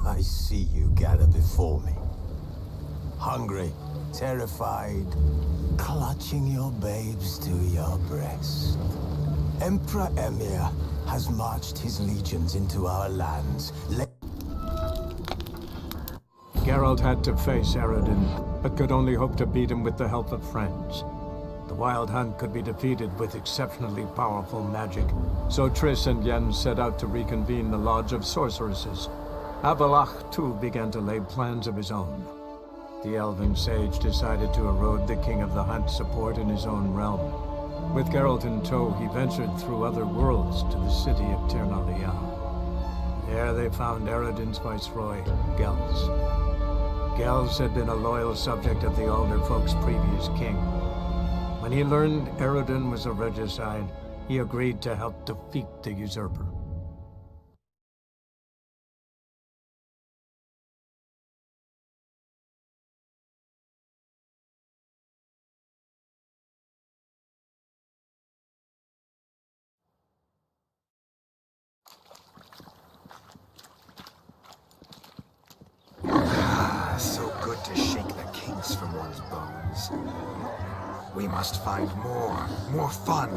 I see you gather before me. Hungry, terrified, clutching your babes to your breast. Emperor Emhyr has marched his legions into our lands. Geralt had to face Eredin, but could only hope to beat him with the help of friends. The Wild Hunt could be defeated with exceptionally powerful magic, so Triss and Yen set out to reconvene the Lodge of Sorceresses. Avallac'h, too, began to lay plans of his own. The Elven Sage decided to erode the King of the Hunt's support in his own realm. With Geralt in tow, he ventured through other worlds to the city of Tir Narial. There they found Eredin's viceroy, Gels. Gels had been a loyal subject of the Alder Folk's previous king. When he learned Eredin was a regicide, he agreed to help defeat the usurper. So good to shake the kinks from one's bones. We must find more fun.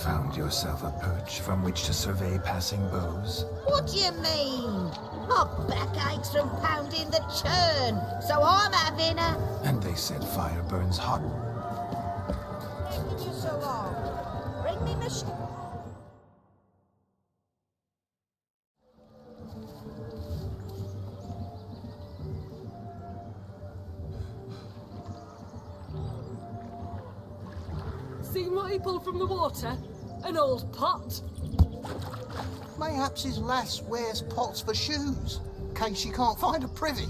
Found yourself a perch from which to survey passing bows? What do you mean? My back aches from pounding the churn, so I'm having a... And they said fire burns hot. Taking you so long. Bring me machine. Seen what he pulled from the water? An old pot? Mayhaps his lass wears pots for shoes, in case she can't find a privy.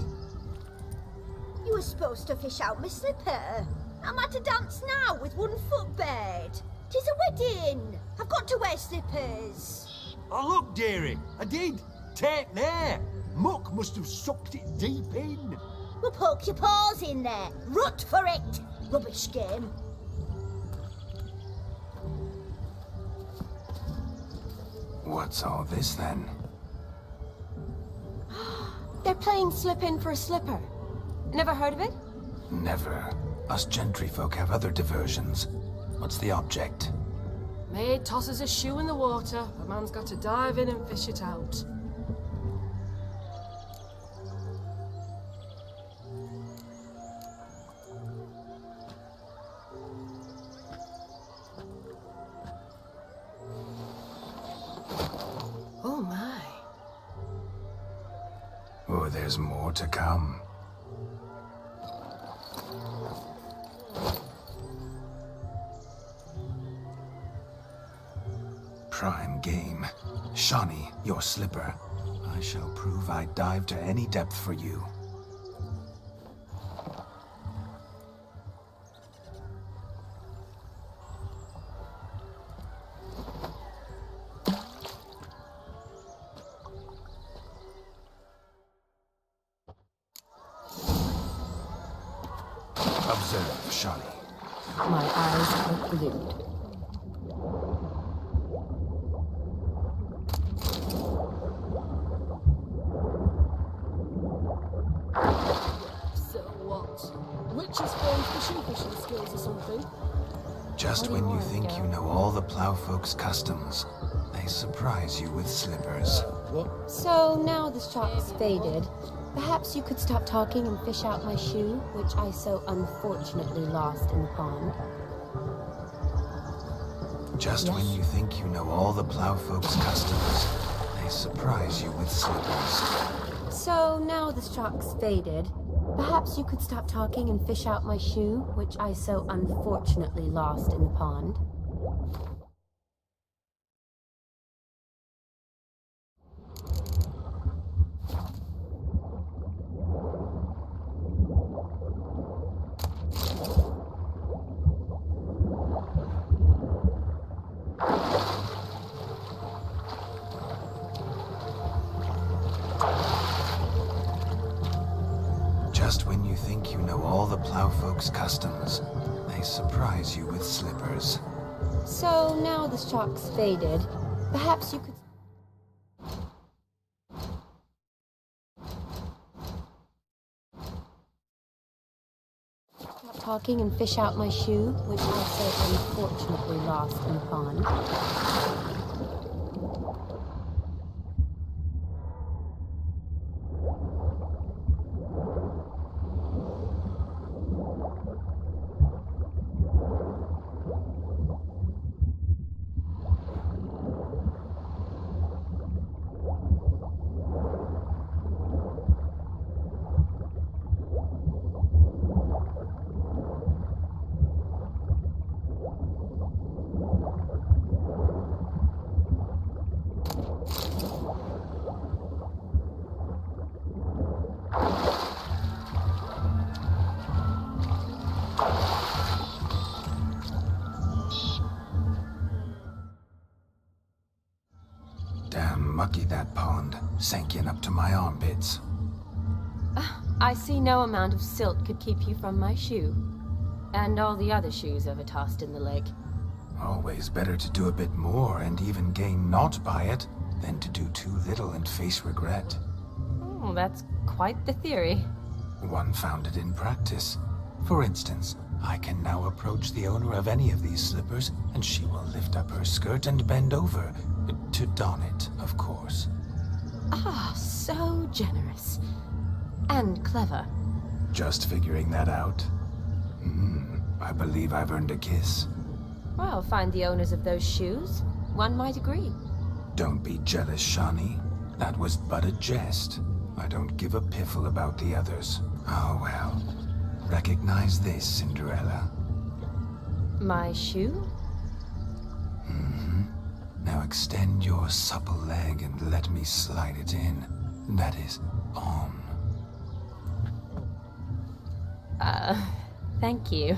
You were supposed to fish out my slipper. I'm at a dance now with one foot bared. 'Tis a wedding. I've got to wear slippers. Oh, look, dearie, I did. Take there. Muck must have sucked it deep in. Well, poke your paws in there. Rut for it. Rubbish game. What's all this then? They're playing slip in for a slipper. Never heard of it? Never. Us gentry folk have other diversions. What's the object? Maid tosses a shoe in the water. A man's got to dive in and fish it out. Oh my. Oh, there's more to come. Prime game. Shawnee, your slipper. I shall prove I dive to any depth for you. Observe, Shawnee. My eyes are glued. So what? Witches famed for shoe fishing skills or something? Just when you think you know all the plowfolk's customs, they surprise you with slippers. So now the shock's faded. Perhaps you could stop talking and fish out my shoe, which I so unfortunately lost in the pond. Just when you think you know all the plowfolk's customs, they surprise you with slippers. So now the shock's faded. Perhaps you could stop talking and fish out my shoe, which I so unfortunately lost in the pond. Just when you think you know all the plowfolk's customs, they surprise you with slippers. So now the shock's faded. Perhaps you could... stop talking and fish out my shoe, which I so unfortunately lost in the pond. Damn mucky that pond. Sank in up to my armpits. I see no amount of silt could keep you from my shoe. And all the other shoes ever tossed in the lake. Always better to do a bit more and even gain naught by it than to do too little and face regret. Oh, that's quite the theory. One founded in practice. For instance, I can now approach the owner of any of these slippers, and she will lift up her skirt and bend over. To don it, of course. Ah, so generous. And clever. Just figuring that out? I believe I've earned a kiss. Well, find the owners of those shoes. One might agree. Don't be jealous, Shani. That was but a jest. I don't give a piffle about the others. Oh well. Recognize this, Cinderella. My shoe? Now extend your supple leg and let me slide it in. That is, on. Thank you.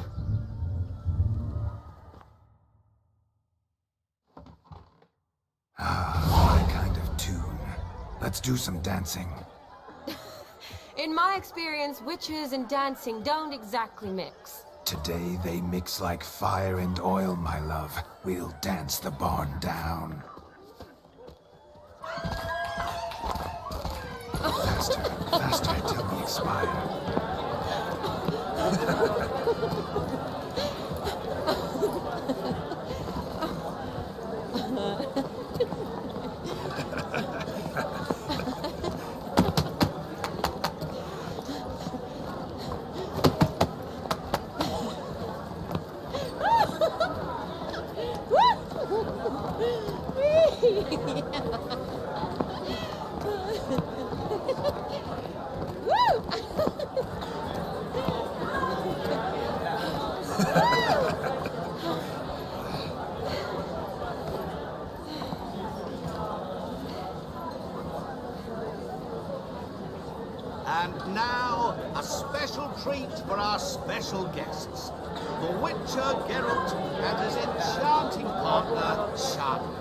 Ah, my kind of tune. Let's do some dancing. In my experience, witches and dancing don't exactly mix. Today they mix like fire and oil, my love. We'll dance the barn down. Faster, faster till we expire. And now, a special treat for our special guests. The Witcher Geralt and his enchanting partner, Shani.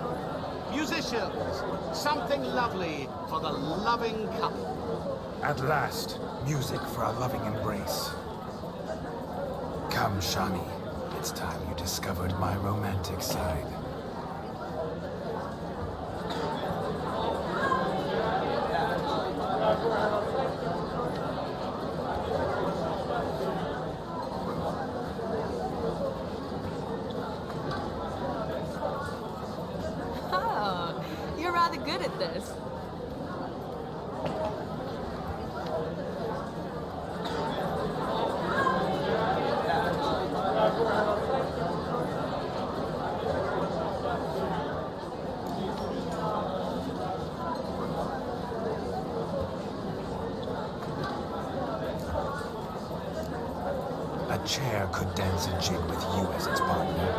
Musicians, something lovely for the loving couple. At last, music for a loving embrace. Come, Shani. It's time you discovered my romantic side. Oh, you're rather good at this. A chair could dance a jig with you as its partner.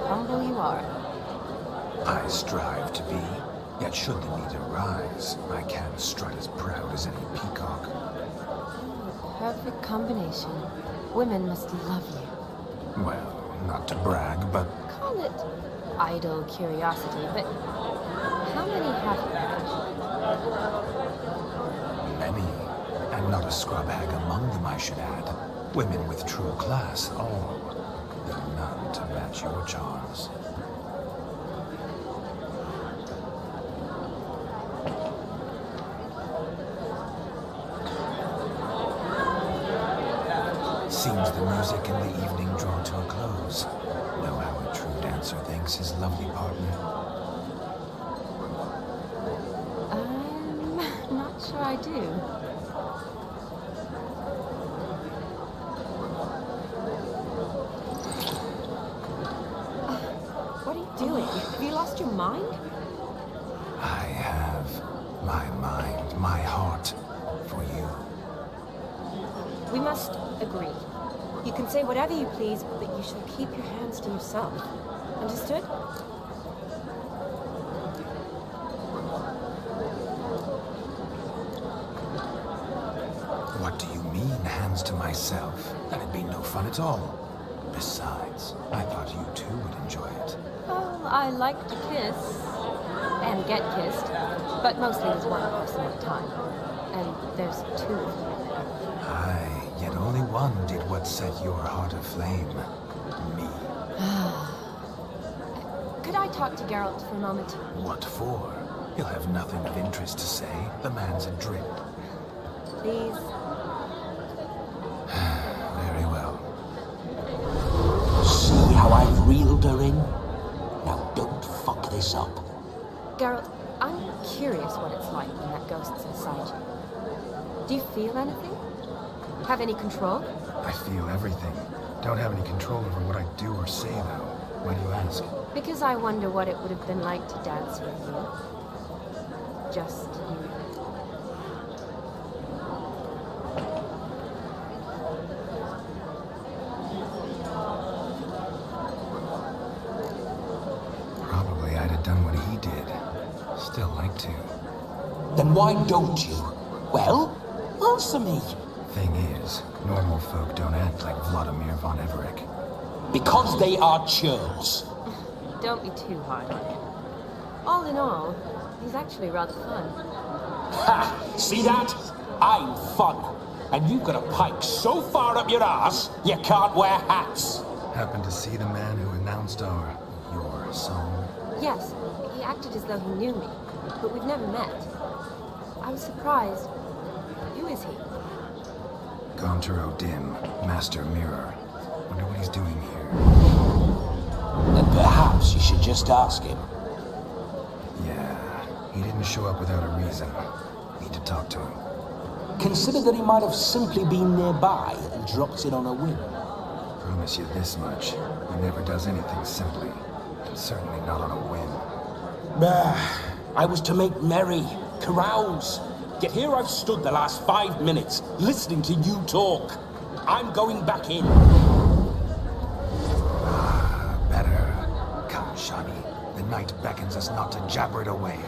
Humble you are. I strive to be, yet should the need arise, I can strut as proud as any peacock. Perfect combination. Women must love you. Well, not to brag, but Call it idle curiosity, but how many have you had? many, and not a scrub hag among them, I should add. Women with true class, all, though none to match your charms. Seems the music in the evening draw to a close. Know how a true dancer thanks his lovely partner. I'm not sure I do. What are you doing? Have you lost your mind? I have my mind, my heart for you. We must agree. You can say whatever you please, but you shall keep your hands to yourself. Understood? What do you mean, hands to myself? That'd be no fun at all. Besides, I thought you too would enjoy it. Oh, I like to kiss. And get kissed. But mostly with one person at a time. And there's two of you there. Aye, yet only one did what set your heart aflame. Me. Could I talk to Geralt for a moment? What for? He'll have nothing of interest to say. The man's adrip. Please? Very well. See how I've reeled her in? Now don't fuck this up. Geralt, I'm curious what it's like when that ghost's inside you. Do you feel anything? Have any control? I feel everything. Don't have any control over what I do or say, though. Why do you ask? Because I wonder what it would have been like to dance with you. Just you. Probably I'd have done what he did. Still like to. Then why don't you? Well, answer me. Thing is, normal folk don't act like Vladimir von Everett. Because they are churls. Don't be too hard on him. All in all, he's actually rather fun. Ha! See that? I'm fun. And you've got a pike so far up your ass, you can't wear hats. Happened to see the man who announced your song? Yes, he acted as though he knew me, but we've never met. I was surprised. Who is he? Gaunter O'Dim, Master Mirror. Wonder what he's doing here. Then perhaps you should just ask him. Yeah, he didn't show up without a reason. Need to talk to him. Consider that he might have simply been nearby and dropped in on a whim. Promise you this much. He never does anything simply. And certainly not on a whim. I was to make merry, carouse. Yet here I've stood the last 5 minutes, listening to you talk. I'm going back in. Better. Come, Shani. The night beckons us not to jabber it away.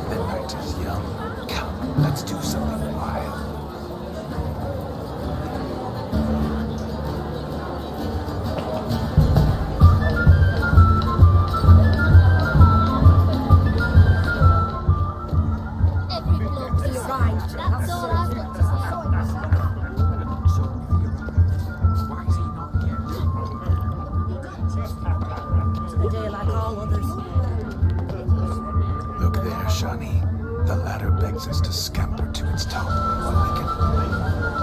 The night is young. Come, let's do something wild. Right, that's all I've got to say. A day like all others. Look there, Shani. The ladder begs us to scamper to its top while we can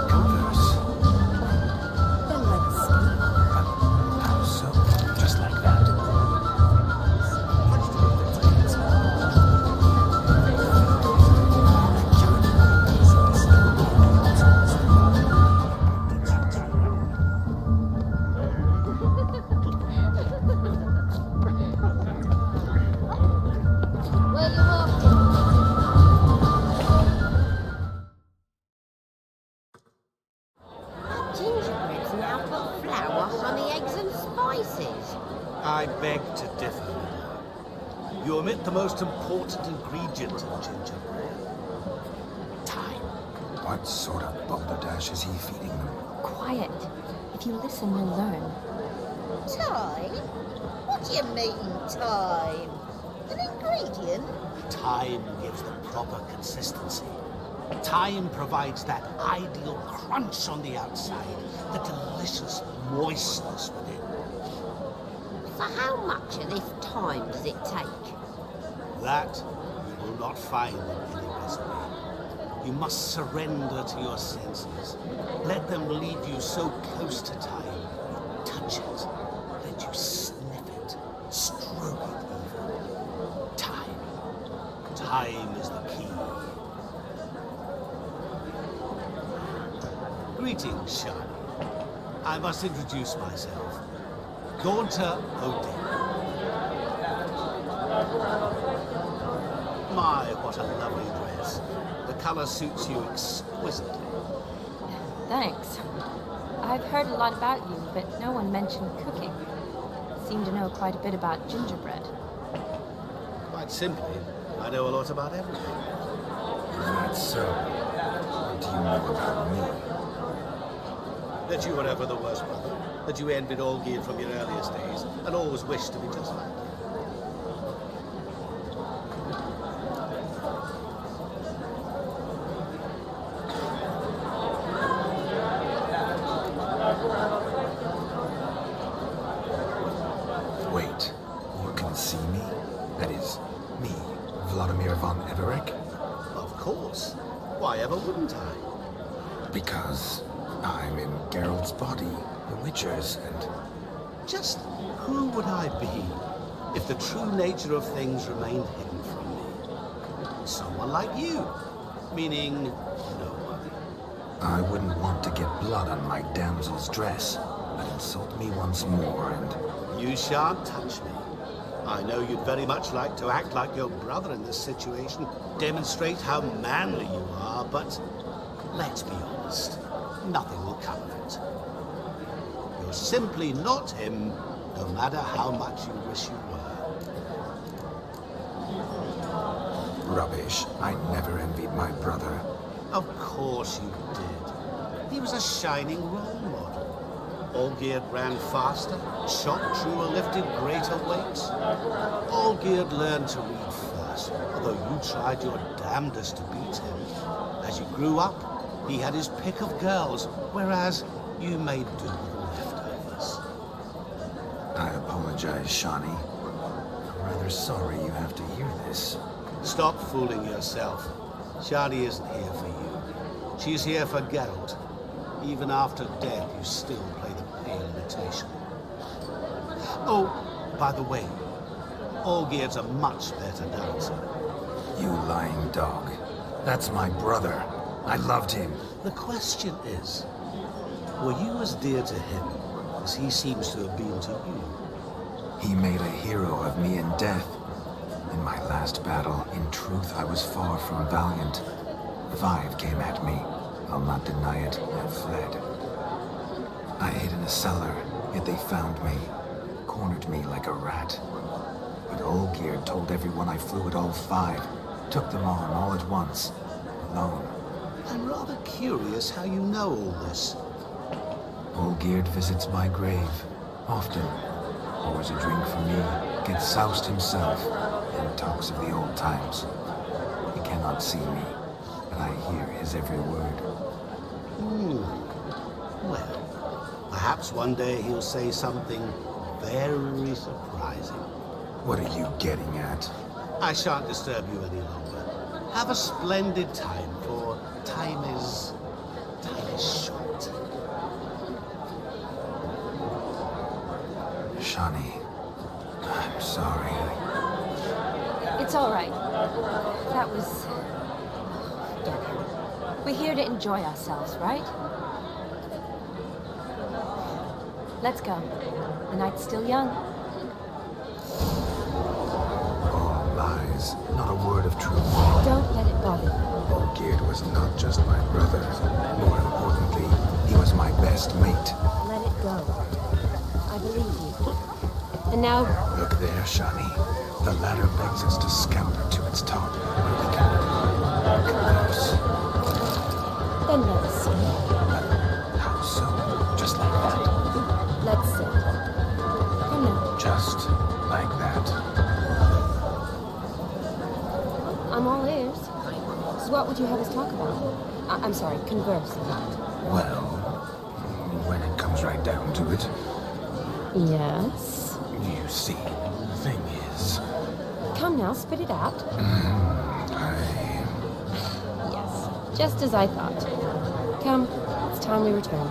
converse. Then let's How so? Just like that? Where you off to? Gingerbread's now put flour, honey, eggs and spices. I beg to differ, madame. You omit the most important ingredient in gingerbread. Time. What sort of balderdash is he feeding them? Quiet. If you listen, you'll learn. Time? What do you mean, time? An ingredient? Time gives the proper consistency. Time provides that ideal crunch on the outside, the delicious moistness within. So how much of this time does it take? That you will not find in any recipe. You must surrender to your senses. Let them lead you so close to time. Touch it. Let you sniff it. Stroke it even. Time. Time is the key. Greetings, Shani. I must introduce myself. Gaunter O'Dimm. My, what a lovely dress. The color suits you exquisitely. Thanks. I've heard a lot about you, but no one mentioned cooking. Seem to know quite a bit about gingerbread. Quite simply, I know a lot about everything. That's so. What do you know about me? That you were ever the worst brother. That you envied Olgierd from your earliest days, and always wished to be just like him. Wait, you can see me? That is, me, Vladimir von Everec? Of course. Why ever wouldn't I? Because I'm in Geralt's body, the Witcher's, and Just who would I be if the true nature of things remained hidden from me? Someone like you. Meaning, no one. I wouldn't want to get blood on my damsel's dress, but insult me once more and... You shan't touch me. I know you'd very much like to act like your brother in this situation, demonstrate how manly you are, but let's be honest, nothing will come of it. You're simply not him, no matter how much you wish you were. Rubbish. I never envied my brother. Of course you did. He was a shining role model. Olgierd ran faster, shot truer, lifted greater weights. Olgierd learned to read first, although you tried your damnedest to beat him. As you grew up, he had his pick of girls, whereas you made do with the leftovers. I apologize, Shani. I'm rather sorry you have to hear this. Stop fooling yourself. Shani isn't here for you. She's here for Geralt. Even after death, you still play the pale imitation. Oh, by the way, Olgierd's a much better dancer. You lying dog. That's my brother. I loved him. The question is, were you as dear to him as he seems to have been to you? He made a hero of me in death. In my last battle, in truth, I was far from valiant. 5 came at me. I'll not deny it, I fled. I hid in a cellar, yet they found me, cornered me like a rat. But Olgierd told everyone I flew at all 5, took them on all at once, alone. I'm rather curious how you know all this. Olgierd visits my grave, often. Pours a drink for me, gets soused himself, and talks of the old times. He cannot see me. I hear his every word. Well, perhaps one day he'll say something very surprising. What are you getting at? I shan't disturb you any longer. Have a splendid time, for time is short. Shani, I'm sorry. It's all right. That was... We're here to enjoy ourselves, right? Let's go. The night's still young. All lies, not a word of truth. Don't let it bother you. Olgierd was not just my brother. More importantly, he was my best mate. Let it go. I believe you. And now, Look there, Shani. The ladder begs us to scamper to its top, where we can converse. then let us see. How so? Just like that? Let's sit. Come now. Just like that. I'm all ears. So what would you have us talk about? I'm sorry, converse about. Well, when it comes right down to it, Yes? you see, the thing is, Come now, spit it out. Yes, just as I thought. Come, it's time we return.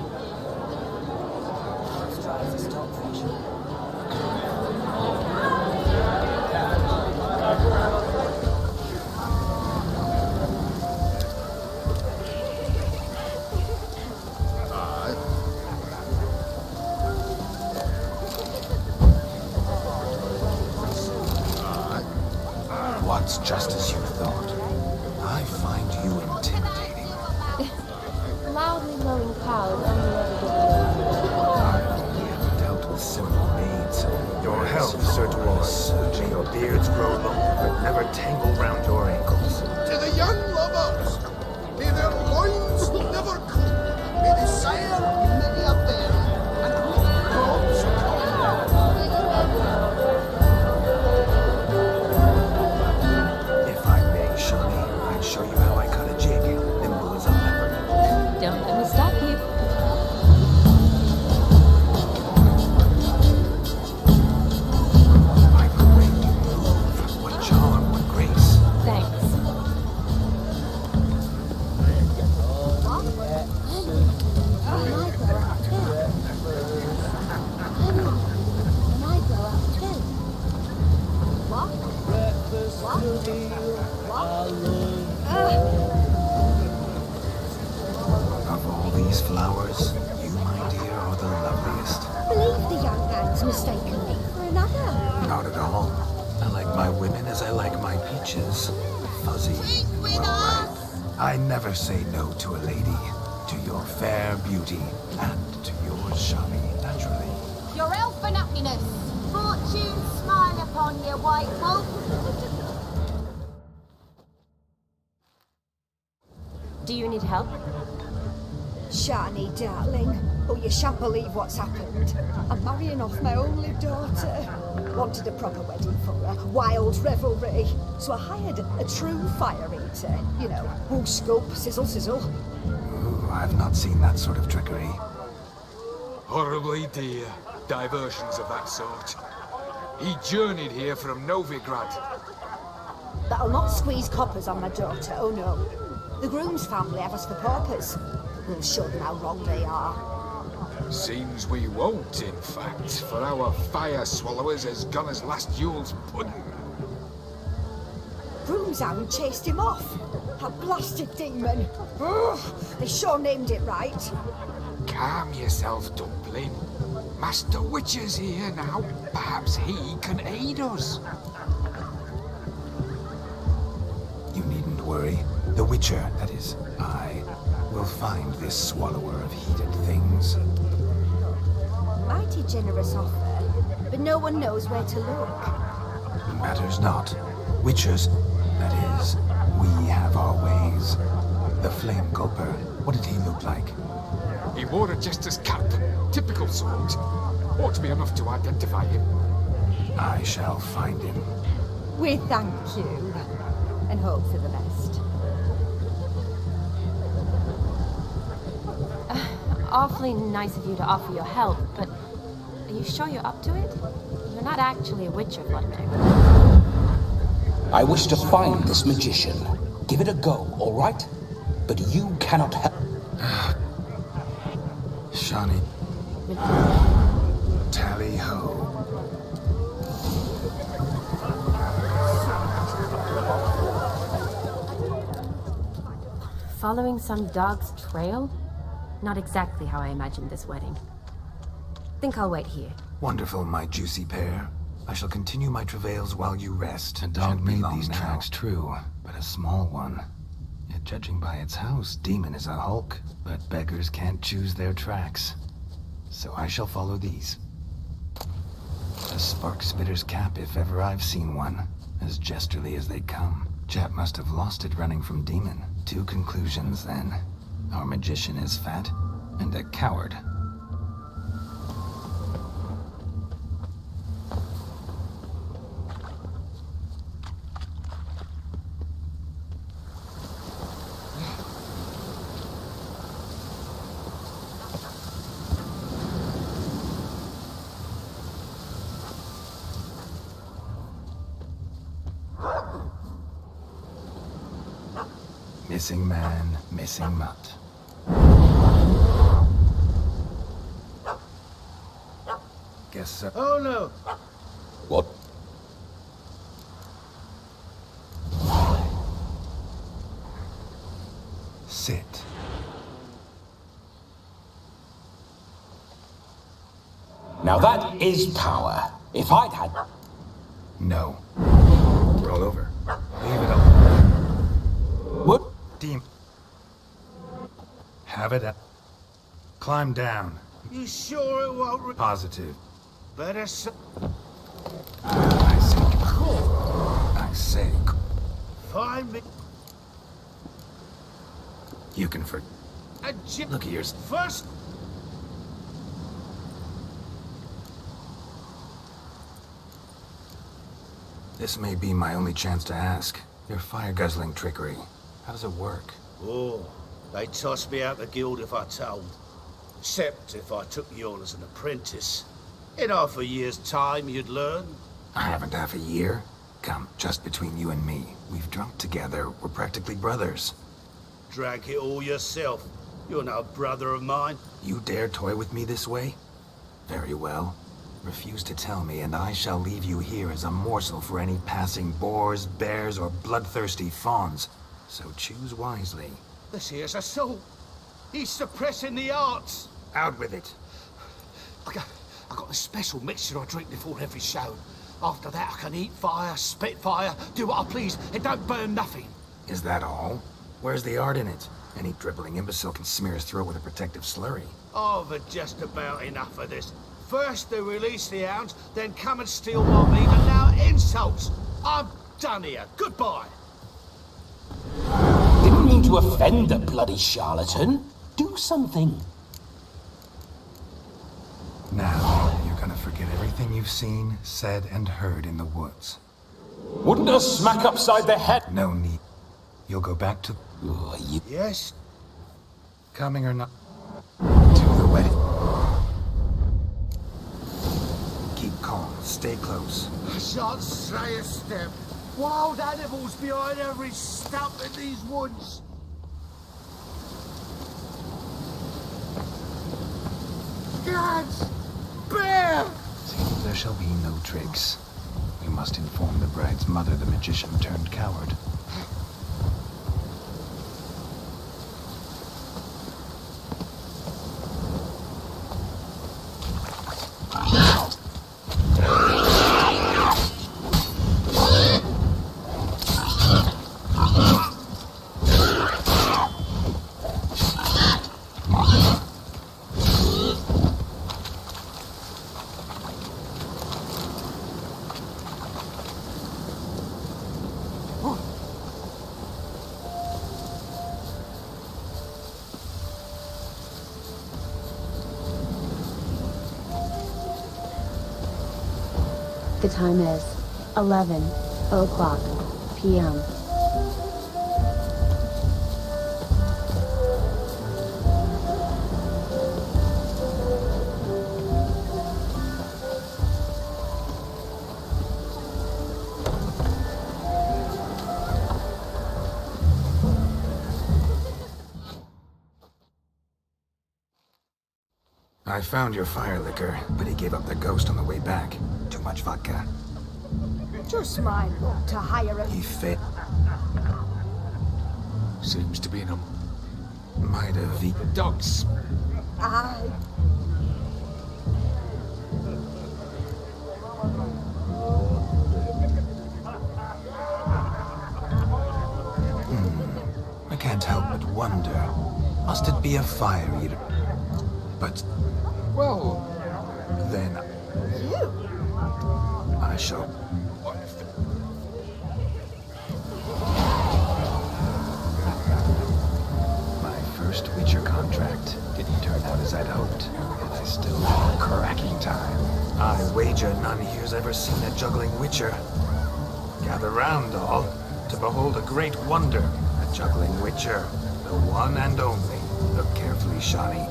what's just as you thought? I find you intimidating. Loudly lowing cows only ever get I've only ever dealt with simple maids. Your health, Sir Dwarf. May your beards grow long, but never tangle round your ankles. To the young lovers, may their loins never creep. May they sire many a bear, and crops If I may, Shani, I'd show you how I cut a jig, nimble as a leopard. Don't let me stop you. By the way you move, what charm, what grace. Thanks. Of all these flowers, you, my dear, are the loveliest. Believe the young man's mistaken me for another. Not at all. I like my women as I like my peaches. Fuzzy, well ripe. I never say no to a lady. To your fair beauty, and to yours, Shani, naturally. Your elfin happiness. Fortune smile upon you, white wolf. Do you need help? Shani, darling. Oh, you shan't believe what's happened. I'm marrying off my only daughter. Wanted a proper wedding for her. Wild revelry. So I hired a true fire eater. You know, whoop scoop, sizzle sizzle. Ooh, I've not seen that sort of trickery. Horribly dear diversions of that sort. He journeyed here from Novigrad. That'll not squeeze coppers on my daughter, oh no. The groom's family have us for paupers. We'll show them how wrong they are. Seems we won't, in fact, for our fire swallowers has gone as last Yule's pudding. Groom's hound chased him off. A blasted demon. Ugh, they sure named it right. Calm yourself, Dumpling. Master Witcher's here now. Perhaps he can aid us. You needn't worry. The Witcher, that is, I, will find this swallower of heated things. Mighty generous offer, but no one knows where to look. Matters not. Witchers, that is, we have our ways. The Flame Gulper, what did he look like? He wore a jester's cap. Typical sort. Ought to be enough to identify him. I shall find him. We thank you, and hope for the best. awfully nice of you to offer your help, but are you sure you're up to it? You're not actually a witcher, Vladimir. I wish to find this magician. Give it a go, all right? But you cannot help. Shani. Tally ho. Following some dog's trail? Not exactly how I imagined this wedding. Think I'll wait here. Wonderful, my juicy pear. I shall continue my travails while you rest. A dog made these tracks true, but a small one. Yet judging by its house, Demon is a hulk, but beggars can't choose their tracks. So I shall follow these. A spark spitter's cap if ever I've seen one, as jesterly as they come. Chap must have lost it running from Demon. 2 conclusions then. Our magician is fat, and a coward. Missing man, missing mutt. Guess so. Oh no! What? Sit. Now that is power. If I'd had... No. Roll over. Leave it alone. What? Demon. Have it up. Climb down. You sure it won't... Positive. Better I say. find me... You can Look at yours. First... This may be my only chance to ask. Your fire-guzzling trickery. How does it work? Oh, they'd toss me out the guild if I told. Except if I took you on as an apprentice. In half a year's time, you'd learn. I haven't half a year. Come, just between you and me. We've drunk together. We're practically brothers. Drank it all yourself. You're no brother of mine. You dare toy with me this way? Very well. Refuse to tell me, and I shall leave you here as a morsel for any passing boars, bears, or bloodthirsty fawns. So choose wisely. This here's assault. He's suppressing the arts. Out with it. I got a special mixture I drink before every show. After that, I can eat fire, spit fire, do what I please. It don't burn nothing. Is that all? Where's the art in it? Any dribbling imbecile can smear his throat with a protective slurry. I've had just about enough of this. First they release the hounds, then come and steal my meat, and now insults. I'm done here. Goodbye. Didn't mean to offend the bloody charlatan. Do something. Now, you're gonna forget everything you've seen, said, and heard in the woods. Wouldn't a smack upside the head? No need. You'll go back to... Yes? Coming or not... to the wedding. Keep calm. Stay close. I shan't say a step. Wild animals behind every stump in these woods. Guards! Bear! See, there shall be no tricks. We must inform the bride's mother the magician turned coward. The time is 11 o'clock p.m. I found your fire liquor, but he gave up the ghost on the way back. Too much vodka. Just my luck to hire a... He fit. Seems to be in a Might have eaten. dogs. Aye. I can't help but wonder. Must it be a fire eater? But Well, then You? I shall. My first Witcher contract didn't turn out as I'd hoped, and I still have a cracking time. I wager none here's ever seen a juggling Witcher. Gather round, all, to behold a great wonder, a juggling Witcher, the one and only. Look carefully, Shani.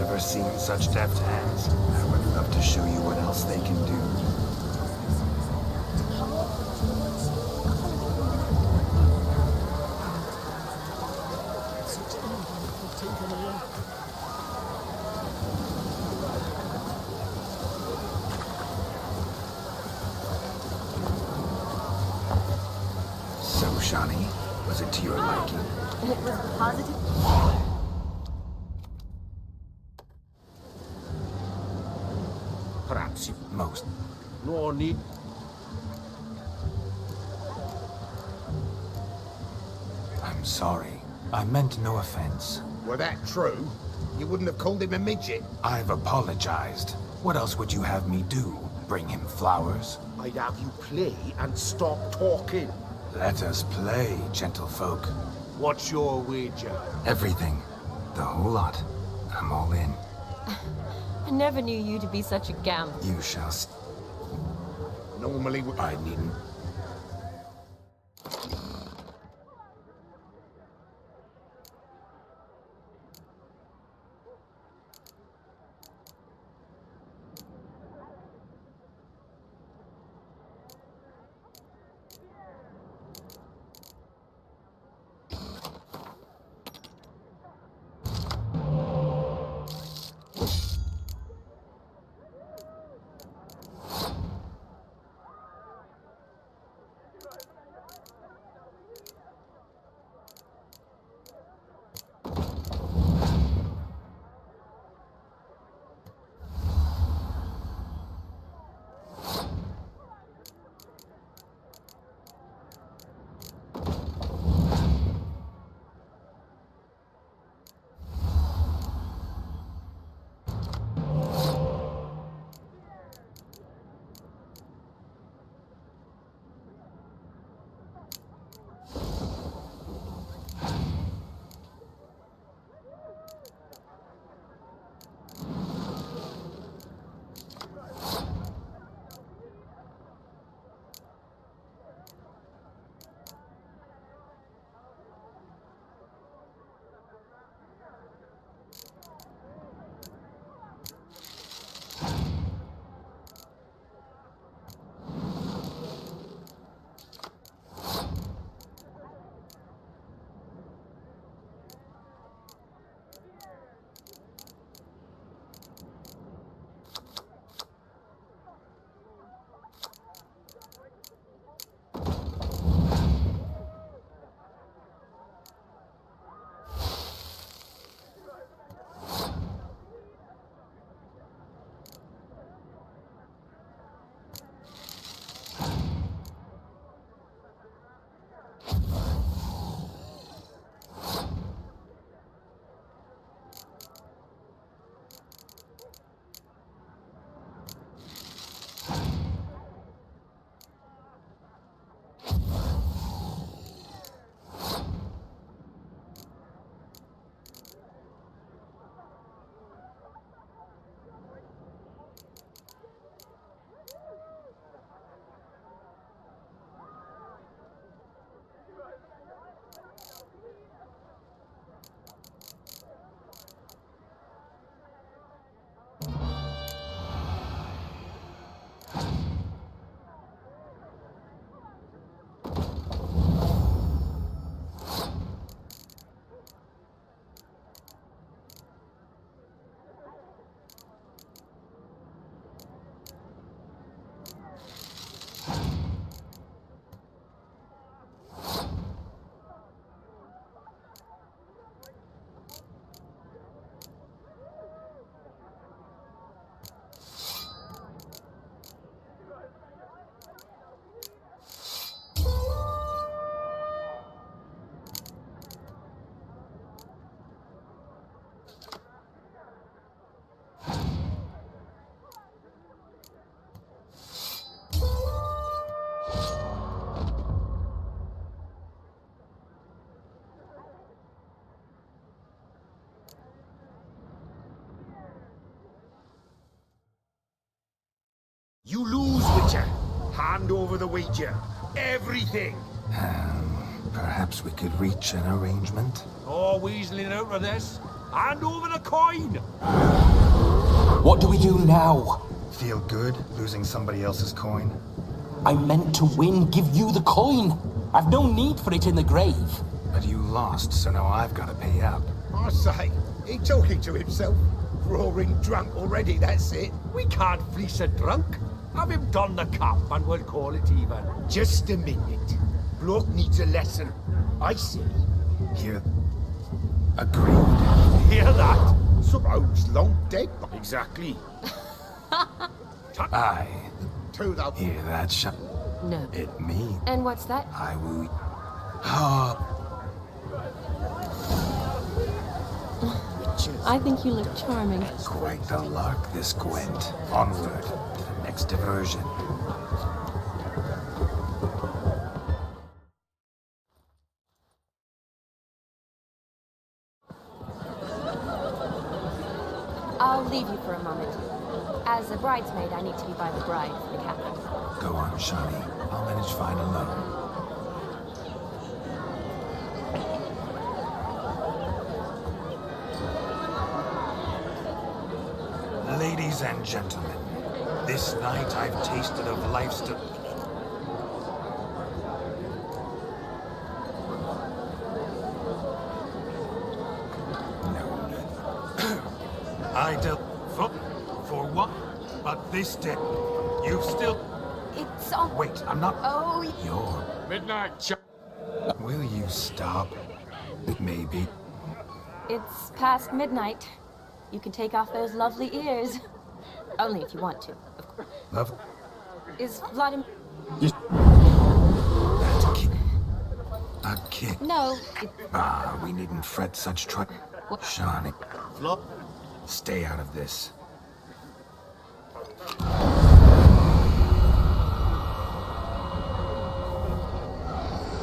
Ever seen such deft hands? I would love to show you what else they can do. So, Shani, was it to your liking? It was positive. Perhaps you Most. no need. I'm sorry. I meant no offense. Were that true, you wouldn't have called him a midget. I've apologized. What else would you have me do? Bring him flowers? I'd have you play and stop talking. Let us play, gentlefolk. What's your wager? Everything. The whole lot. I'm all in. I never knew you to be such a gambler. You shall see. Normally, I needn't. over the wager. Everything. Perhaps we could reach an arrangement? Oh, weaseling out of this. Hand over the coin! What do we do now? Feel good losing somebody else's coin? I meant to win, give you the coin. I've no need for it in the grave. But you lost, so now I've got to pay up. I say, he talking to himself. Roaring drunk already, that's it. We can't fleece a drunk. Have him don the cap and we'll call it even. Just a minute. Bloke needs a lesson. I see. Here. Agreed. Hear that? Suppose long dead. Exactly. Aye. To the... Hear that shot? No. It me. And what's that? I will... Oh. I think you look charming. Quite the lark, this Gwent. Onward to the next diversion. I'll leave you for a moment. As a bridesmaid, I need to be by the bride for the captain. Go on, Shani. I'll manage fine alone. Ladies and gentlemen, this night I've tasted of life's I dealt for what? But this did. You've still... It's all... Wait, I'm not... Oh... You're... Midnight. Will you stop? Maybe. It's past midnight. You can take off those lovely ears. Only if you want to, of course. Love? Is Vladimir... That's a kick. A kick. No, We needn't fret such Shani. Flop. Stay out of this.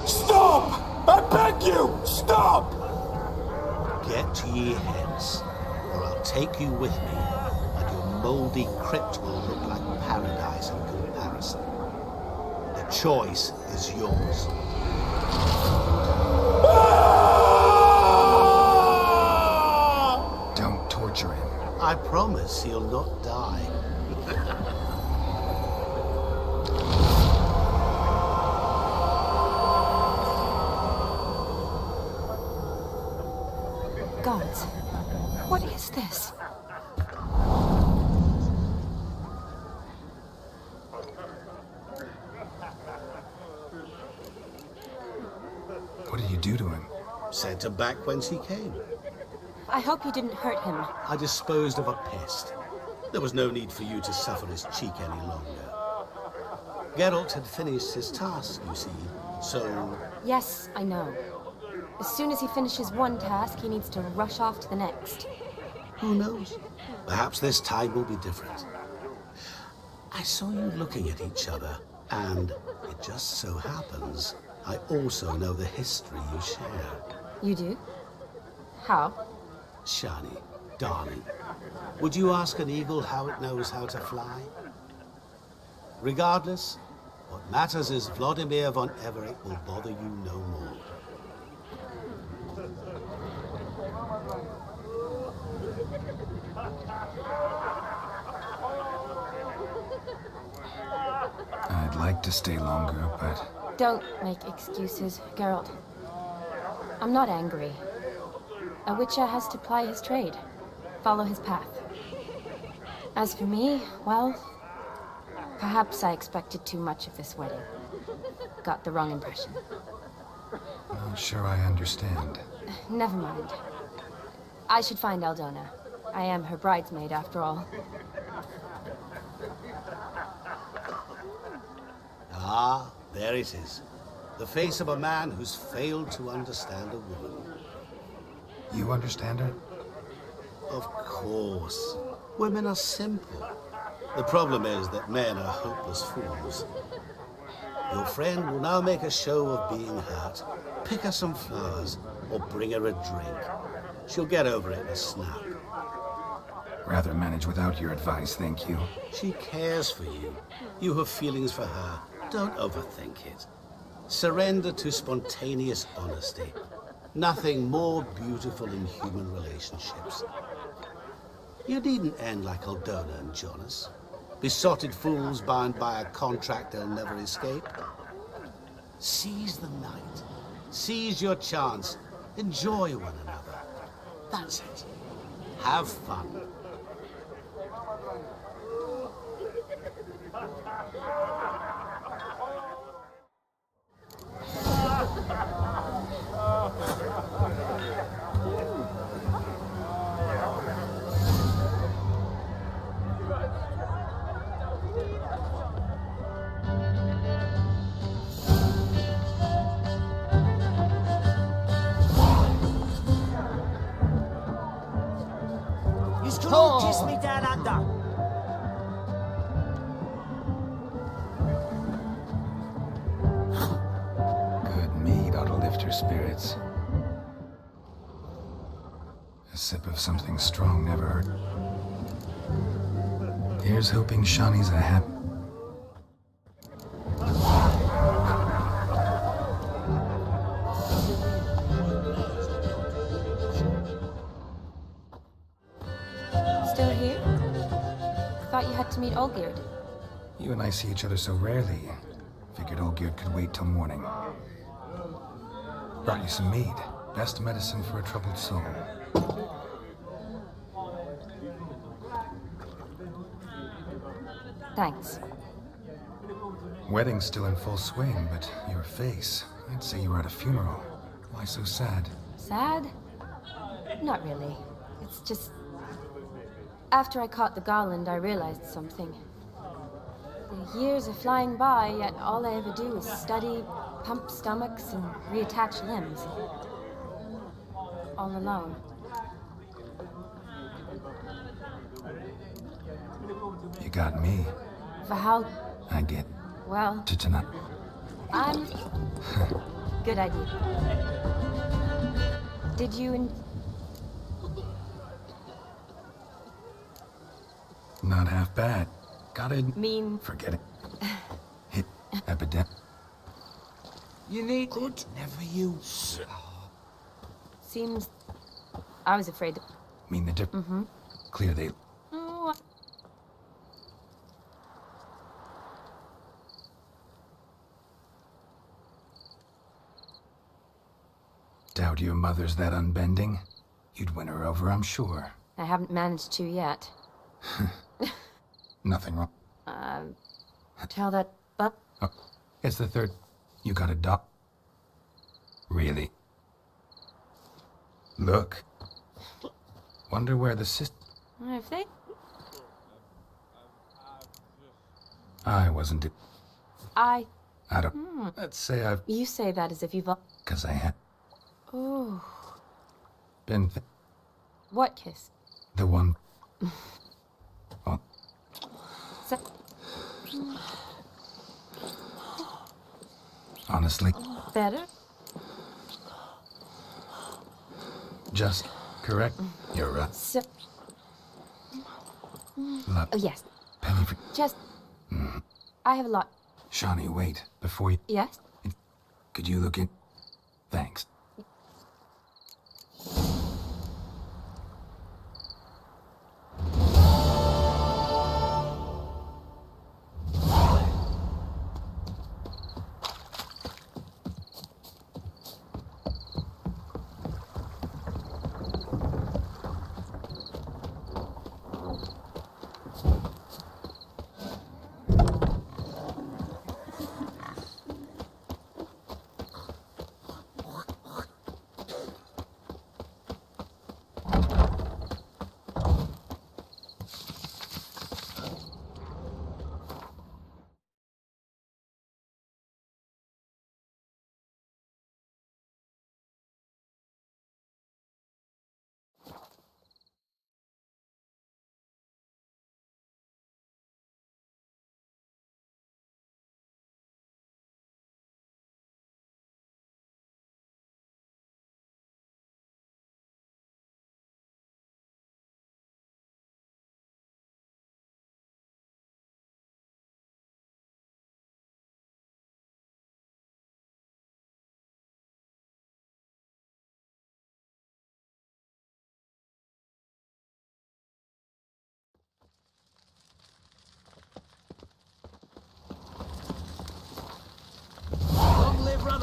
Stop! I beg you! Stop! Get ye hence, or I'll take you with me, and your mouldy crypt will look like paradise in comparison. The choice is yours. Don't torture him. I promise he'll not die. Gods, what is this? What did you do to him? Sent him back whence he came. I hope you didn't hurt him. I disposed of a pest. There was no need for you to suffer his cheek any longer. Geralt had finished his task, you see, so... Yes, I know. As soon as he finishes one task, he needs to rush off to the next. Who knows? Perhaps this time will be different. I saw you looking at each other, and it just so happens I also know the history you share. You do? How? Shani, darling, would you ask an eagle how it knows how to fly? Regardless, what matters is Vladimir von Everett will bother you no more. I'd like to stay longer, but... Don't make excuses, Geralt. I'm not angry. A witcher has to ply his trade, follow his path. As for me, well, perhaps I expected too much of this wedding. Got the wrong impression. Not sure I understand. Never mind. I should find Aldona. I am her bridesmaid, after all. Ah, there it is. The face of a man who's failed to understand a woman. You understand her? Of course. Women are simple. The problem is that men are hopeless fools. Your friend will now make a show of being hurt, pick her some flowers, or bring her a drink. She'll get over it in a snap. Rather manage without your advice, thank you. She cares for you. You have feelings for her. Don't overthink it. Surrender to spontaneous honesty. Nothing more beautiful in human relationships. You needn't end like Aldona and Jonas. Besotted fools bound by a contract they'll never escape. Seize the night. Seize your chance. Enjoy one another. That's it. Have fun. You can all kiss me down under. Good mead ought to lift her spirits. A sip of something strong never hurt. Here's hoping Shani's a happy... Still here? Thought you had to meet Olgierd. You and I see each other so rarely. Figured Olgierd could wait till morning. Brought you some mead. Best medicine for a troubled soul. Thanks. Wedding's still in full swing, but your face, I'd say you were at a funeral. Why so sad? Sad? Not really. It's just... After I caught the garland, I realized something. The years are flying by, yet all I ever do is study, pump stomachs, and reattach limbs. All alone. You got me. For how... I get Well... to tonight. I'm... Good idea. Did you... Not half bad. Got it. Mean... Forget it. Hit epidemic. You need good. Never you. Seems... I was afraid that... Mean the dip. Mm-hmm. Clear they... Oh, Doubt your mother's that unbending? You'd win her over, I'm sure. I haven't managed to yet. Nothing wrong. Tell that but Oh, it's the third. You got a dog? Really? Look. Wonder where the sister... if they... I wasn't... I don't... Let's say I've... You say that as if you've... 'Cause I had Oh. been... What kiss? The one... Oh, Se honestly, better? just correct. You're right. So... Love. Oh, yes. Penny for... Just... I have a lot... Shawnee, wait. Before you... Yes? Could you look in? Thanks.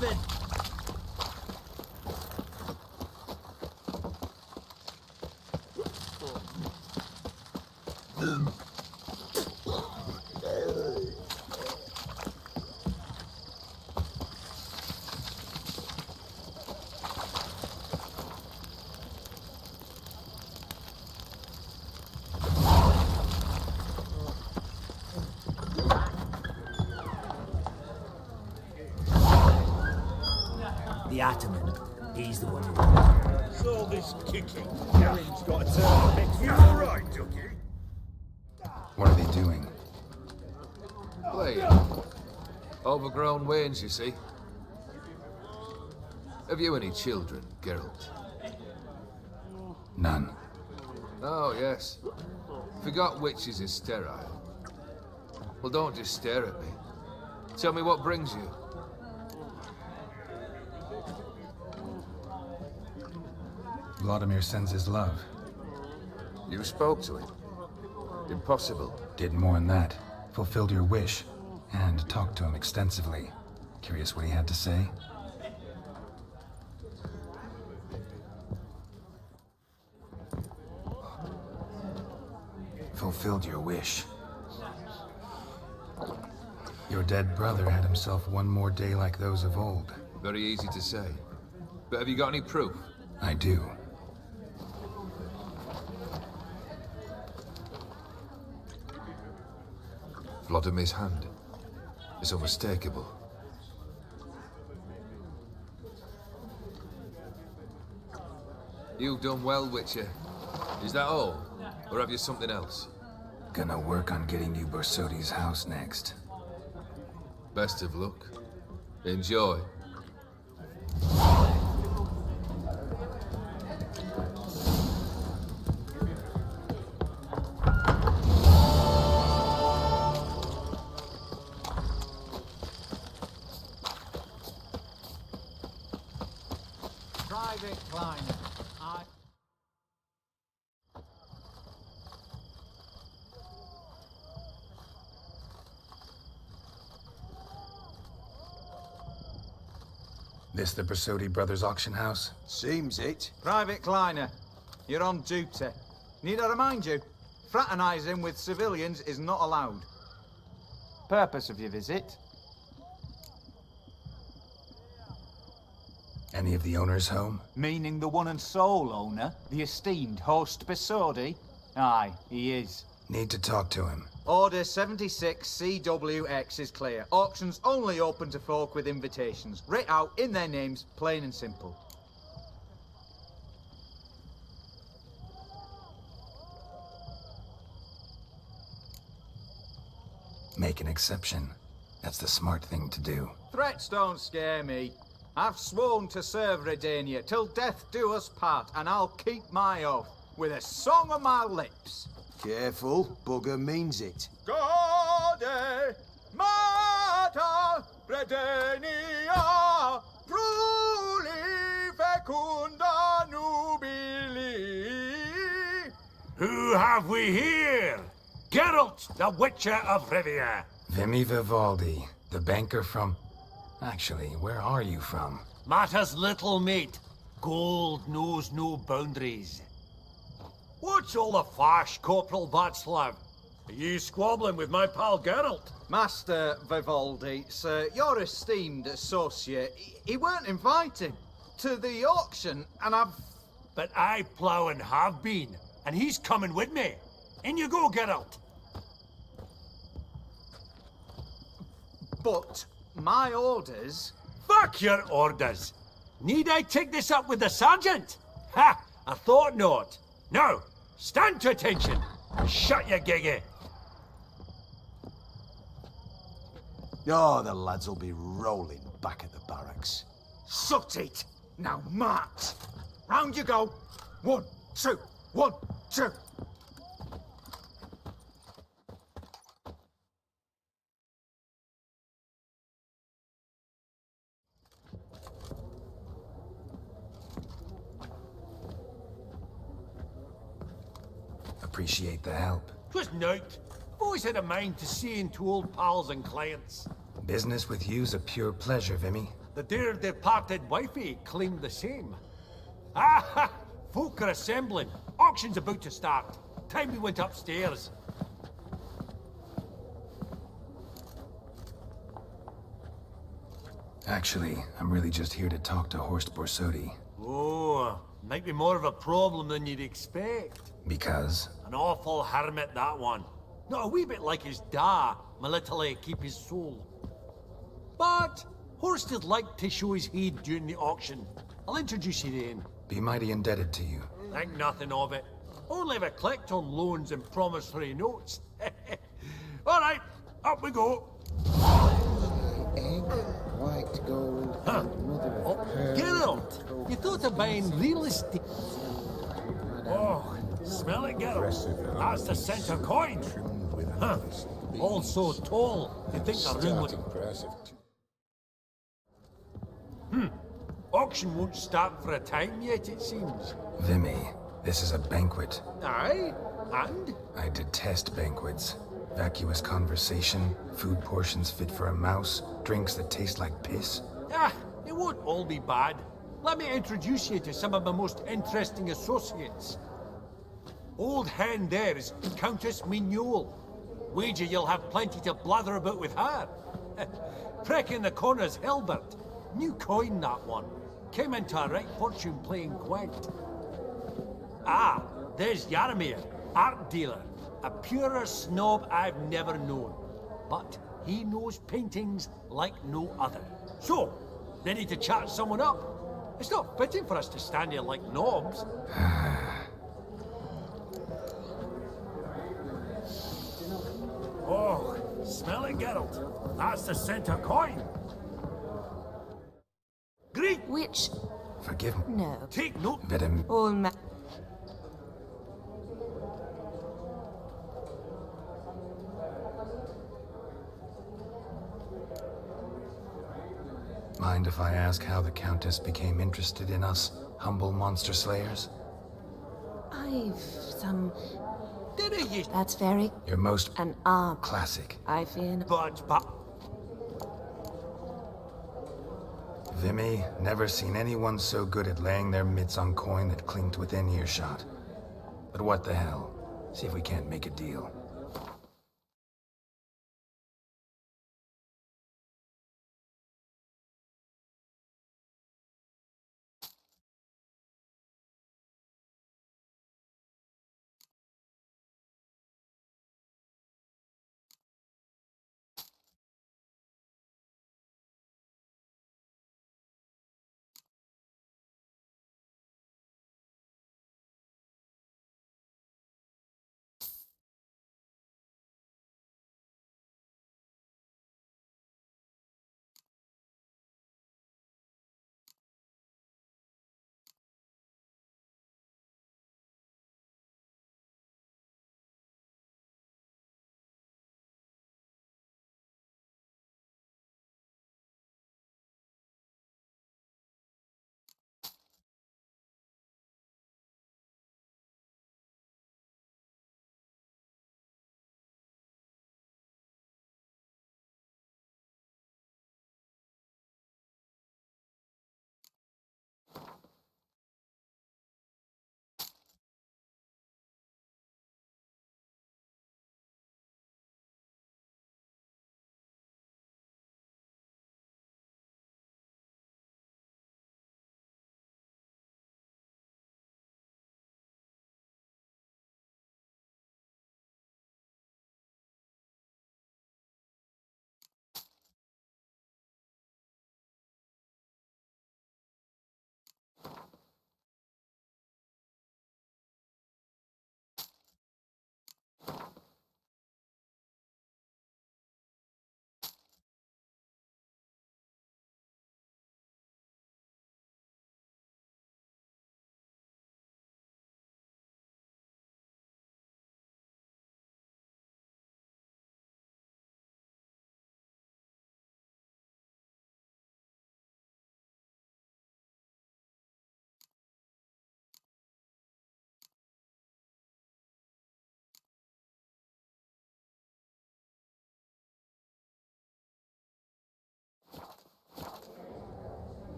having. The Ataman, he's the one who... It's all this kicking. Garen's got a turn fix. You all right, Ducky? What are they doing? Playing. Overgrown wains, you see. Have you any children, Geralt? None. Oh, yes. Forgot witches is sterile. Well, don't just stare at me. Tell me what brings you. Vladimir sends his love. You spoke to him? Impossible. Did more than that. Fulfilled your wish. And talked to him extensively. Curious what he had to say? Fulfilled your wish. Your dead brother had himself one more day like those of old. Very easy to say. But have you got any proof? I do. Vladimir's hand. It's unmistakable. You've done well, Witcher. Is that all? Or have you something else? Gonna work on getting you Bersodi's house next. Best of luck. Enjoy. Private Kleiner. This the Bersodi Brothers auction house? Seems it. Private Kleiner, you're on duty. Need I remind you, fraternizing with civilians is not allowed. Purpose of your visit? Any of the owners home? Meaning the one and sole owner, the esteemed host Bersodi? Aye, he is. Need to talk to him. Order 76 CWX is clear. Auctions only open to folk with invitations. Writ out in their names, plain and simple. Make an exception. That's the smart thing to do. Threats don't scare me. I've sworn to serve Redania till death do us part, and I'll keep my oath with a song on my lips. Careful, bugger means it. Gode Mata Redania Pruli Fecunda Nubili. Who have we here? Geralt, the Witcher of Rivia. Vimy Vivaldi, the banker from... Actually, where are you from? Matters little, mate. Gold knows no boundaries. What's all the fash, Corporal Václav? Are you squabbling with my pal Geralt? Master Vivaldi, sir, your esteemed associate, he weren't invited to the auction, and I've... But I plough and have been, and he's coming with me. In you go, Geralt. But my orders... Fuck your orders! Need I take this up with the sergeant? Ha! I thought not. Now, stand to attention. Shut your giggy. Oh, the lads will be rolling back at the barracks. Sut it! Now march! Round you go! 1, 2, 1, 2! Appreciate the help. 'Twas nowt. I've always had a mind to seeing to old pals and clients. Business with you's a pure pleasure, Vimy. The dear departed wifey claimed the same. Ah! Folk are assembling. Auction's about to start. Time we went upstairs. Actually, I'm really just here to talk to Horst Borsodi. Oh, might be more of a problem than you'd expect. Because? An awful hermit, that one. Not a wee bit like his da, my little keep his soul. But Horst would like to show his head during the auction. I'll introduce you to him. Be mighty indebted to you. Think nothing of it. Only if I collect on loans and promissory notes. All right, up we go. Egg, white gold, and mother of pearl. Geralt, you thought of buying real estate. Oh, smell it, Geralt. That's the center coin. Huh. All so tall, you think the room would... Auction won't start for a time yet, it seems. Vimy, this is a banquet. Aye, and? I detest banquets. Vacuous conversation, food portions fit for a mouse, drinks that taste like piss. Ah, it won't all be bad. Let me introduce you to some of my most interesting associates. Old hand there is Countess Mignole. Wager you'll have plenty to blather about with her. Prick in the corner's Hilbert. New coin, that one. Came into a right fortune playing Gwent. Ah, there's Yaramir, art dealer. A purer snob I've never known. But he knows paintings like no other. So, ready to chat someone up? It's not fitting for us to stand here like knobs. Oh, smell it, Geralt. That's the center coin. Greek! Which? Forgive me. No. Take note. All ma... Mind if I ask how the Countess became interested in us, humble monster slayers? I've some... Did you? That's very... Your most... An arm. Classic. I fear... But... Vimy, never seen anyone so good at laying their mitts on coin that clinked within earshot. But what the hell? See if we can't make a deal.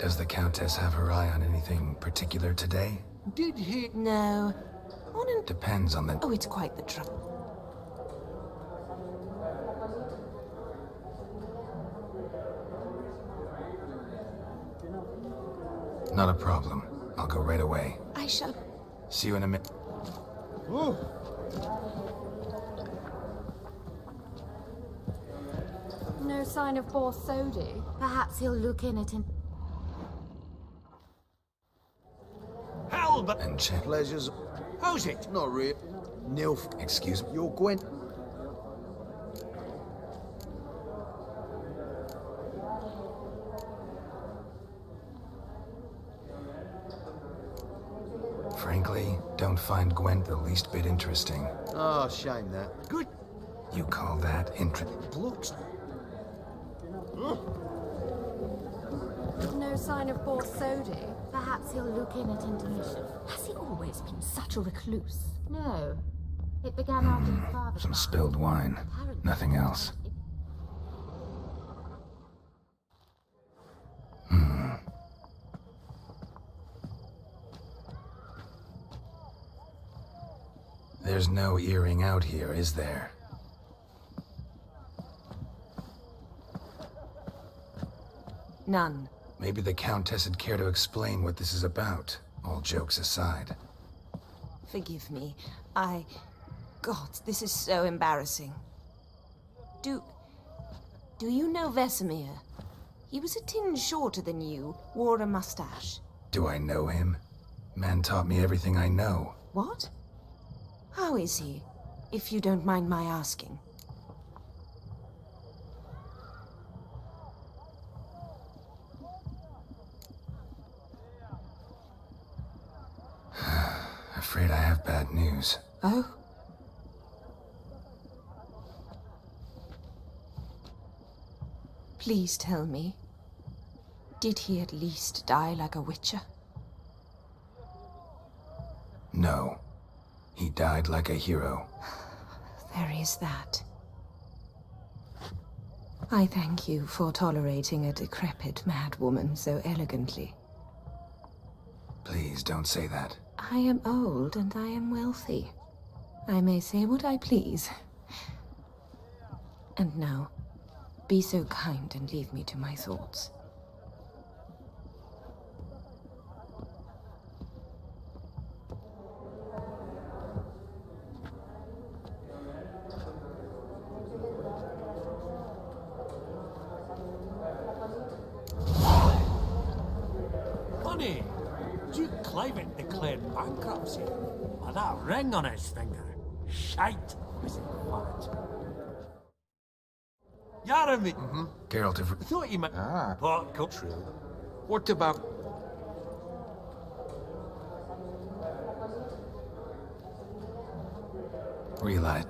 Does the Countess have her eye on anything particular today? Did he? No. Depends on the... Oh, it's quite the trouble. Not a problem. I'll go right away. I shall... See you in a minute. No sign of Boar Sodi. Perhaps he'll look in at him. Halbert! And Pleasures. How's it? Not real. Nilf. Excuse me? You're Gwent. Frankly, don't find Gwent the least bit interesting. Oh, shame that. Good. You call that interesting? Blokes. No sign of Boar Sodi. Perhaps he'll look in at intermission. Has he always been such a recluse? No. It began after his father Some died. spilled wine. Nothing else. There's no earring out here, is there? None. Maybe the Countess would care to explain what this is about, all jokes aside. Forgive me. God, this is so embarrassing. Do you know Vesemir? He was a tinge shorter than you, wore a mustache. Do I know him? Man taught me everything I know. What? How is he, if you don't mind my asking? Afraid I have bad news. Oh? Please tell me, did he at least die like a witcher? No. He died like a hero. There is that. I thank you for tolerating a decrepit madwoman so elegantly. Please don't say that. I am old and I am wealthy. I may say what I please. And now, be so kind and leave me to my thoughts. Honey, Duke Cliven declared bankruptcy. With that ring on his finger. Shite was in fact. Yaramir! Geralt, if... Thought you might... Pot culture. What about... Relight.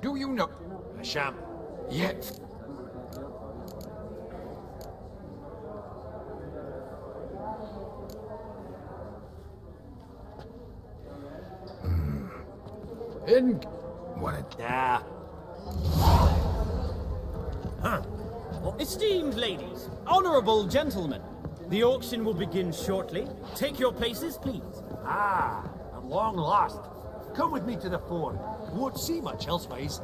Do you know... Sham. Yet. In... What a... Yeah. Esteemed ladies, honorable gentlemen, the auction will begin shortly. Take your places, please. Ah, at long last. Come with me to the fore. Won't see much elsewise.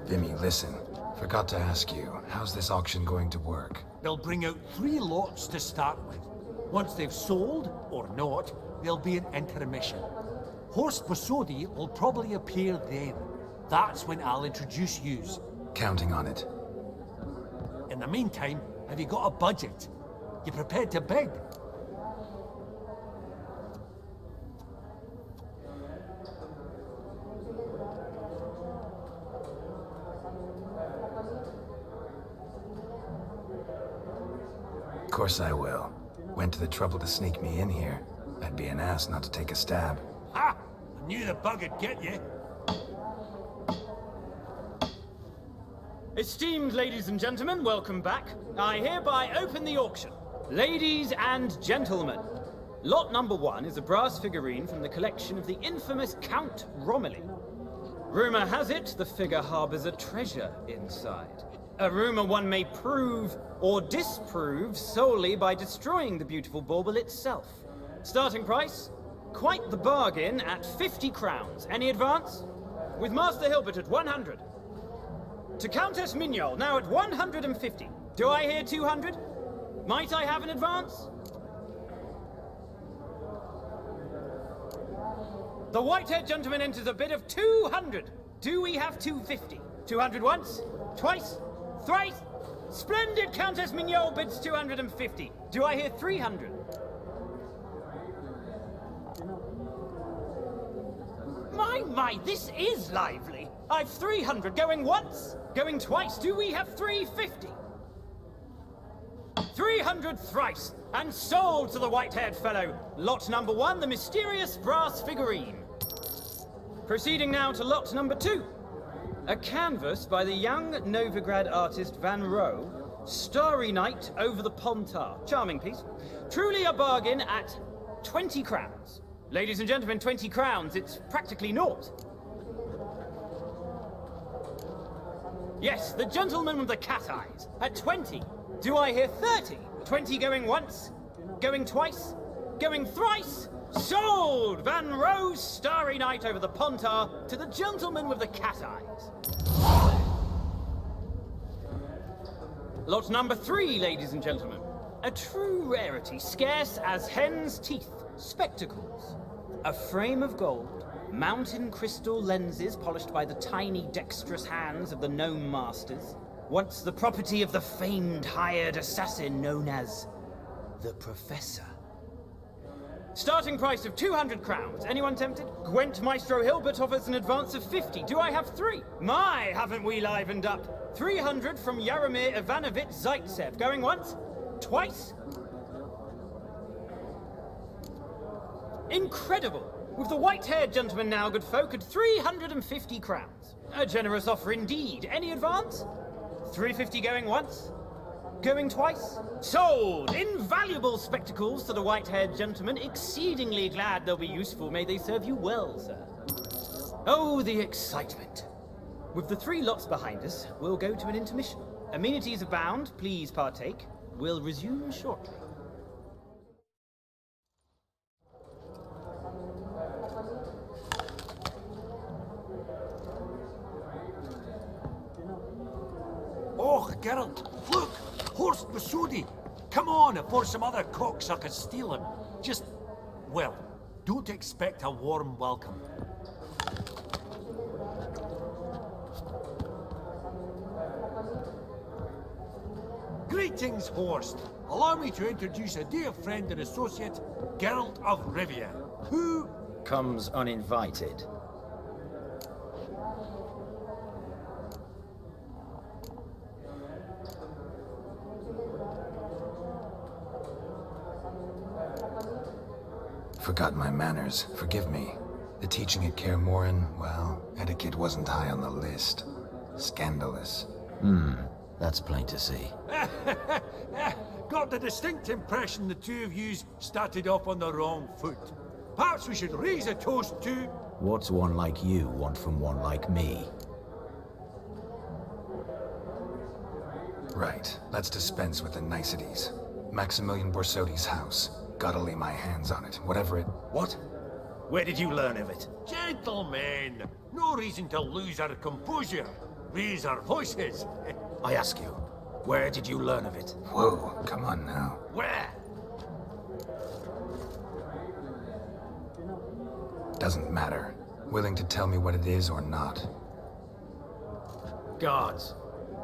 Vimy, listen. Forgot to ask you, how's this auction going to work? They'll bring out 3 lots to start with. Once they've sold, or not, there'll be an intermission. Horse Bosodi will probably appear then. That's when I'll introduce yous. Counting on it. In the meantime, have you got a budget? You prepared to bid? Of course I will. Went to the trouble to sneak me in here. I'd be an ass not to take a stab. Ha! I knew the bug would get you. Esteemed ladies and gentlemen, welcome back. I hereby open the auction. Ladies and gentlemen, lot number 1 is a brass figurine from the collection of the infamous Count Romilly. Rumor has it the figure harbors a treasure inside. A rumor one may prove or disprove solely by destroying the beautiful bauble itself. Starting price? Quite the bargain at 50 crowns. Any advance? With Master Hilbert at 100. To Countess Mignol, now at 150. Do I hear 200? Might I have an advance? The white-haired gentleman enters a bid of 200. Do we have 250? 200 once? Twice? Thrice? Splendid! Countess Mignol bids 250. Do I hear 300? My, this is lively. I've 300 going once, going twice. Do we have 350? 300 thrice, and sold to the white-haired fellow. Lot number 1, the mysterious brass figurine. Proceeding now to lot number 2. A canvas by the young Novigrad artist Van Rohe, Starry Night over the Pontar. Charming piece. Truly a bargain at 20 crowns. Ladies and gentlemen, 20 crowns, it's practically naught. Yes, the gentleman with the cat eyes, at 20. Do I hear 30? 20 going once, going twice, going thrice? Sold! Van Rohe's Starry Night over the Pontar to the gentleman with the cat eyes. Lot number 3, ladies and gentlemen. A true rarity, scarce as hen's teeth. Spectacles. A frame of gold, mountain crystal lenses polished by the tiny, dexterous hands of the gnome masters. Once the property of the famed hired assassin known as the Professor. Starting price of 200 crowns. Anyone tempted? Gwent Maestro Hilbert offers an advance of 50. Do I have 3? My, haven't we livened up? 300 from Yaromir Ivanovich Zaitsev. Going once? Twice? Incredible! With the white-haired gentleman now, good folk, at 350 crowns. A generous offer indeed. Any advance? 350 going once? Going twice? Sold! Invaluable spectacles to the white-haired gentleman. Exceedingly glad they'll be useful. May they serve you well, sir. Oh, the excitement. With the 3 lots behind us, we'll go to an intermission. Amenities abound. Please partake. We'll resume shortly. Oh, Geralt, look! Horst Masudi! Come on, before some other cocksuckers steal him. Just, well, don't expect a warm welcome. Greetings, Horst. Allow me to introduce a dear friend and associate, Geralt of Rivia, who comes uninvited. Forgot my manners. Forgive me. The teaching at Kaer Morhen, well, etiquette wasn't high on the list. Scandalous. That's plain to see. got the distinct impression the two of yous started off on the wrong foot. Perhaps we should raise a toast to... What's one like you want from one like me? Right. Let's dispense with the niceties. Maximilian Borsodi's house. Gotta lay my hands on it, whatever it... What? Where did you learn of it? Gentlemen, no reason to lose our composure. Raise our voices. I ask you, where did you learn of it? Whoa, come on now. Where? Doesn't matter. Willing to tell me what it is or not. Guards,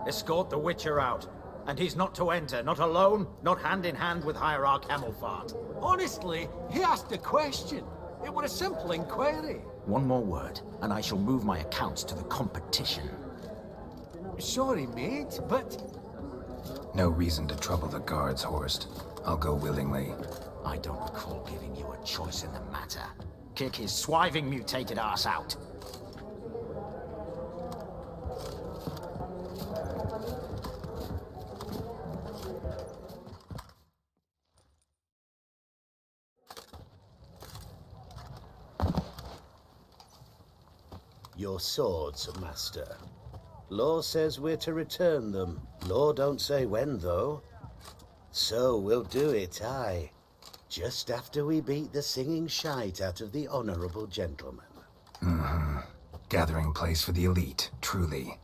escort the Witcher out. And he's not to enter, not alone, not hand in hand with Hierarch Hemelfart. Honestly, he asked a question. It was a simple inquiry. One more word, and I shall move my accounts to the competition. Sorry, mate, but... No reason to trouble the guards, Horst. I'll go willingly. I don't recall giving you a choice in the matter. Kick his swiving mutated ass out. Your swords, master. Law says we're to return them. Law don't say when, though. So we'll do it, aye. Just after we beat the singing shite out of the honorable gentleman. Mm-hmm. Gathering place for the elite, truly.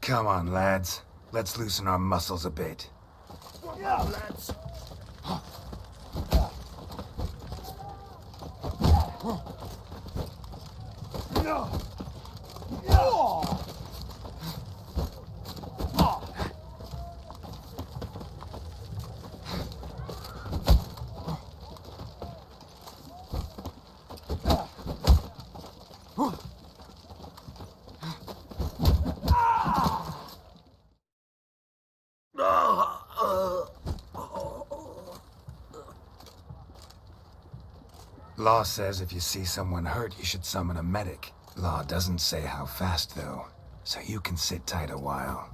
Come on, lads. Let's loosen our muscles a bit. Yeah, lads. Law says if you see someone hurt, you should summon a medic. Law doesn't say how fast, though, so you can sit tight a while.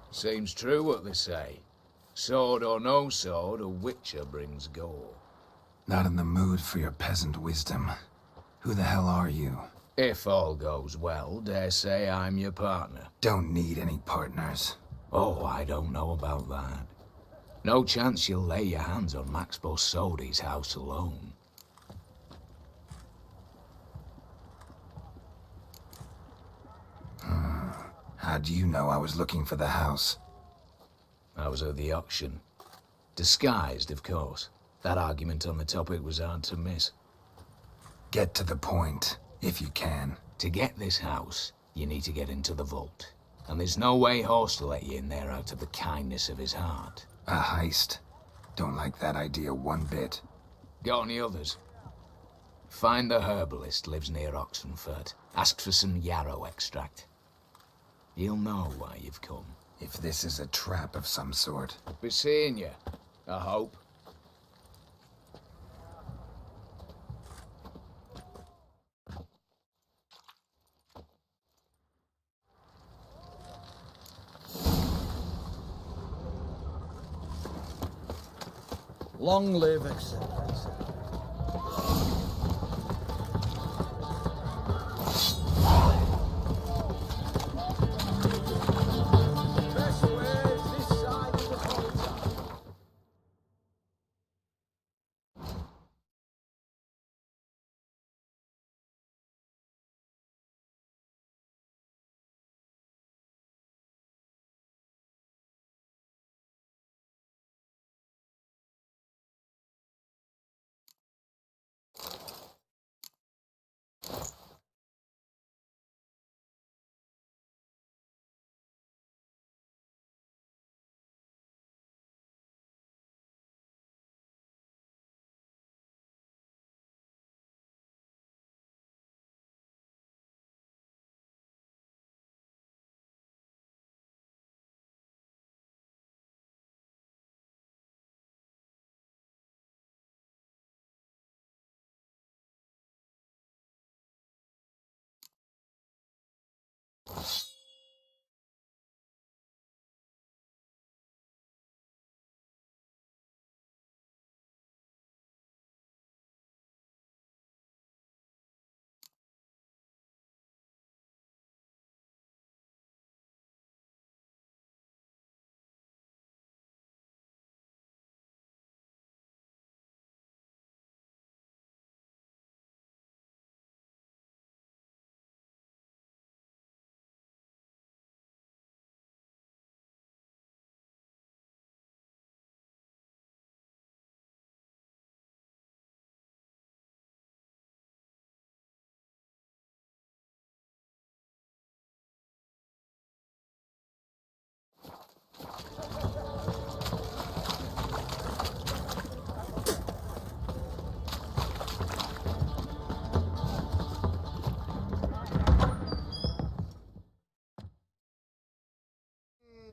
Seems true what they say. Sword or no sword, a witcher brings gore. Not in the mood for your peasant wisdom. Who the hell are you? If all goes well, dare say I'm your partner. Don't need any partners. Oh, I don't know about that. No chance you'll lay your hands on Max Borsodi's house alone. How do you know I was looking for the house? I was at the auction. Disguised, of course. That argument on the topic was hard to miss. Get to the point, if you can. To get this house, you need to get into the vault. And there's no way Horst will let you in there out of the kindness of his heart. A heist. Don't like that idea one bit. Got any others? Find the herbalist lives near Oxenfurt. Ask for some yarrow extract. He'll know why you've come. If this is a trap of some sort. Be seeing you, I hope. Long live Excellence.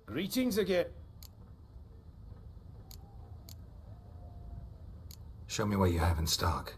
Greetings again. Show me what you have in stock.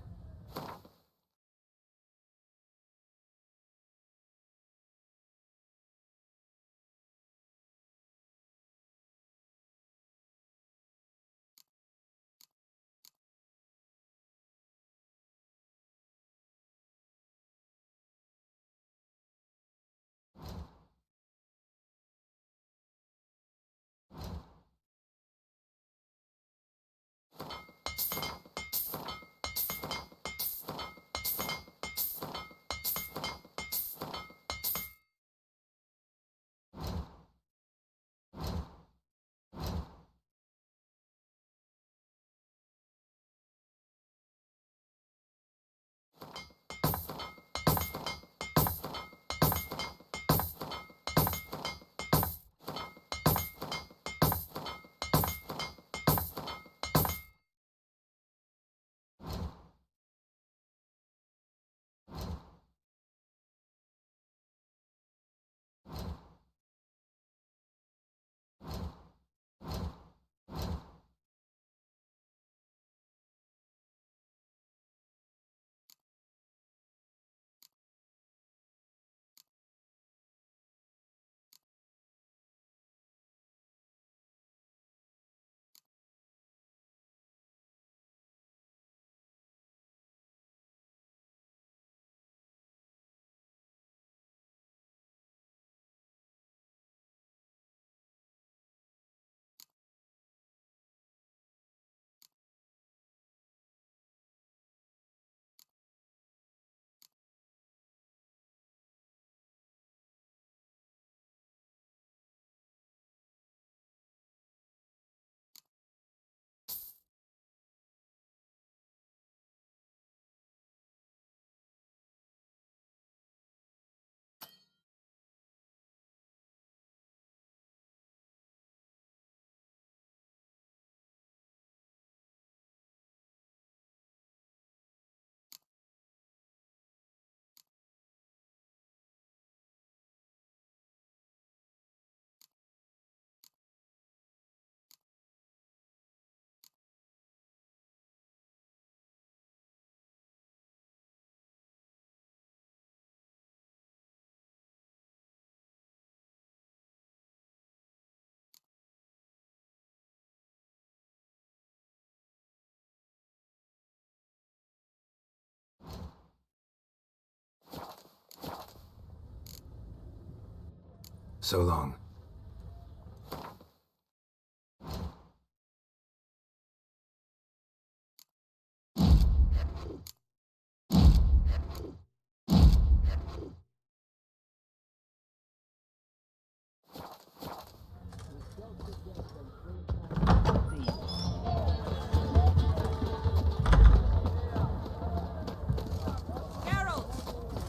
So long.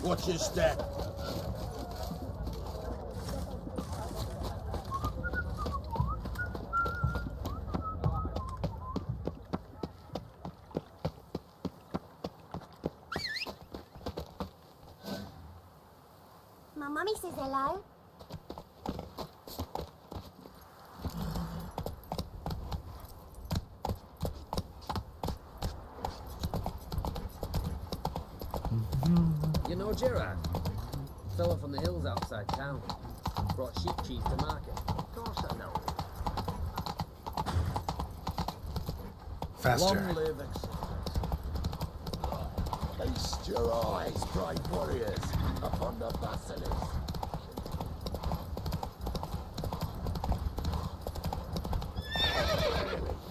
Watch your step. My mummy says hello. You know Gerard? Fella from the hills outside town. Brought sheep cheese to market. Of course I know. Faster. Long live Feast your eyes, brave warriors, upon the basilisk.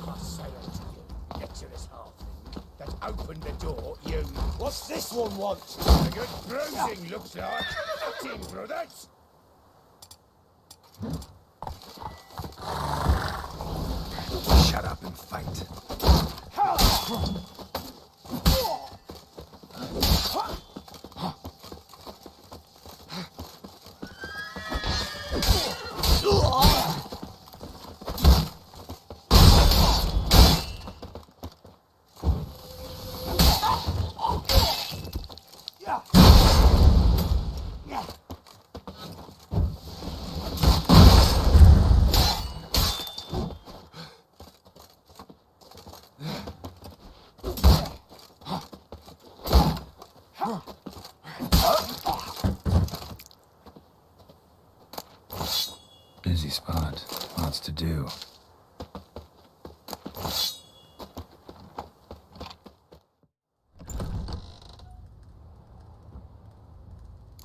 I say it to you, lecherous halfling, that opened the door, you... What's this one want? A good bruising, looks like. Team brothers. Shut up and fight. Busy spot. Lots to do.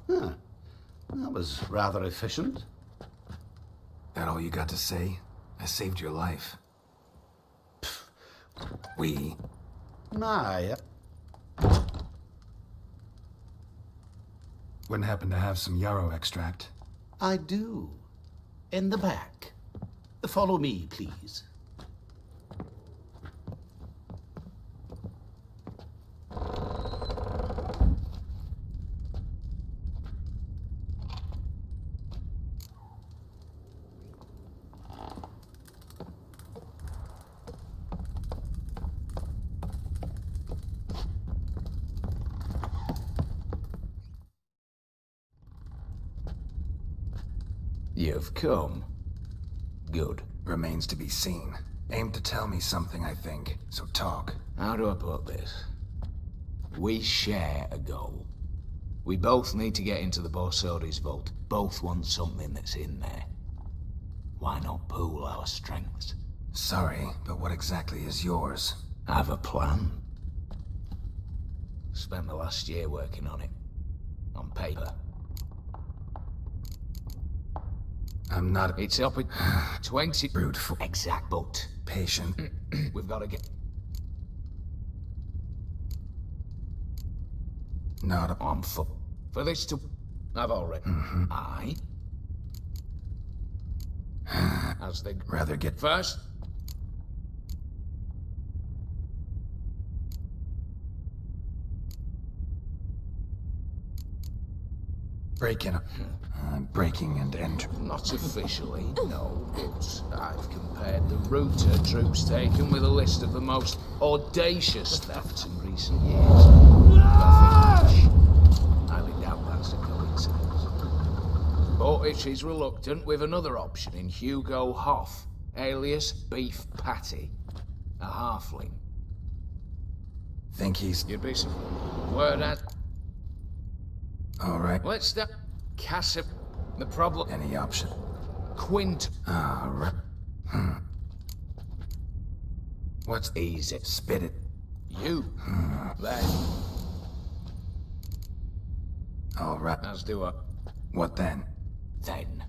Huh. That was rather efficient. That all you got to say? I saved your life. We? My. Wouldn't happen to have some yarrow extract? I do. In the back. Follow me, please. You've come. Good. Remains to be seen. Aim to tell me something, I think. So talk. How do I put this? We share a goal. We both need to get into the Borsodi's vault. Both want something that's in there. Why not pool our strengths? Sorry, but what exactly is yours? I have a plan. Spent the last year working on it. On paper. I'm not... It's up at 20... Brute for... Exact, but... Patient. We've got to get... Not a... I'm for this to... I've already... I... As they... Rather get... First... Breaking... breaking and entering. Not officially, no, but I've compared the route her troops taken with a list of the most audacious thefts in recent years. Nothing much. Highly doubt that's a coincidence. But if she's reluctant, with another option in Hugo Hoff, alias Beef Patty, a halfling. Think he's... You'd be some word at... All right. Let's start... Cassip... The problem... Any option? Quint... Ah, right. What's... Easy. Spit it. You. Then... All right. As do I. What then? Then...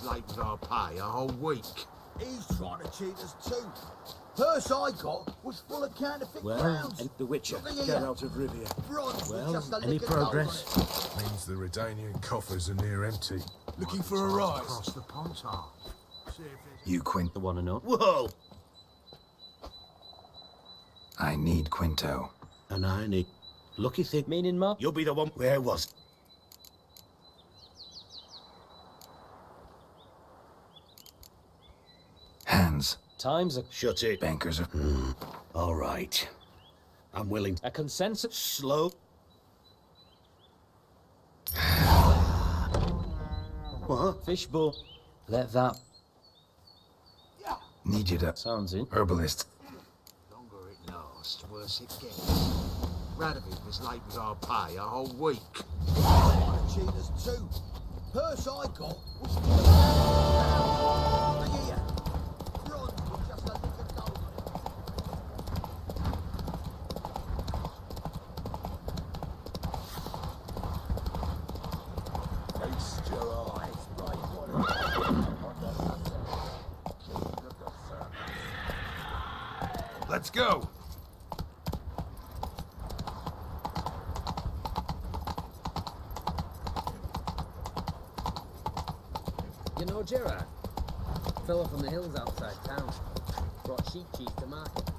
was late with our pay a whole week. He's trying to cheat us too. Purse I got was full of counterfeit crowns. And the Witcher, Look here. get out of Rivia. Bronze with Well, just a any lick of progress? gold. Means the Redanian coffers are near empty. Looking for a rise? Across the pond, You, Quinto, want to know? Whoa! I need Quinto. And I need... Lucky thing. Meaning, Mark? You'll be the one... Where was... Hands. Times are... Shut it. Bankers are... All right. I'm willing... A consensus... Slow... What? Fishbowl. Let that... Need you to... Sounds in. Herbalist. Longer it lasts, worse it gets. Radovid was late with our pay a whole week. Trying to cheat us too. Purse I got was full of crowns. Look here. Bronze with just a lick of gold on it. Feast your eyes, brave one. Let's go! You know Gerard? Fella from the hills outside town. Brought sheep cheese to market.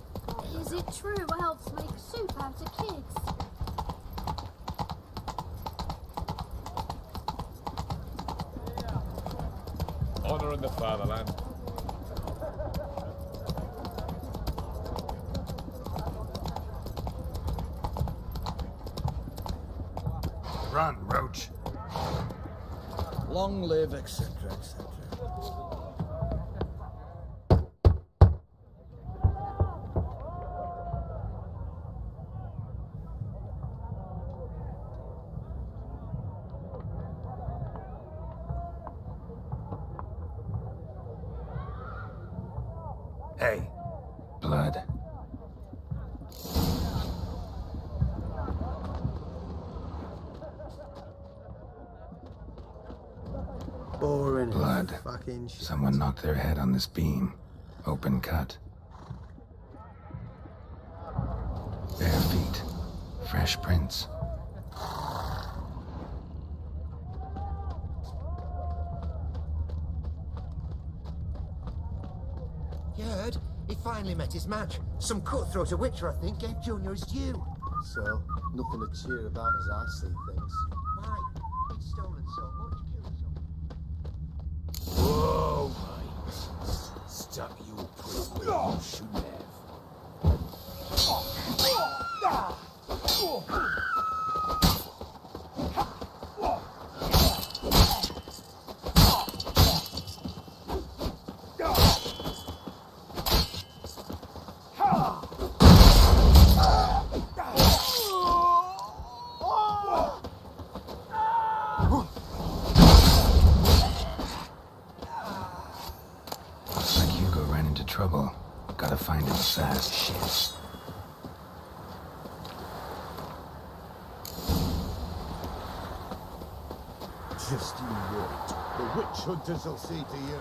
Is it true elves make soup out of kids? Honouring the fatherland. Run, Roach. Long live, etc., etc. Hey. Blood. Boring. Blood. Fucking shit. Someone knocked their head on this beam. Open cut. Bare feet. Fresh prints. You heard? He finally met his match. Some cutthroat of Witcher, I think, gave Junior his due. So, nothing to cheer about as I see things. Why? He'd stolen so much, killed so Whoa, mate. Stuck you pretty well. You shouldn't have. Looks like Hugo ran into trouble. Gotta find him fast. Shit. Just you wait. The witch hunters will see to you.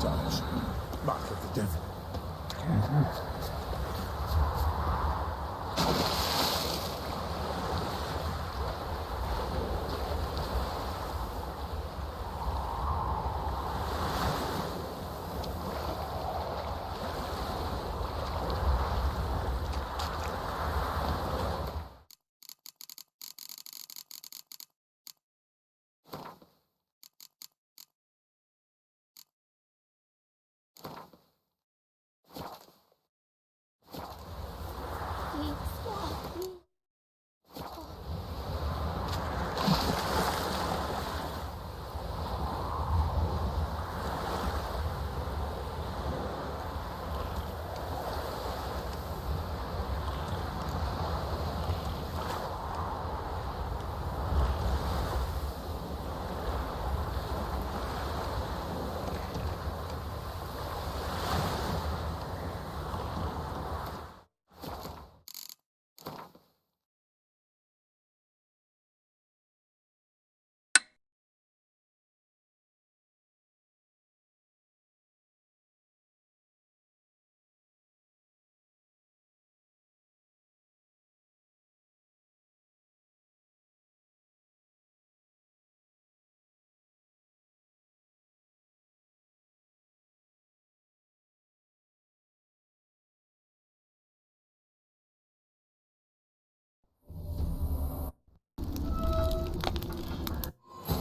satires. Mark of the devil.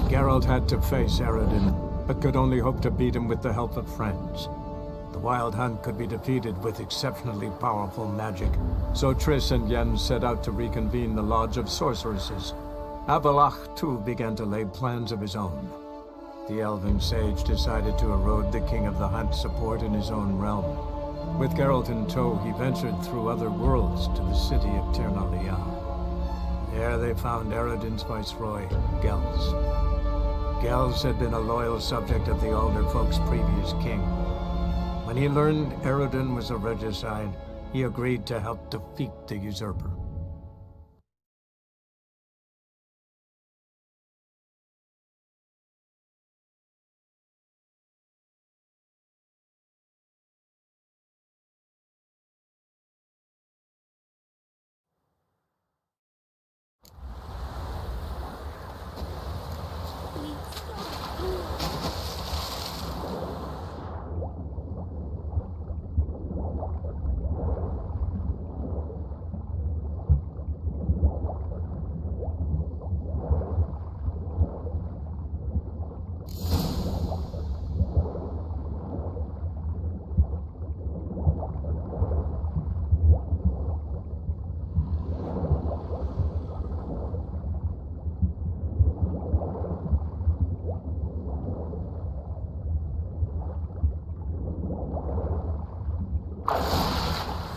Geralt had to face Eredin, but could only hope to beat him with the help of friends. The Wild Hunt could be defeated with exceptionally powerful magic, so Triss and Yen set out to reconvene the Lodge of Sorceresses. Avallac'h, too, began to lay plans of his own. The Elven Sage decided to erode the King of the Hunt's support in his own realm. With Geralt in tow, he ventured through other worlds to the city of Tir na Liah. There they found Eredin's viceroy, Gels. Gels had been a loyal subject of the Alder Folk's previous king. When he learned Eredin was a regicide, he agreed to help defeat the usurper.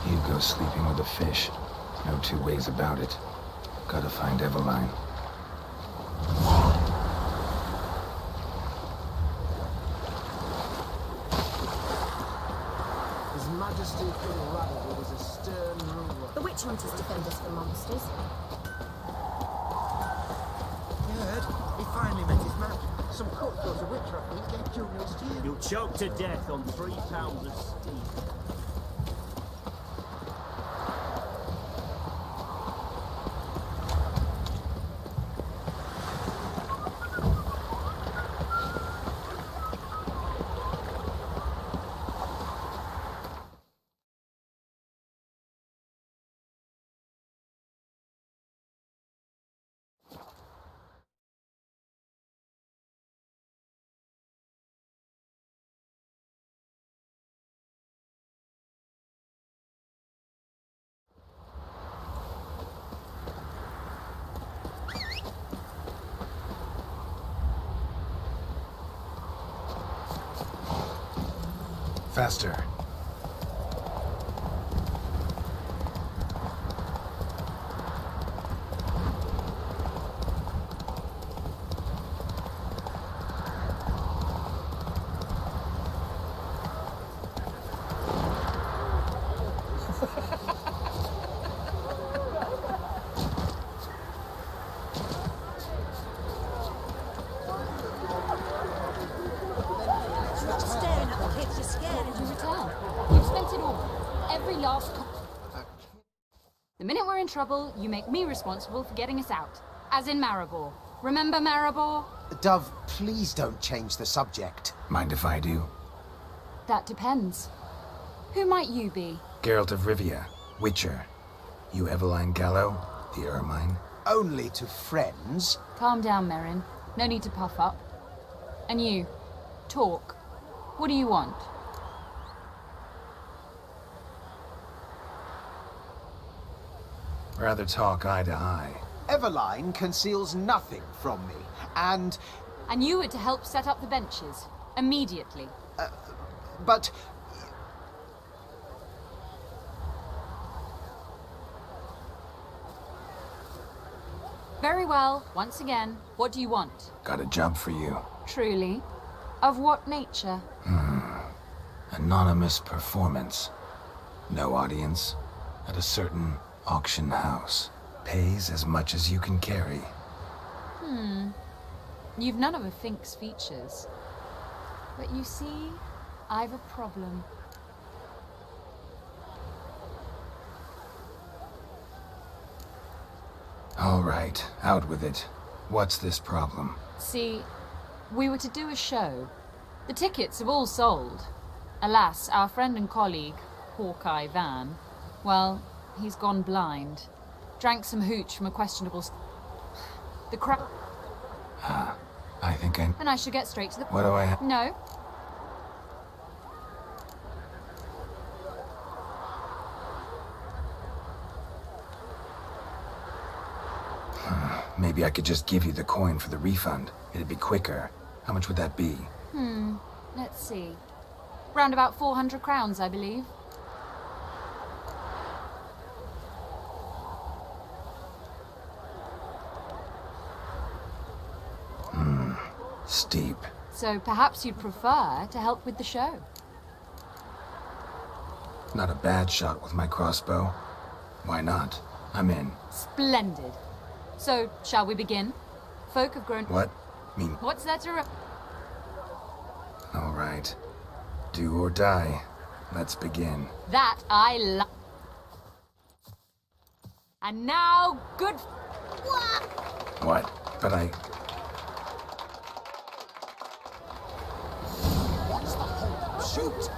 Hugo's sleeping with a fish. No two ways about it. Gotta find Eveline. His Majesty King Radovid is a stern ruler. The witch hunters defend us from monsters. You heard? He finally met his match. Some cutthroat of witcher, I think, gave Julius to you. You'll choke to death on 3 pounds of steak. Faster. Stop staring at the The minute we're in trouble, you make me responsible for getting us out. As in Maribor. Remember Maribor? Dove, please don't change the subject. Mind if I do? That depends. Who might you be? Geralt of Rivia, Witcher. You Eveline Gallo, the Ermine. Only to friends. Calm down, Merrin. No need to puff up. And you, talk. What do you want? Rather talk eye to eye. Eveline conceals nothing from me, and... And you were to help set up the benches. Immediately. But... Very well. Once again, what do you want? Got a job for you. Truly? Of what nature? Anonymous performance. No audience. At a certain auction house. Pays as much as you can carry. You've none of a Fink's features. But you see, I've a problem. All right, out with it. What's this problem? See, we were to do a show. The tickets have all sold. Alas, our friend and colleague, Hawkeye Van, well, he's gone blind. Drank some hooch from a questionable... The crowd... I think I... Then I should get straight to the... What do I have? No. Maybe I could just give you the coin for the refund. It'd be quicker. How much would that be? Let's see. Round about 400 crowns, I believe. Steep. So perhaps you'd prefer to help with the show. Not a bad shot with my crossbow. Why not? I'm in. Splendid. So, shall we begin? Folk have grown... What? What's there to... All right. Do or die. Let's begin. That I love. And now, good... What? But I... What's the hold? Shoot!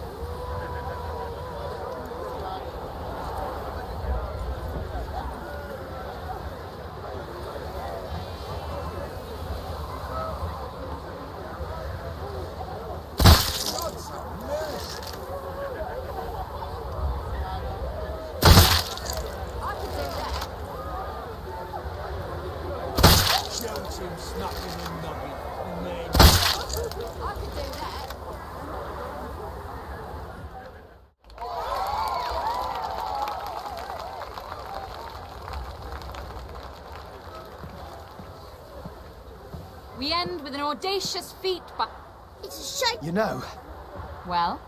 We end with an audacious feat, but... It's a shame. You know... Well?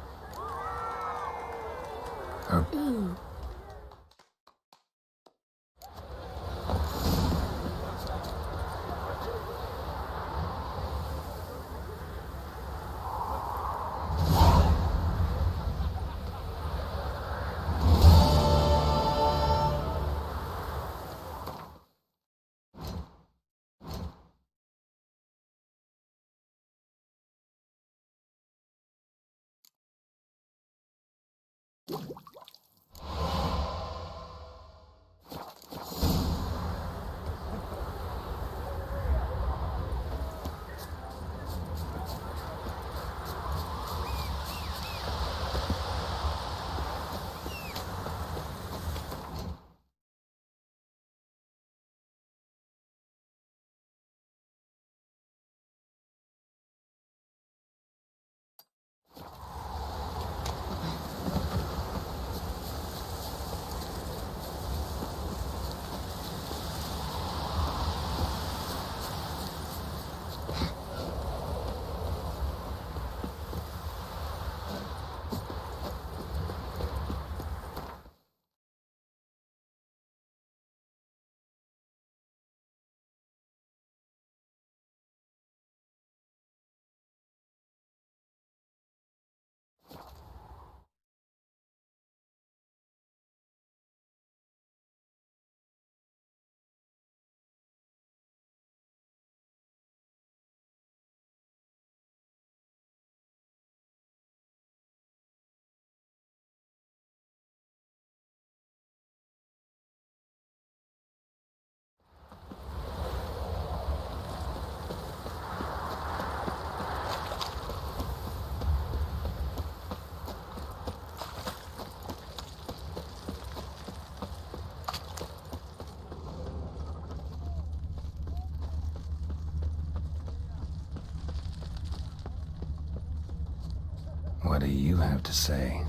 What do you have to say?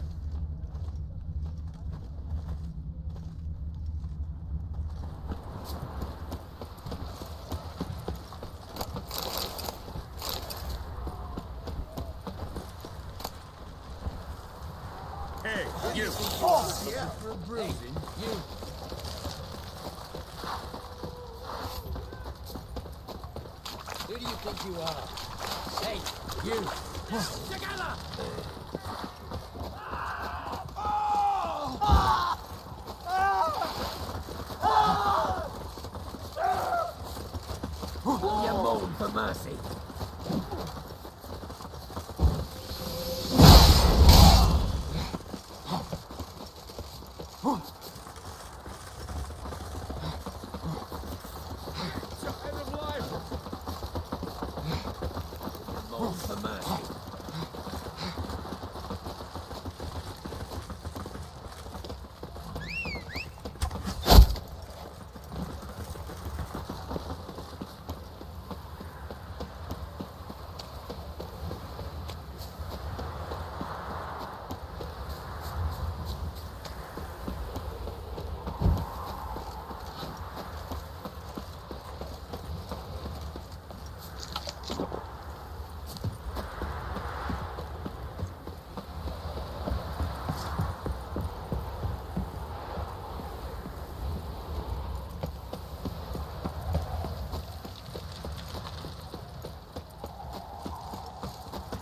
Hey, you! Oh, yeah, for a bruising. You! Who do you think you are? Hey, you! Together! You moan for mercy.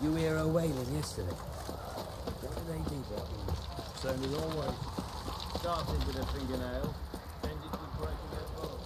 You hear her wailing yesterday? What do they do about you? Certainly always. Started with a fingernail, ended with breaking her bone.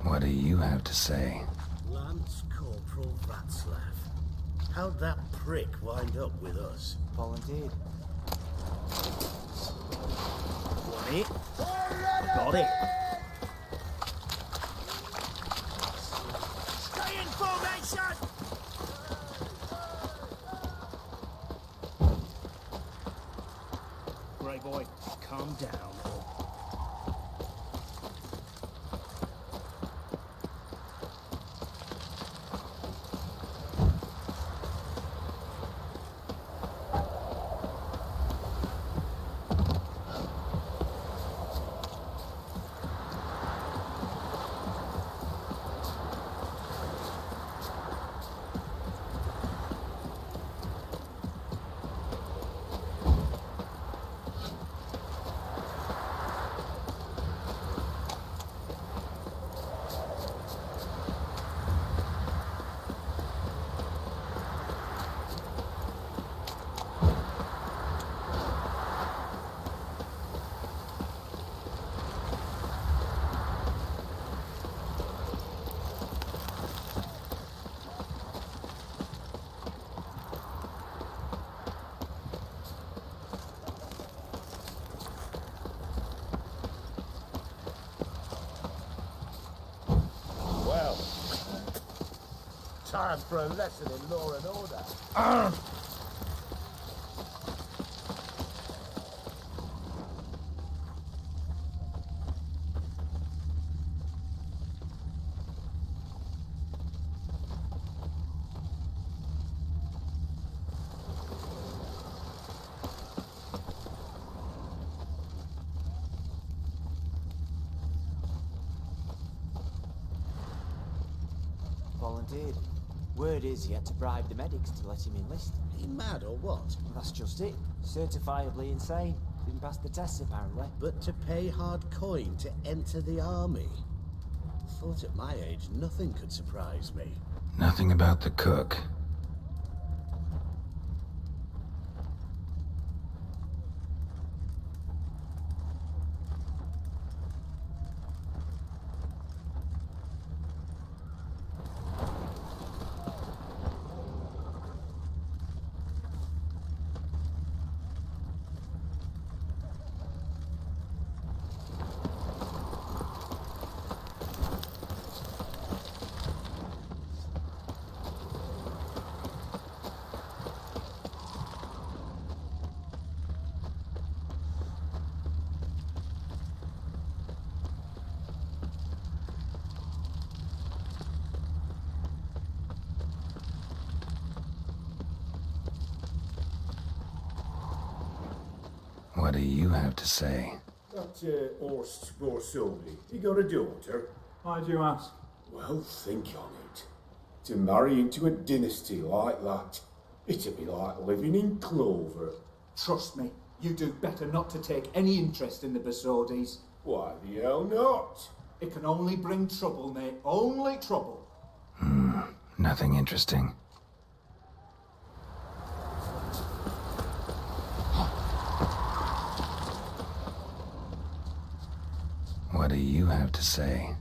What do you have to say? Lance Corporal Václav. How'd that prick wind up with us? Volunteered. Want it? Got it. Stay in formation! Grey boy, calm down. Time for a lesson in law and order. Volunteered. Word is he had to bribe the medics to let him enlist. He mad or what? That's just it. Certifiably insane. Didn't pass the tests apparently. But to pay hard coin to enter the army? Thought at my age nothing could surprise me. Nothing about the cook. What do you have to say? That Horst Borsoni, he got a daughter. Why do you ask? Well, think on it. To marry into a dynasty like that, it'd be like living in clover. Trust me, you do better not to take any interest in the Besodis. Why the hell not? It can only bring trouble, mate. Only trouble. Nothing interesting. What do you have to say?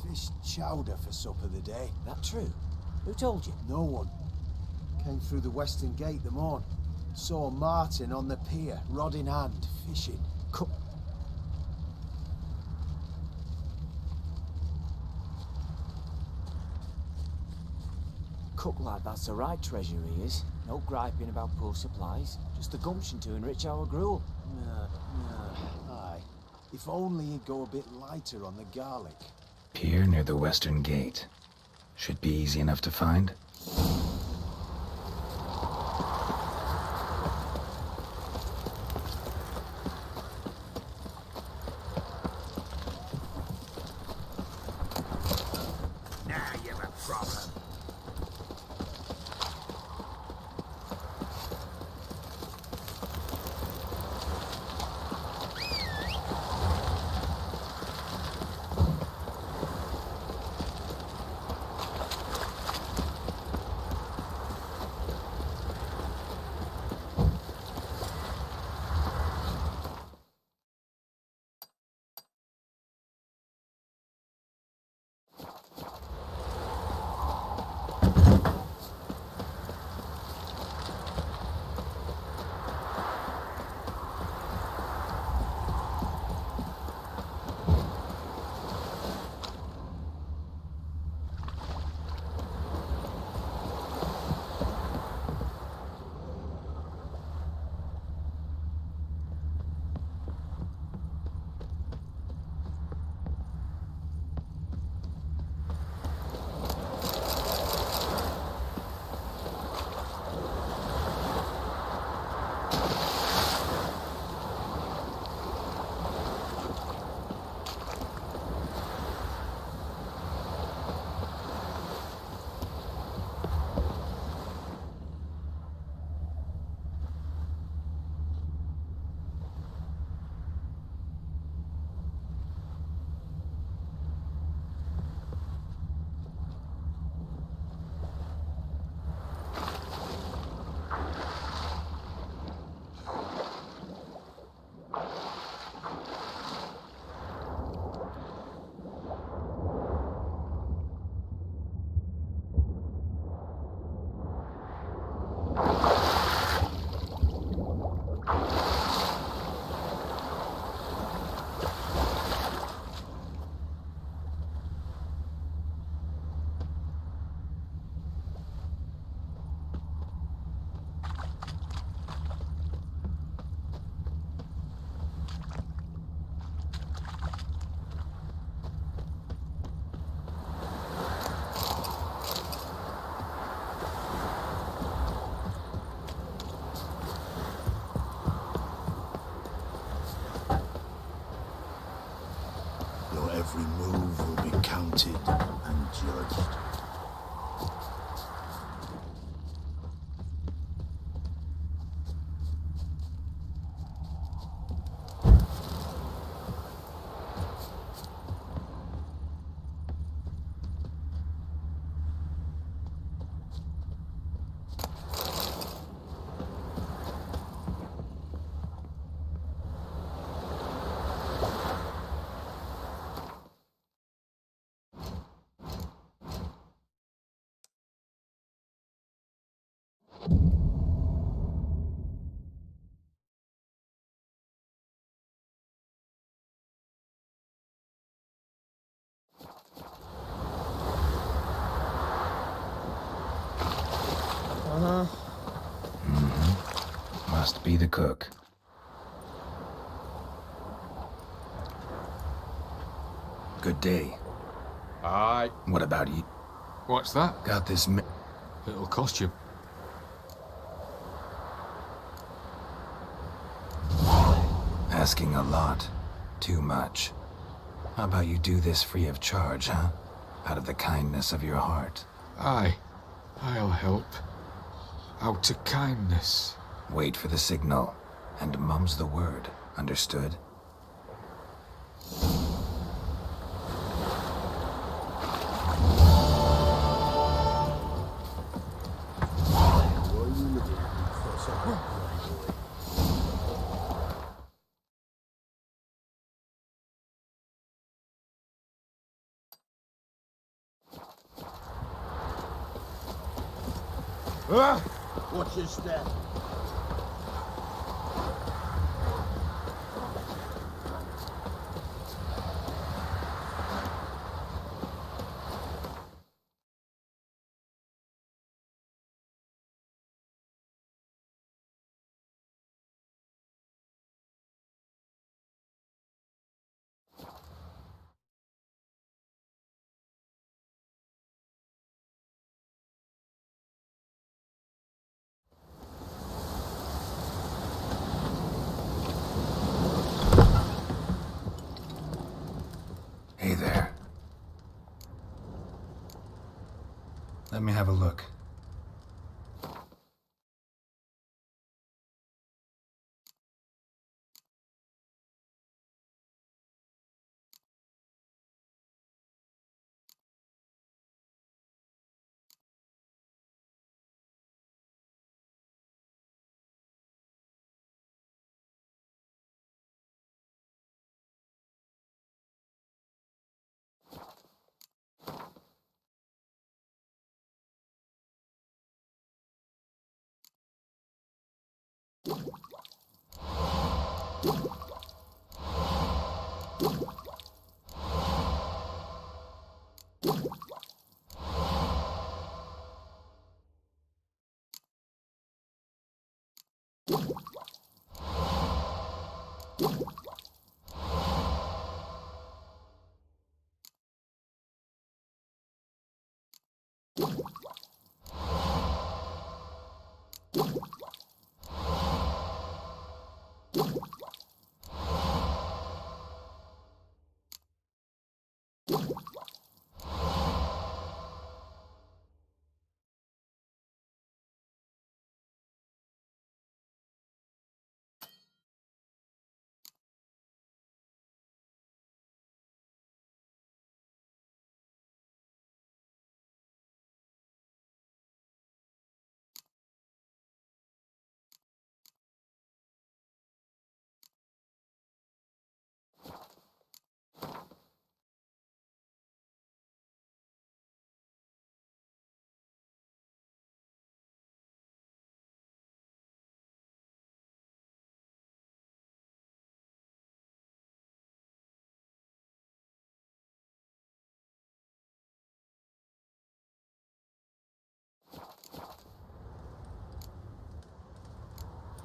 Fish chowder for supper the day. That true? Who told you? No one. Came through the western gate the morn. Saw Martin on the pier, rod in hand, fishing. Cook lad, that's the right treasure he is. No griping about poor supplies. Just the gumption to enrich our gruel. Aye. If only he'd go a bit lighter on the garlic. Pier near the western gate. Should be easy enough to find. Now you've a problem. Every move will be counted and judged. Must be the cook. Good day. Aye. What about you? What's that? Got this It'll cost you. asking a lot. Too much. How about you do this free of charge, huh? Out of the kindness of your heart. Aye, I'll help. Out of kindness. Wait for the signal, and mum's the word. Understood? Watch your step. Hey there. Let me have a look.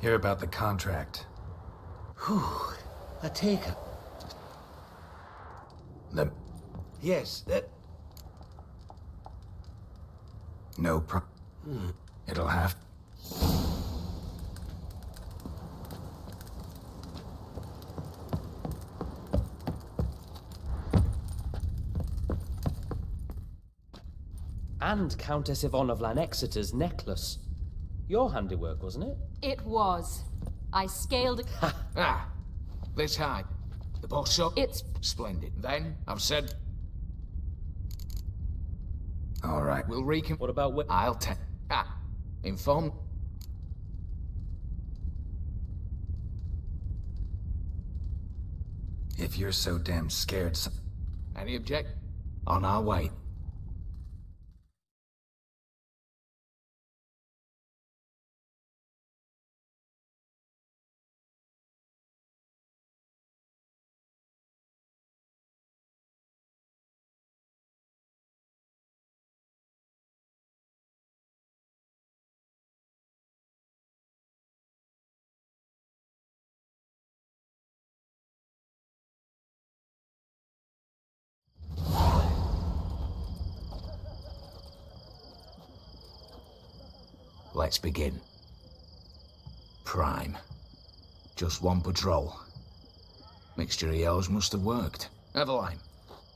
Hear about the contract. Whew. I take it. Yes, that... No It'll have... And Countess Yvonne of Lanexeter's necklace. Your handiwork, wasn't it? It was. I scaled... This high. The boss up? It's... Splendid. Then, I've said... All right. We'll recon... What about... I'll inform... If you're so damn scared... Any object? On our way. Let's begin. Prime. Just one patrol. Mixture of yours must have worked. Eveline,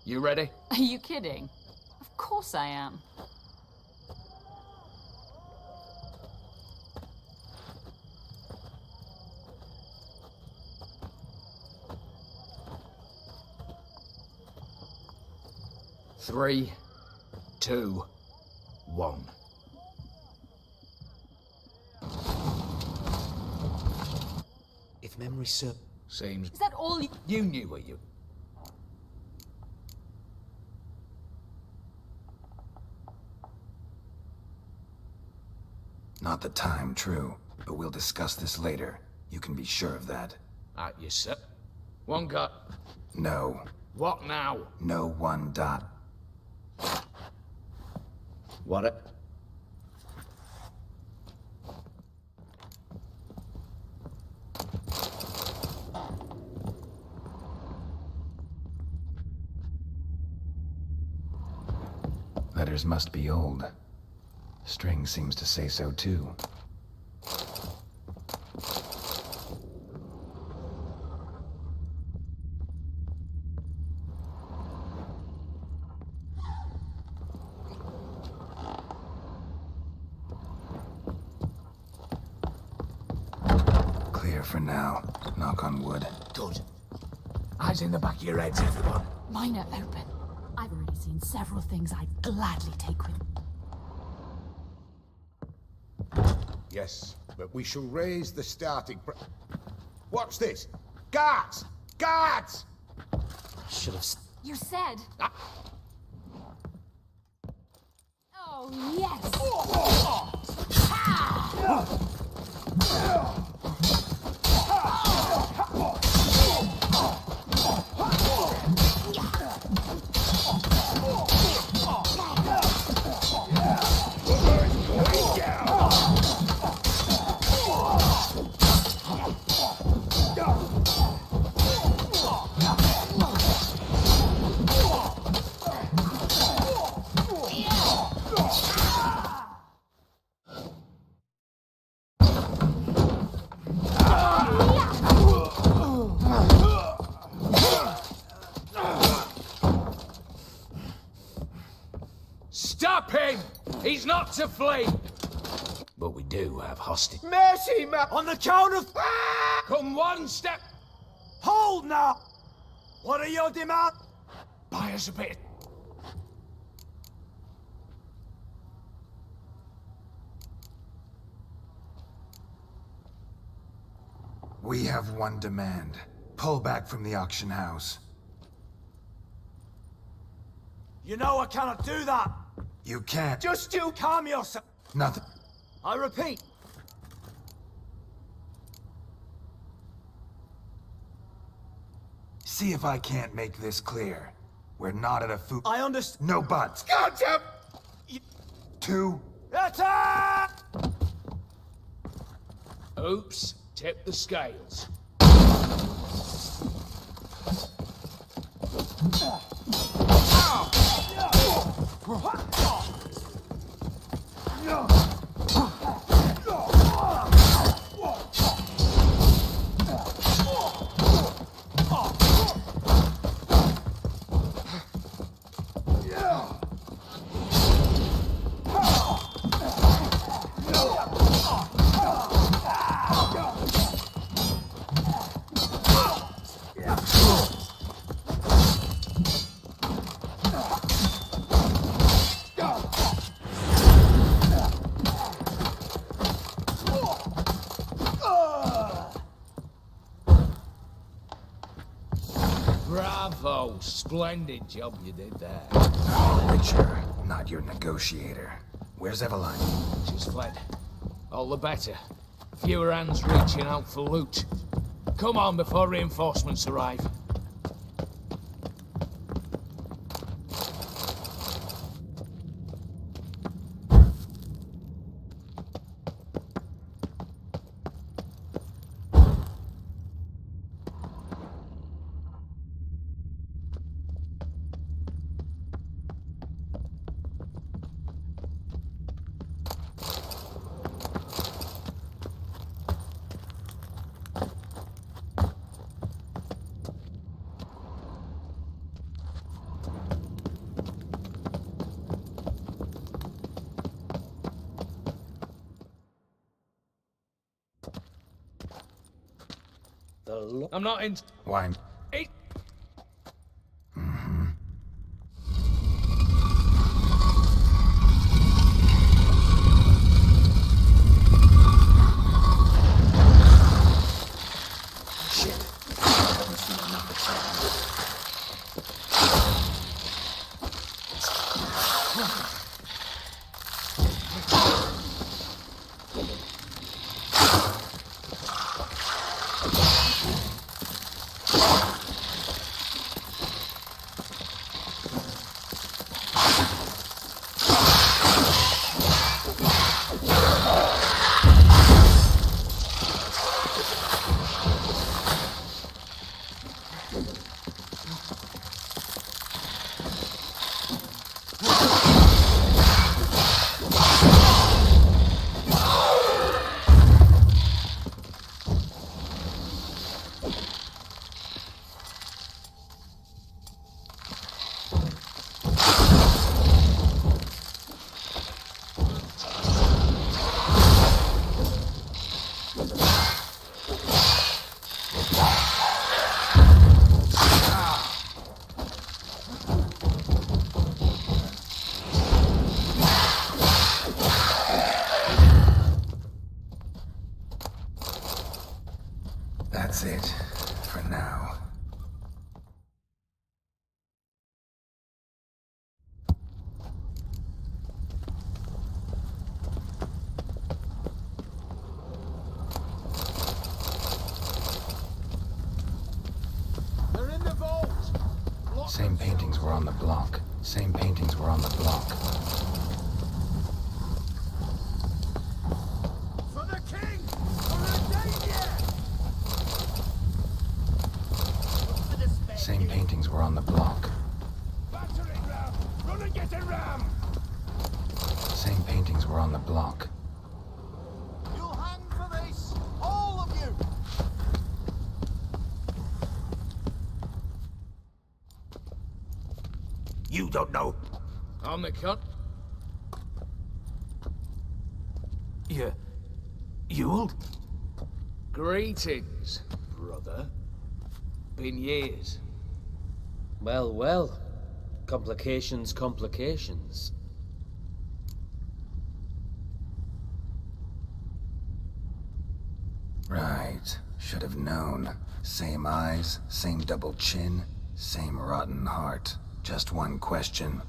you ready? Are you kidding? Of course I am. Three, 2, 1. If memory serves... Seems... Is that all you... You knew what you... Not the time, true. But we'll discuss this later. You can be sure of that. At you, sir. One got... No. What now? No one dot. What it? Letters must be old. String seems to say so too. Clear for now. Knock on wood. Good. Eyes in the back of your heads, everyone. Mine are open. I've already seen several things I'd gladly take with me. Yes, but we shall raise the starting What's this? Guards! Guards! Should have... You said... Oh, yes! Stop him! He's not to flee! But we do have hostage. Mercy, man! On the count of... Come one step... Hold now! What are your demands? Buy us a bit. We have one demand. Pull back from the auction house. You know I cannot do that! You can't. Just you calm yourself! Nothing. I repeat. See if I can't make this clear. We're not at a food... I understand. No buts. Gotcha! 2. Attack! Oops. Tip the scales. Bravo! Splendid job you did there. Witcher, not your negotiator. Where's Eveline? She's fled. All the better. Fewer hands reaching out for loot. Come on before reinforcements arrive. I'm not in. Why? It... Shit. I haven't seen enough of time. That's it, for now. They're in the vault! Same paintings were on the block. Same paintings were on the block. For the king! For Redania! Same paintings were on the block. Battering ram! Run and get a ram! Same paintings were on the block. You'll hang for this! All of you! You don't know. I'm the cunt. Ewald? Greetings, brother. Been years. Well, well. Complications, complications. Right. Should have known. Same eyes, same double chin, same rotten heart. Just one question.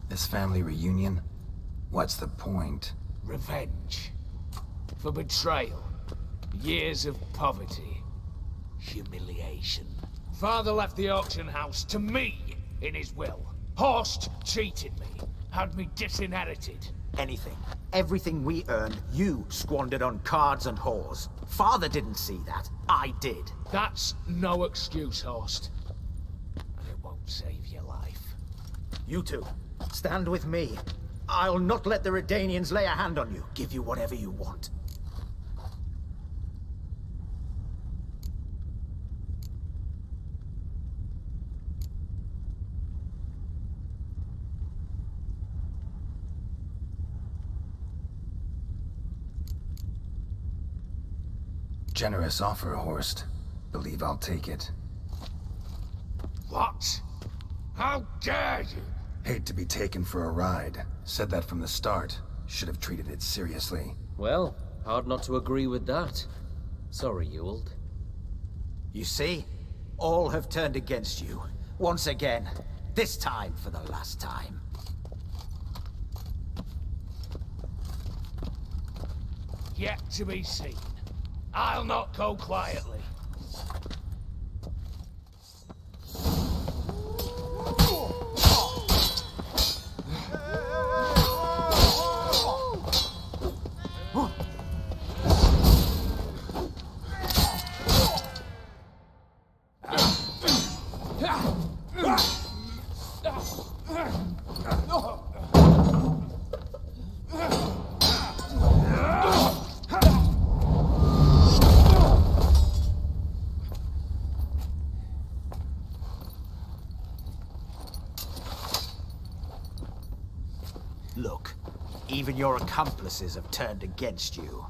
This family reunion? What's the point? Revenge. For betrayal. Years of poverty. Humiliation. Father left the auction house to me in his will. Horst cheated me. Had me disinherited. Anything. Everything we earned, you squandered on cards and whores. Father didn't see that. I did. That's no excuse, Horst. And it won't save your life. You two, stand with me. I'll not let the Redanians lay a hand on you. Give you whatever you want. Generous offer, Horst. Believe I'll take it. What? How dare you? Hate to be taken for a ride. Said that from the start. Should have treated it seriously. Well, hard not to agree with that. Sorry, Ewald. You see? All have turned against you. Once again. This time for the last time. Yet to be seen. I'll not go quietly. Look, even your accomplices have turned against you.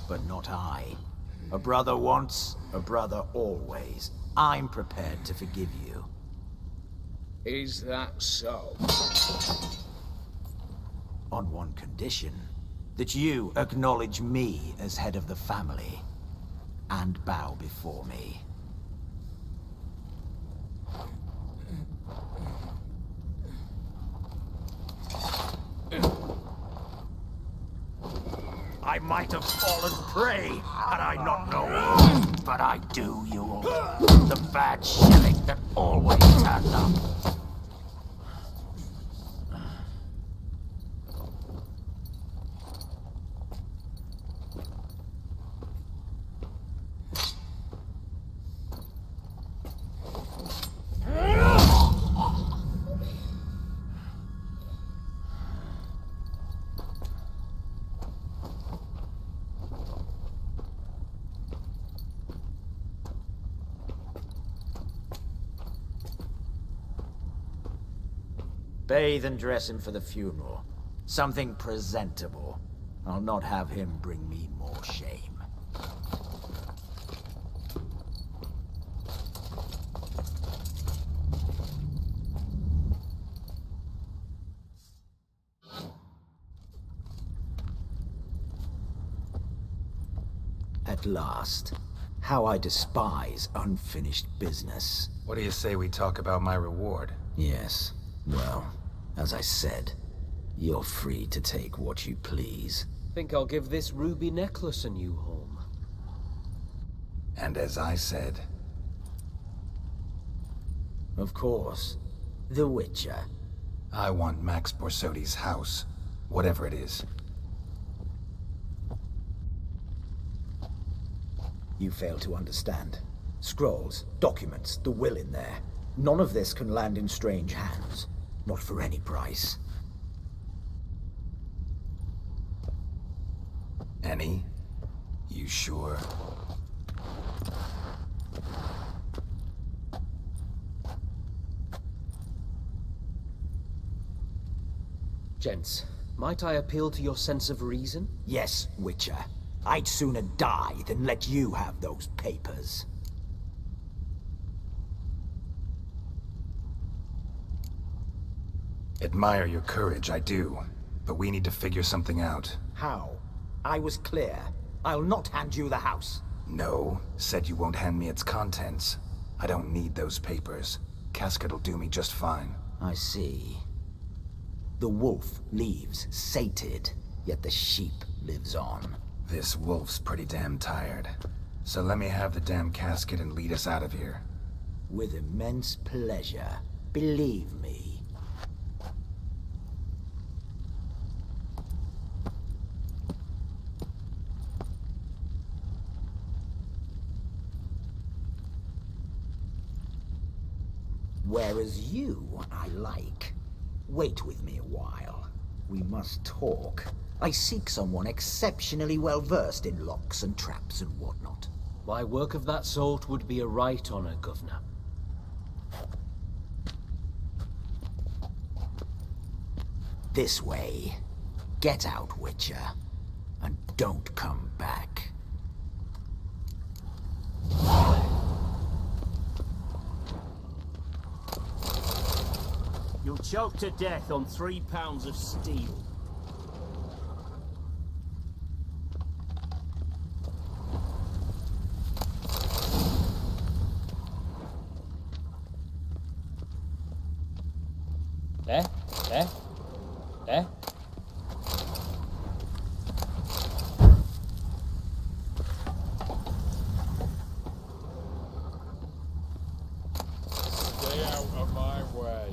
but not I. A brother once, a brother always. I'm prepared to forgive you. Is that so? On one condition, that you acknowledge me as head of the family, and bow before me. I might have fallen prey had I not known. But I do, you all. The bad shilling that always turns up. Bathe and dress him for the funeral. Something presentable. I'll not have him bring me more shame. At last. How I despise unfinished business. What do you say we talk about my reward? Yes. Well, as I said, you're free to take what you please. Think I'll give this ruby necklace a new home. And as I said... Of course. The Witcher. I want Max Borsodi's house. Whatever it is. You fail to understand. Scrolls, documents, the will in there. None of this can land in strange hands. Not for any price. Any? You sure? Gents, might I appeal to your sense of reason? Yes, Witcher. I'd sooner die than let you have those papers. Admire your courage, I do. But we need to figure something out. How? I was clear. I'll not hand you the house. No, said you won't hand me its contents. I don't need those papers. Casket'll do me just fine. I see. The wolf leaves sated, yet the sheep lives on. This wolf's pretty damn tired. So let me have the damn casket and lead us out of here. With immense pleasure. Believe me. Whereas you, I like. Wait with me a while. We must talk. I seek someone exceptionally well versed in locks and traps and whatnot. My work of that sort would be a right honor, Governor. This way. Get out, Witcher. And don't come back. You'll choke to death on 3 pounds of steel. There? Stay out of my way.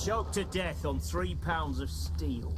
choked to death on 3 pounds of steel.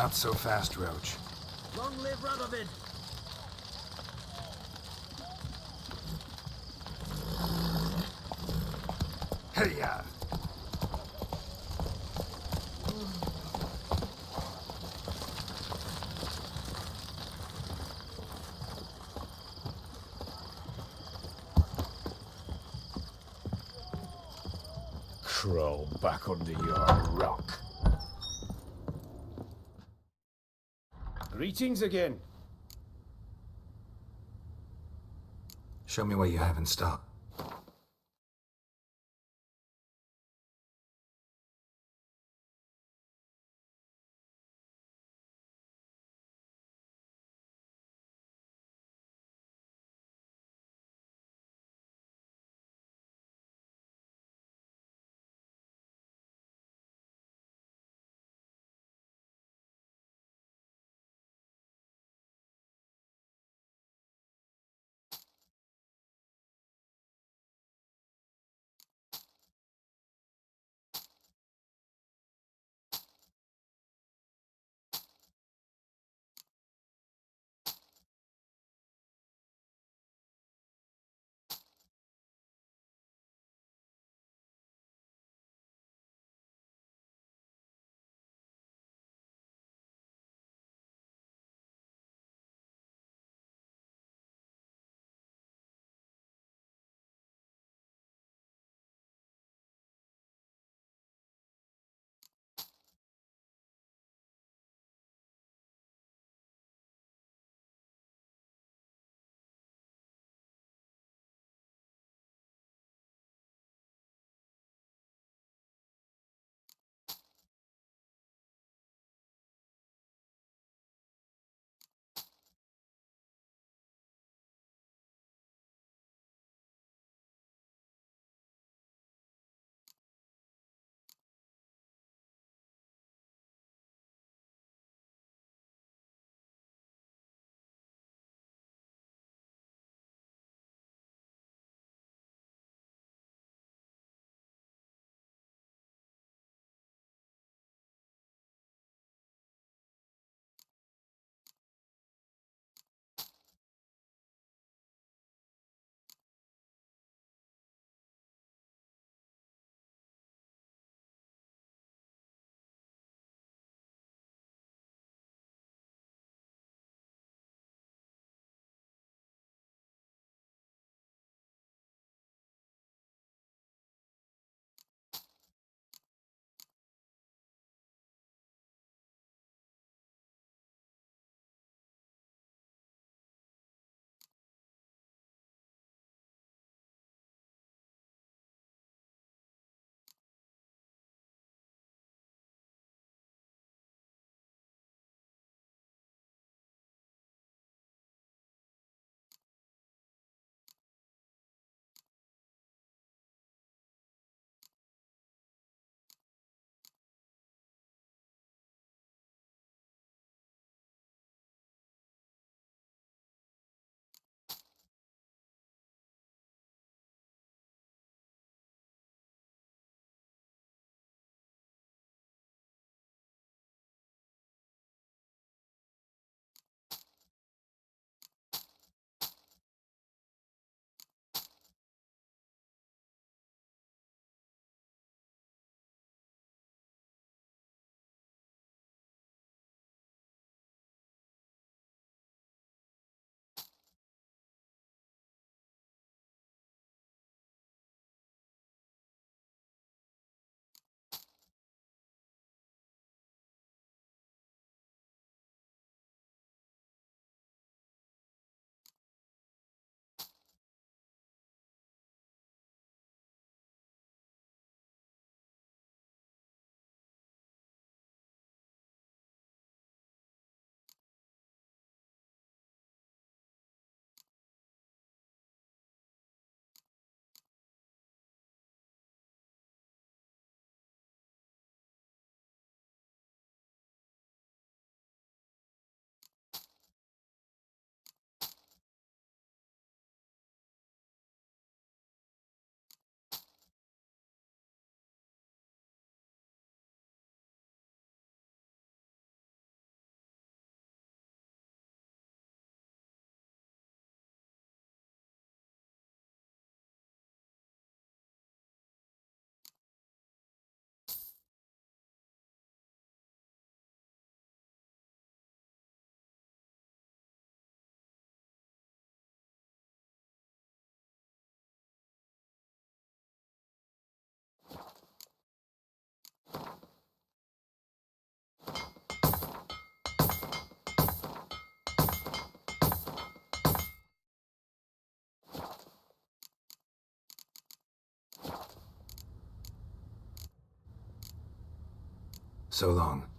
Not so fast, Roach. Long live Radovid! Hey-ya! Crawl back under your rock. Greetings again. Show me what you have in stock. So long.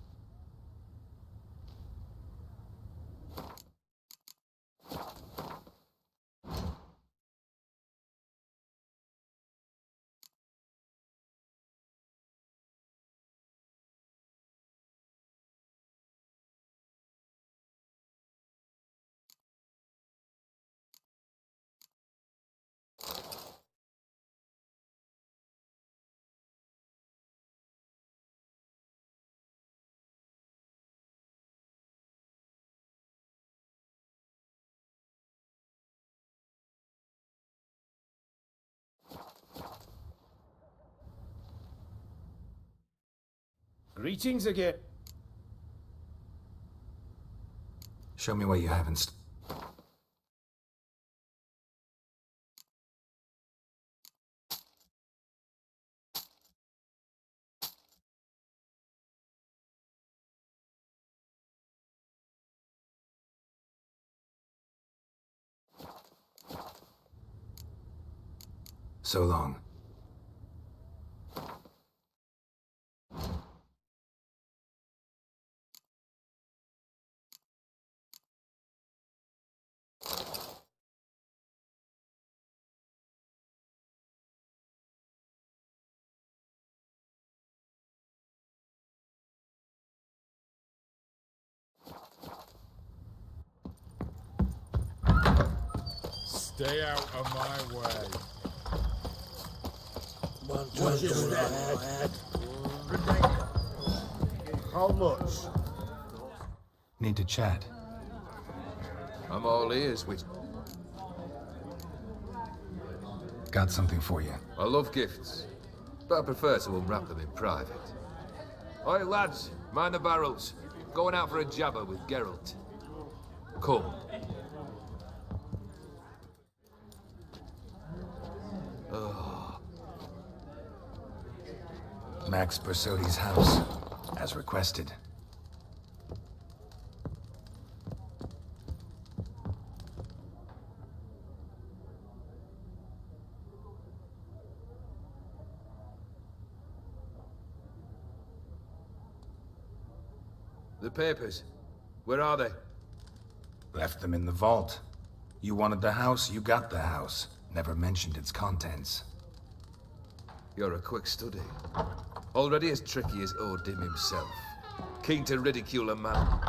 Greetings again. Show me what you haven't. So long. Stay out of my way. What's your lad? How much? Need to chat. I'm all ears, Got something for you. I love gifts, but I prefer to unwrap them in private. Oi, lads, mind the barrels. Going out for a jabber with Geralt. Come. Max Bersodi's house, as requested. The papers. Where are they? Left them in the vault. You wanted the house, you got the house. Never mentioned its contents. You're a quick study. Already as tricky as Odin himself. Keen to ridicule a man.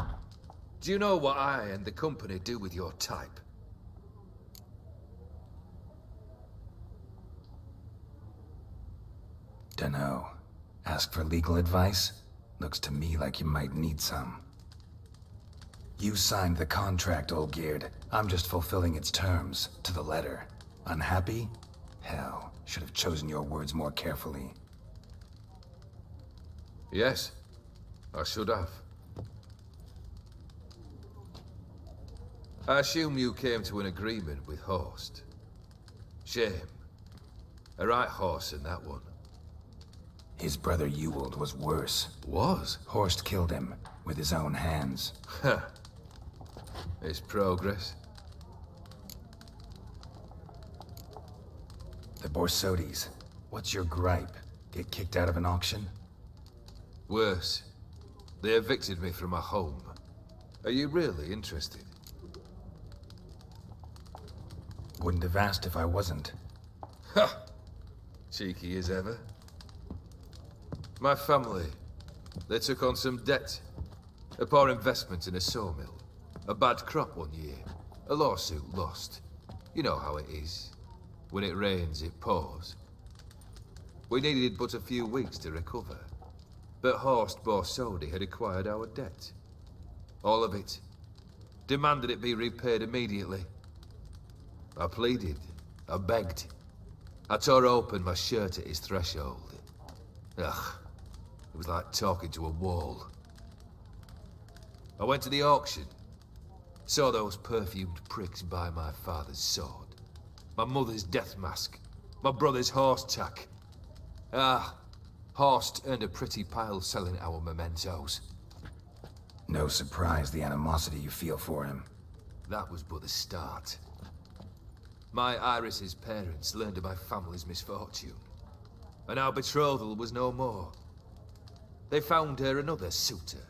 Do you know what I and the company do with your type? Dunno. Ask for legal advice? Looks to me like you might need some. You signed the contract, Olgierd. I'm just fulfilling its terms, to the letter. Unhappy? Hell, should have chosen your words more carefully. Yes, I should have. I assume you came to an agreement with Horst. Shame. A right horse in that one. His brother Ewald was worse. Was? Horst killed him, with his own hands. Huh. It's progress. The Borsodis. What's your gripe? Get kicked out of an auction? Worse. They evicted me from my home. Are you really interested? Wouldn't have asked if I wasn't. Ha! Cheeky as ever. My family, they took on some debt. A poor investment in a sawmill. A bad crop one year. A lawsuit lost. You know how it is. When it rains, it pours. We needed but a few weeks to recover. But Horst Borsodi had acquired our debt. All of it. Demanded it be repaid immediately. I pleaded. I begged. I tore open my shirt at his threshold. Ugh. It was like talking to a wall. I went to the auction. Saw those perfumed pricks buy my father's sword. My mother's death mask. My brother's horse tack. Ah, Horst earned a pretty pile selling our mementos. No surprise the animosity you feel for him. That was but the start. My Iris's parents learned of my family's misfortune. And our betrothal was no more. they found her another suitor.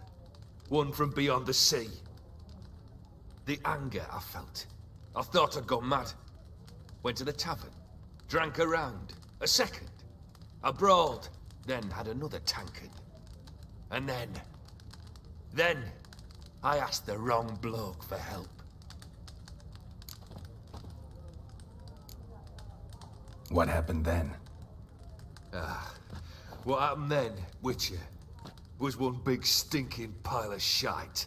One from beyond the sea. The anger I felt. I thought I'd gone mad. Went to the tavern. Drank a round. A second. A brawled. Then had another tankard. And then, I asked the wrong bloke for help. What happened then? What happened then, Witcher, was one big stinking pile of shite.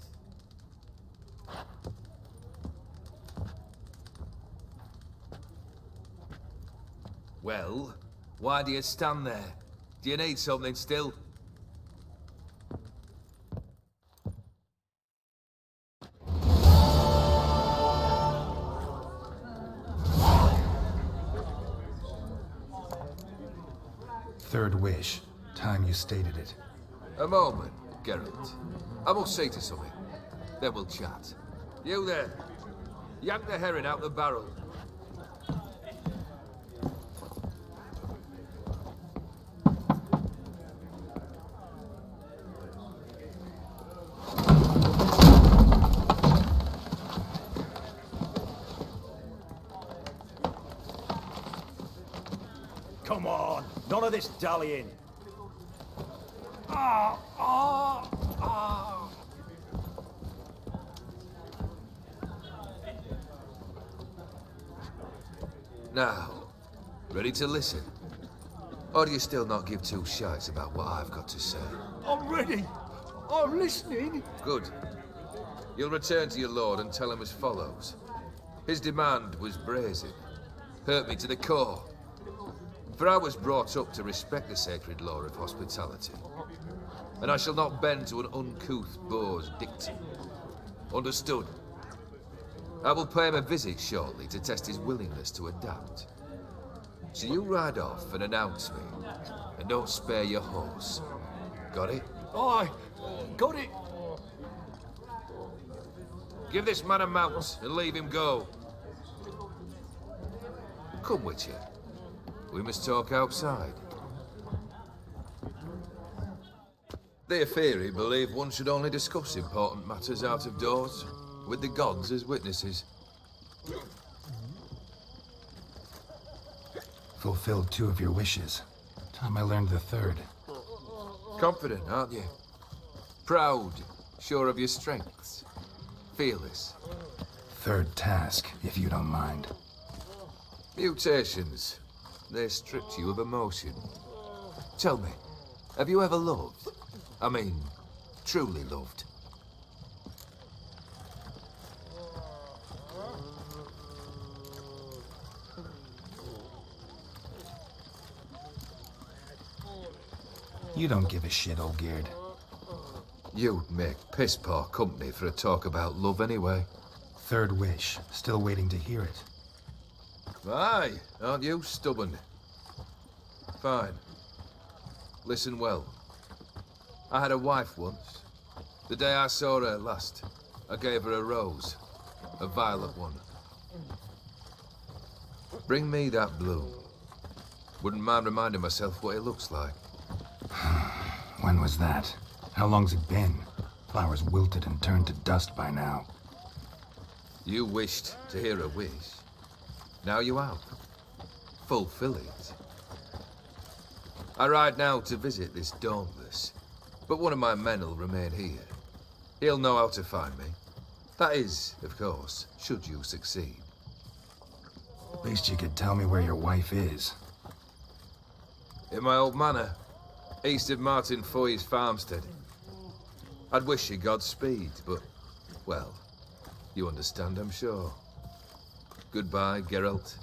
Well, why do you stand there? Do you need something still? Third wish. Time you stated it. A moment, Geralt. I must say to something. Then we'll chat. You there. Yank the herring out the barrel. Come on, none of this dallying. Now, ready to listen? Or do you still not give two shites about what I've got to say? I'm ready. I'm listening. Good. You'll return to your lord and tell him as follows. His demand was brazen. Hurt me to the core. For I was brought up to respect the sacred law of hospitality. And I shall not bend to an uncouth boor's dictum. Understood? I will pay him a visit shortly to test his willingness to adapt. So you ride off and announce me. And don't spare your horse. Got it? Aye, got it. Give this man a mount and leave him go. Come, Witcher. We must talk outside. The Aetheri believe one should only discuss important matters out of doors, with the gods as witnesses. Fulfilled 2 of your wishes. Time I learned the 3rd. Confident, aren't you? Proud, sure of your strengths. Fearless. 3rd task, if you don't mind. Mutations. They stripped you of emotion. Tell me, have you ever loved? I mean, truly loved? You don't give a shit, Olgierd. You'd make piss-poor company for a talk about love anyway. 3rd wish. Still waiting to hear it. Aye, aren't you stubborn? Fine. Listen well. I had a wife once. The day I saw her last, I gave her a rose. A violet one. Bring me that bloom. Wouldn't mind reminding myself what it looks like. When was that? How long's it been? Flowers wilted and turned to dust by now. You wished to hear a wish. Now you have. Fulfill it. I ride now to visit this Dauntless, but one of my men will remain here. He'll know how to find me. That is, of course, should you succeed. At least you could tell me where your wife is. In my old manor, east of Martin Foy's farmstead. I'd wish you Godspeed, but, well, you understand, I'm sure. Goodbye, Geralt.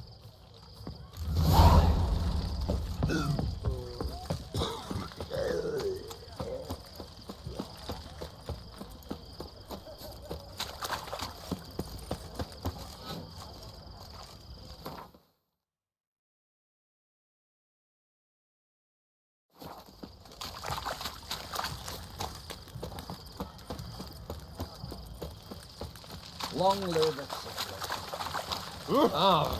Long live the sister. Ah.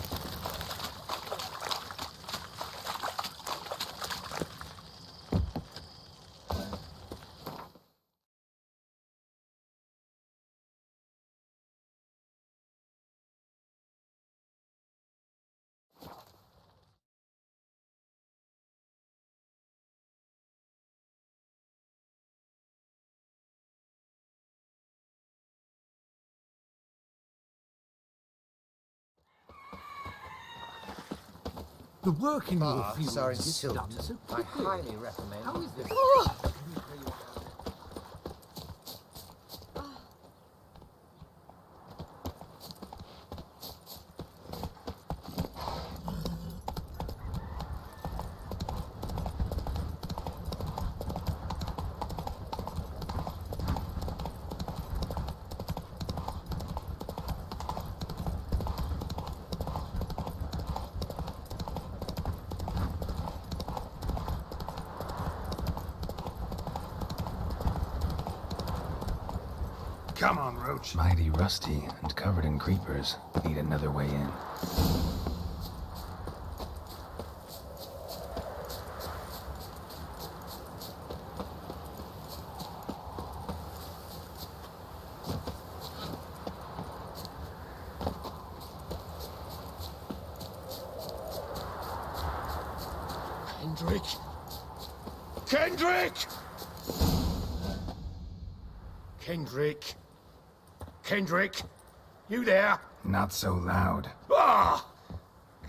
The working wolf you sorry, once Silton. done so I quickly. highly recommend. How is this? Come on, Roach. Mighty rusty and covered in creepers. Need another way in. Kendrick! Kendrick! Kendrick! Kendrick! You there? Not so loud. Ah!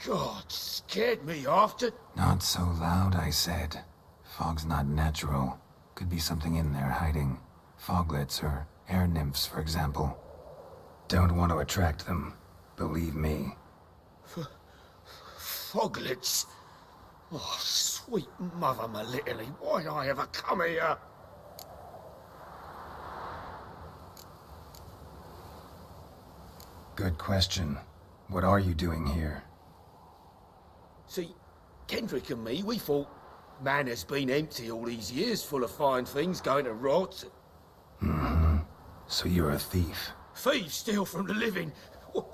God, scared me after. Not so loud, I said. Fog's not natural. Could be something in there hiding. Foglets or air nymphs, for example. Don't want to attract them. Believe me. Foglets? Oh, sweet mother, my little, why'd I ever come here? Good question. What are you doing here? See, Kendrick and me, we thought man has been empty all these years, full of fine things going to rot. Mm-hmm. So you're a thief. Thieves steal from the living.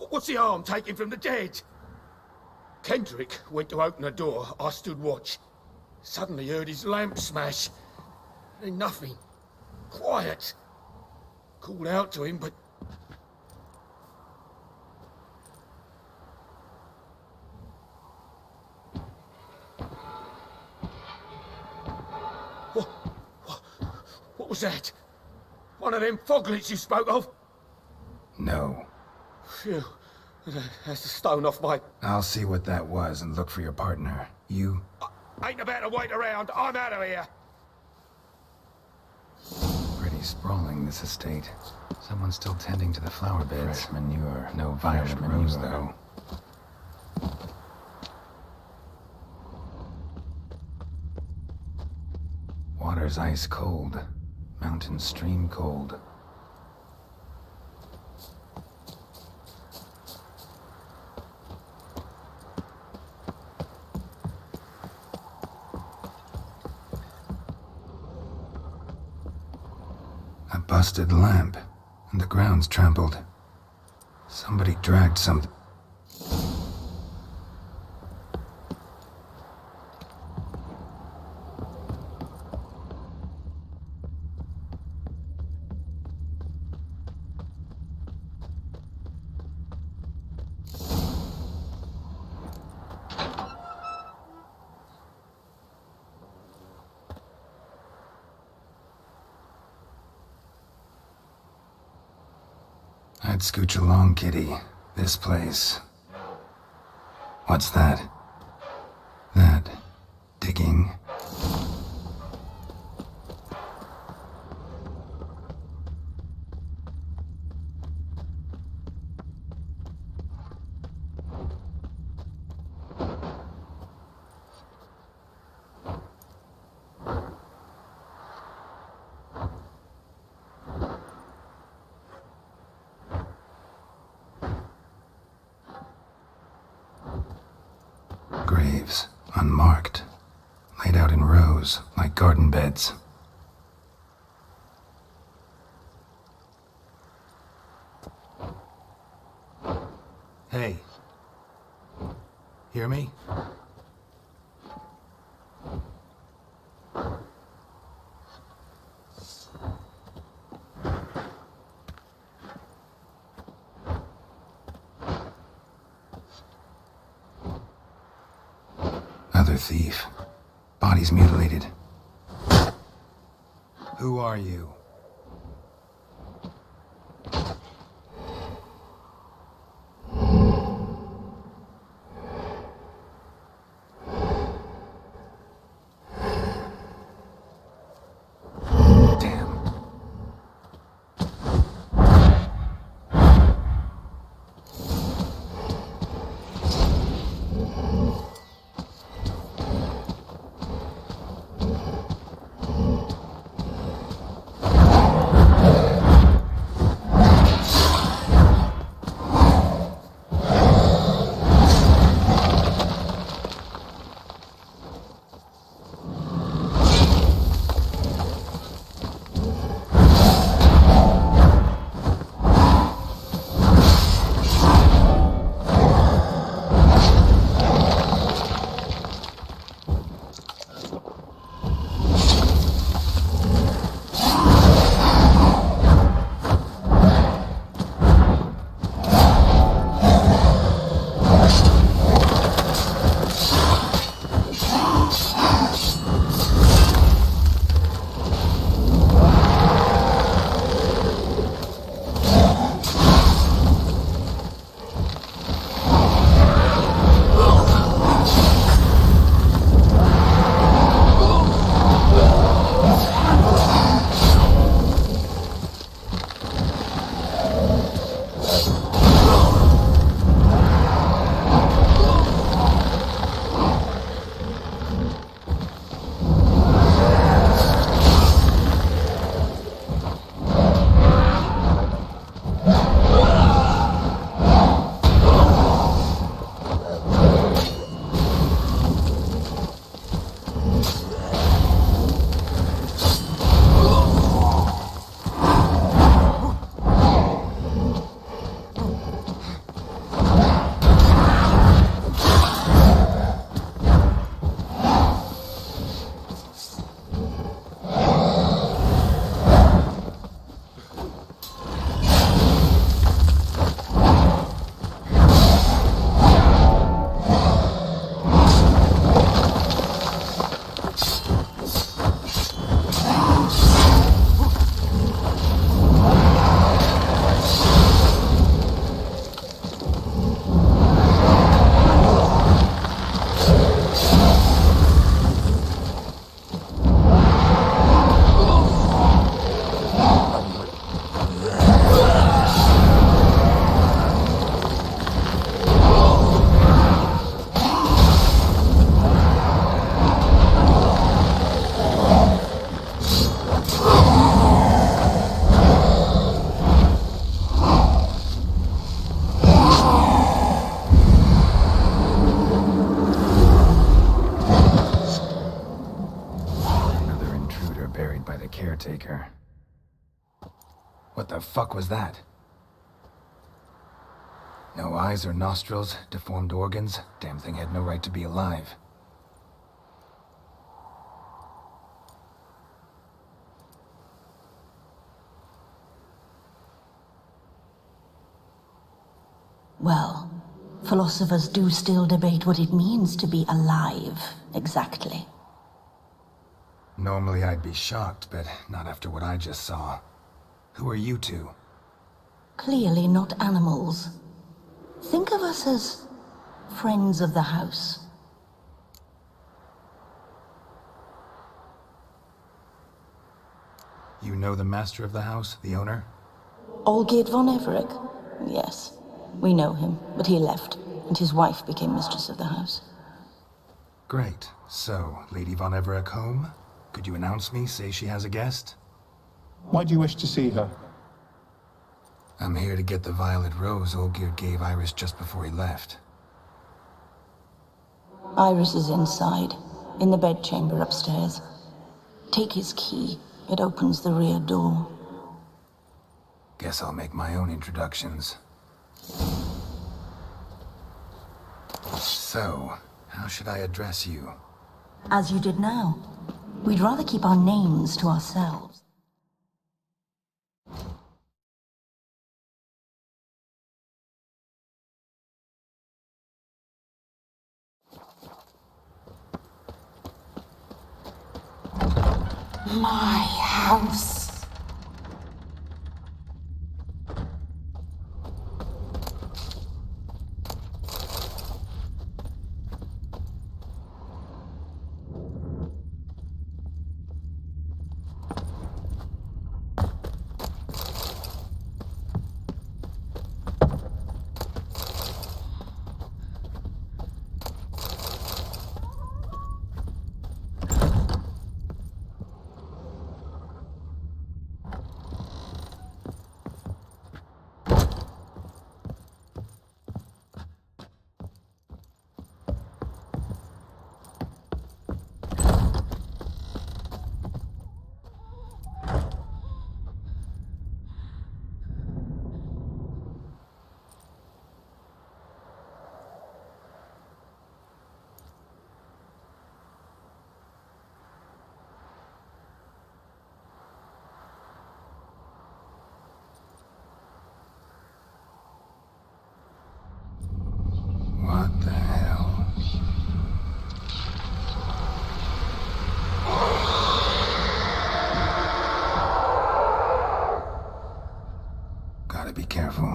What's the harm taking from the dead? Kendrick went to open the door. I stood watch. Suddenly heard his lamp smash. Then nothing. Quiet. Called out to him, but... What was that? One of them foglets you spoke of? No. Phew. That's the stone off my... I'll see what that was and look for your partner. You? Ain't about to wait around. I'm out of here. Pretty sprawling, this estate. Someone's still tending to the flower beds. Fresh manure. No violet rose, though. Water's ice cold. Mountain stream cold. A busted lamp, and the ground's trampled. Somebody dragged something. I'd scooch along, kitty. This place. What's that? That. Digging. Graves, unmarked, laid out in rows like garden beds. Hey. Hear me? Another thief. Bodies mutilated. Who are you? caretaker. What the fuck was that? No eyes or nostrils, deformed organs. Damn thing had no right to be alive. Well, philosophers do still debate what it means to be alive, exactly. Normally I'd be shocked, but not after what I just saw. Who are you two? Clearly not animals. Think of us as friends of the house. You know the master of the house, the owner? Olgierd von Everec? Yes, we know him, but he left, and his wife became mistress of the house. Great. So, Lady von Everec home? Could you announce me, say she has a guest? Why do you wish to see her? I'm here to get the violet rose Olgierd gave Iris just before he left. Iris is inside, in the bedchamber upstairs. Take his key. It opens the rear door. Guess I'll make my own introductions. So, how should I address you? As you did now. We'd rather keep our names to ourselves. My house. What the hell? Gotta be careful.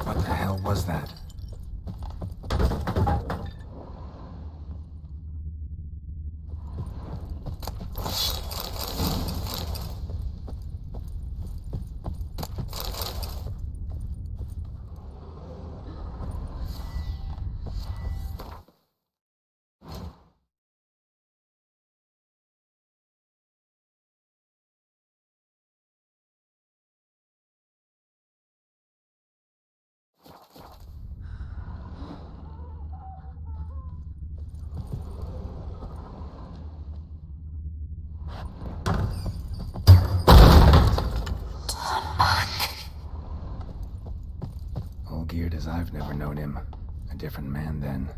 What the hell was that? Olgierd as I've never known him. A different man then.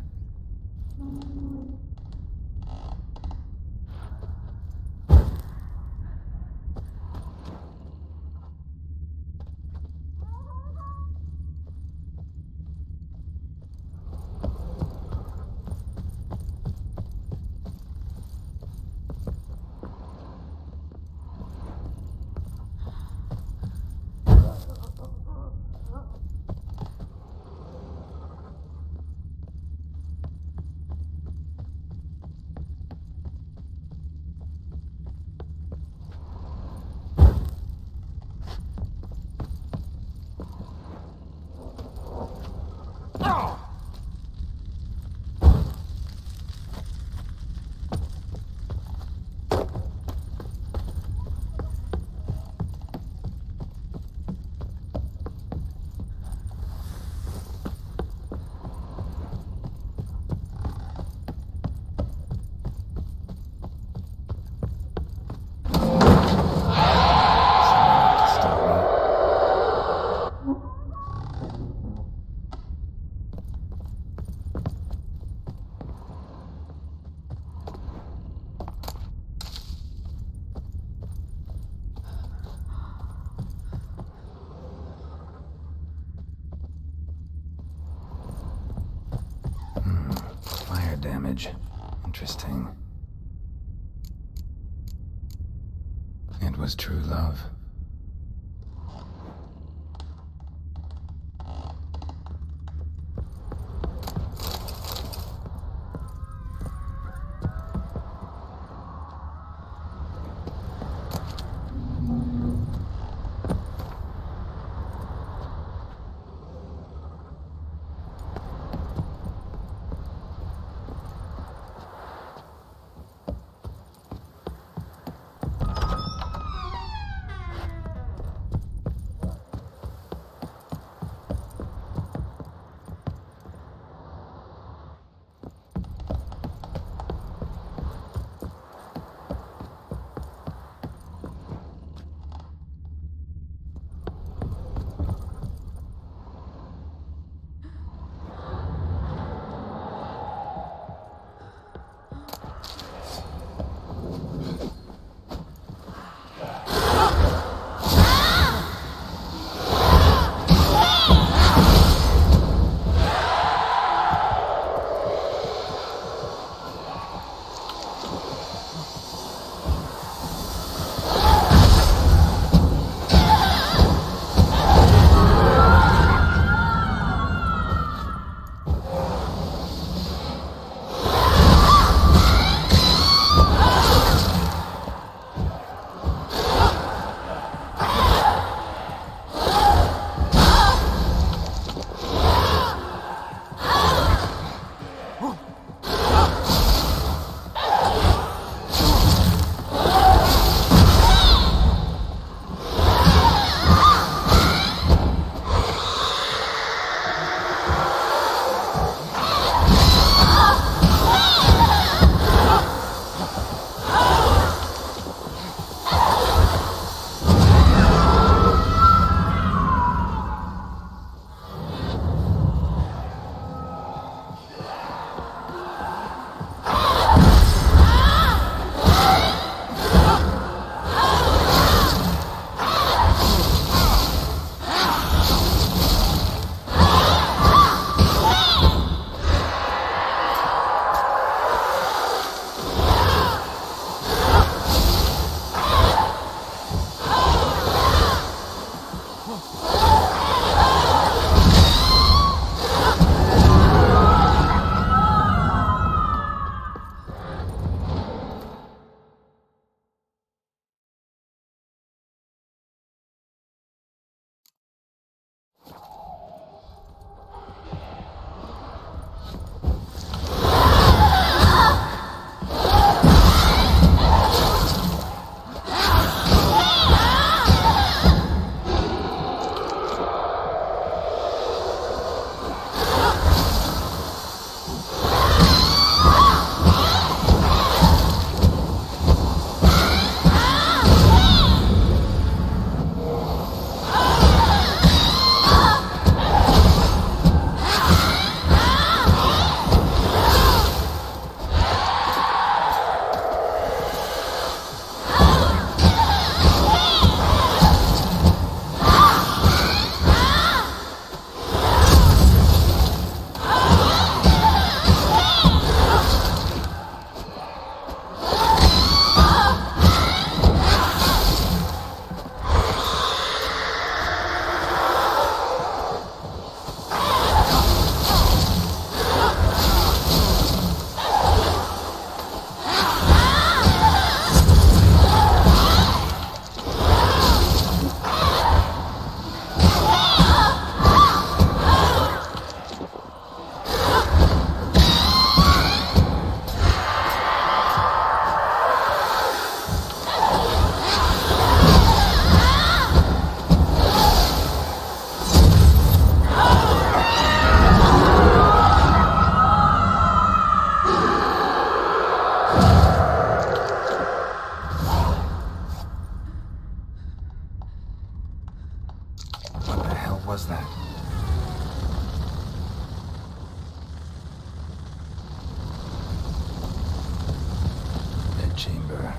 damage. Interesting. It was true love. was that? Dead chamber.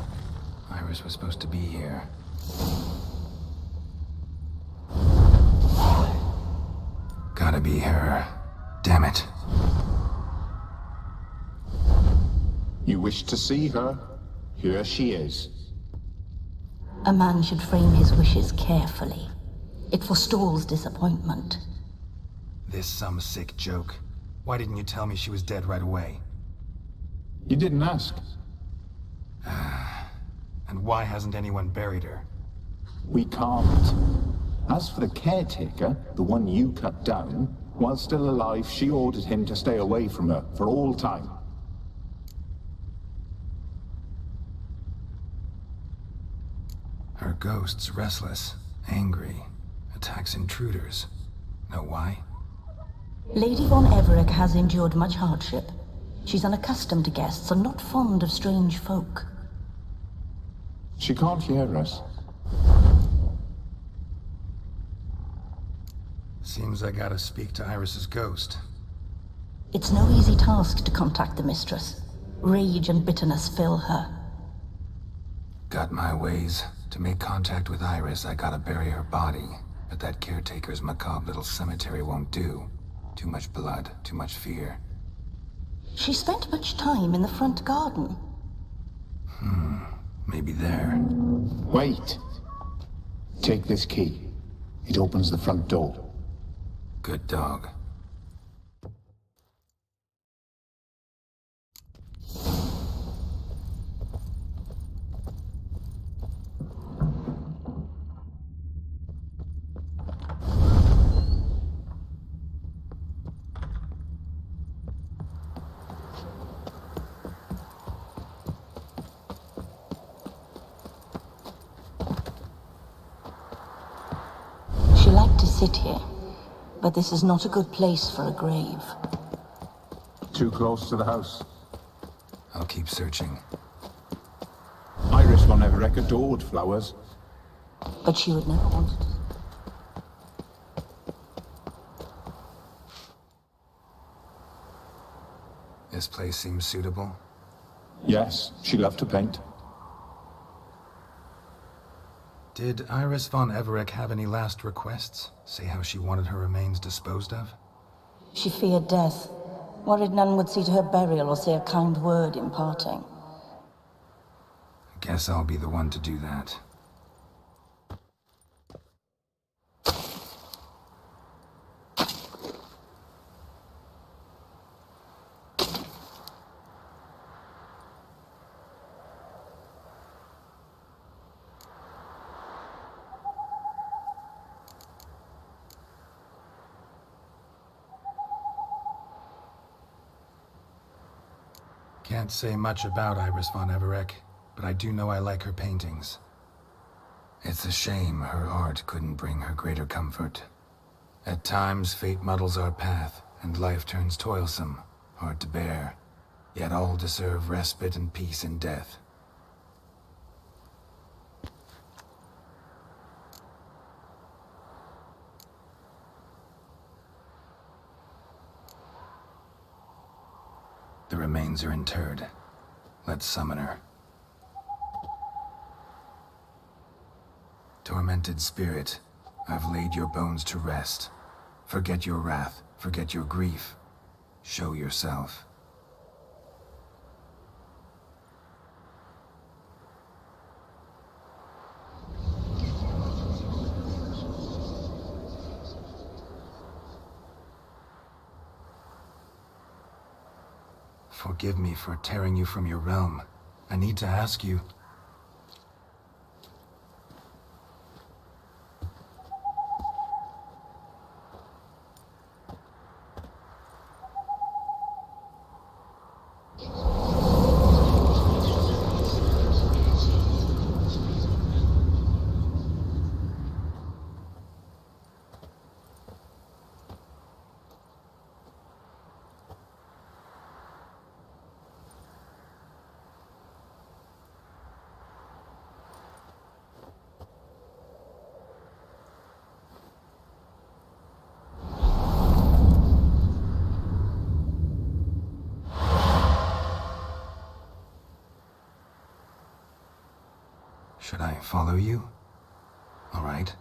Iris was supposed to be here. Gotta be her. Damn it. You wish to see her? Here she is. A man should frame his wishes carefully. It forestalls disappointment. This some sick joke. Why didn't you tell me she was dead right away? You didn't ask. And why hasn't anyone buried her? We can't. As for the caretaker, the one you cut down, while still alive, she ordered him to stay away from her for all time. Her ghost's restless, angry, attacks intruders. Know why? Lady von Everec has endured much hardship. She's unaccustomed to guests and not fond of strange folk. She can't hear us. Seems I gotta speak to Iris's ghost. It's no easy task to contact the mistress. Rage and bitterness fill her. Got my ways. To make contact with Iris, I gotta bury her body. But that caretaker's macabre little cemetery won't do. Too much blood, too much fear. She spent much time in the front garden. Maybe there. Wait. Take this key. It opens the front door. Good dog. She liked to sit here, but this is not a good place for a grave. Too close to the house. I'll keep searching. Iris von Everec adored flowers. But she would never want it. This place seems suitable. Yes, she loved to paint. Did Iris von Everec have any last requests? Say how she wanted her remains disposed of? She feared death, worried none would see to her burial or say a kind word in parting. Guess I'll be the one to do that. Can't say much about Iris von Everec, but I do know I like her paintings. It's a shame her art couldn't bring her greater comfort. At times, fate muddles our path, and life turns toilsome, hard to bear. Yet all deserve respite and peace in death. The remains are interred. Let's summon her. Tormented spirit, I've laid your bones to rest. Forget your wrath, forget your grief. Show yourself. Forgive me for tearing you from your realm. I need to ask you. Should I follow you? All right.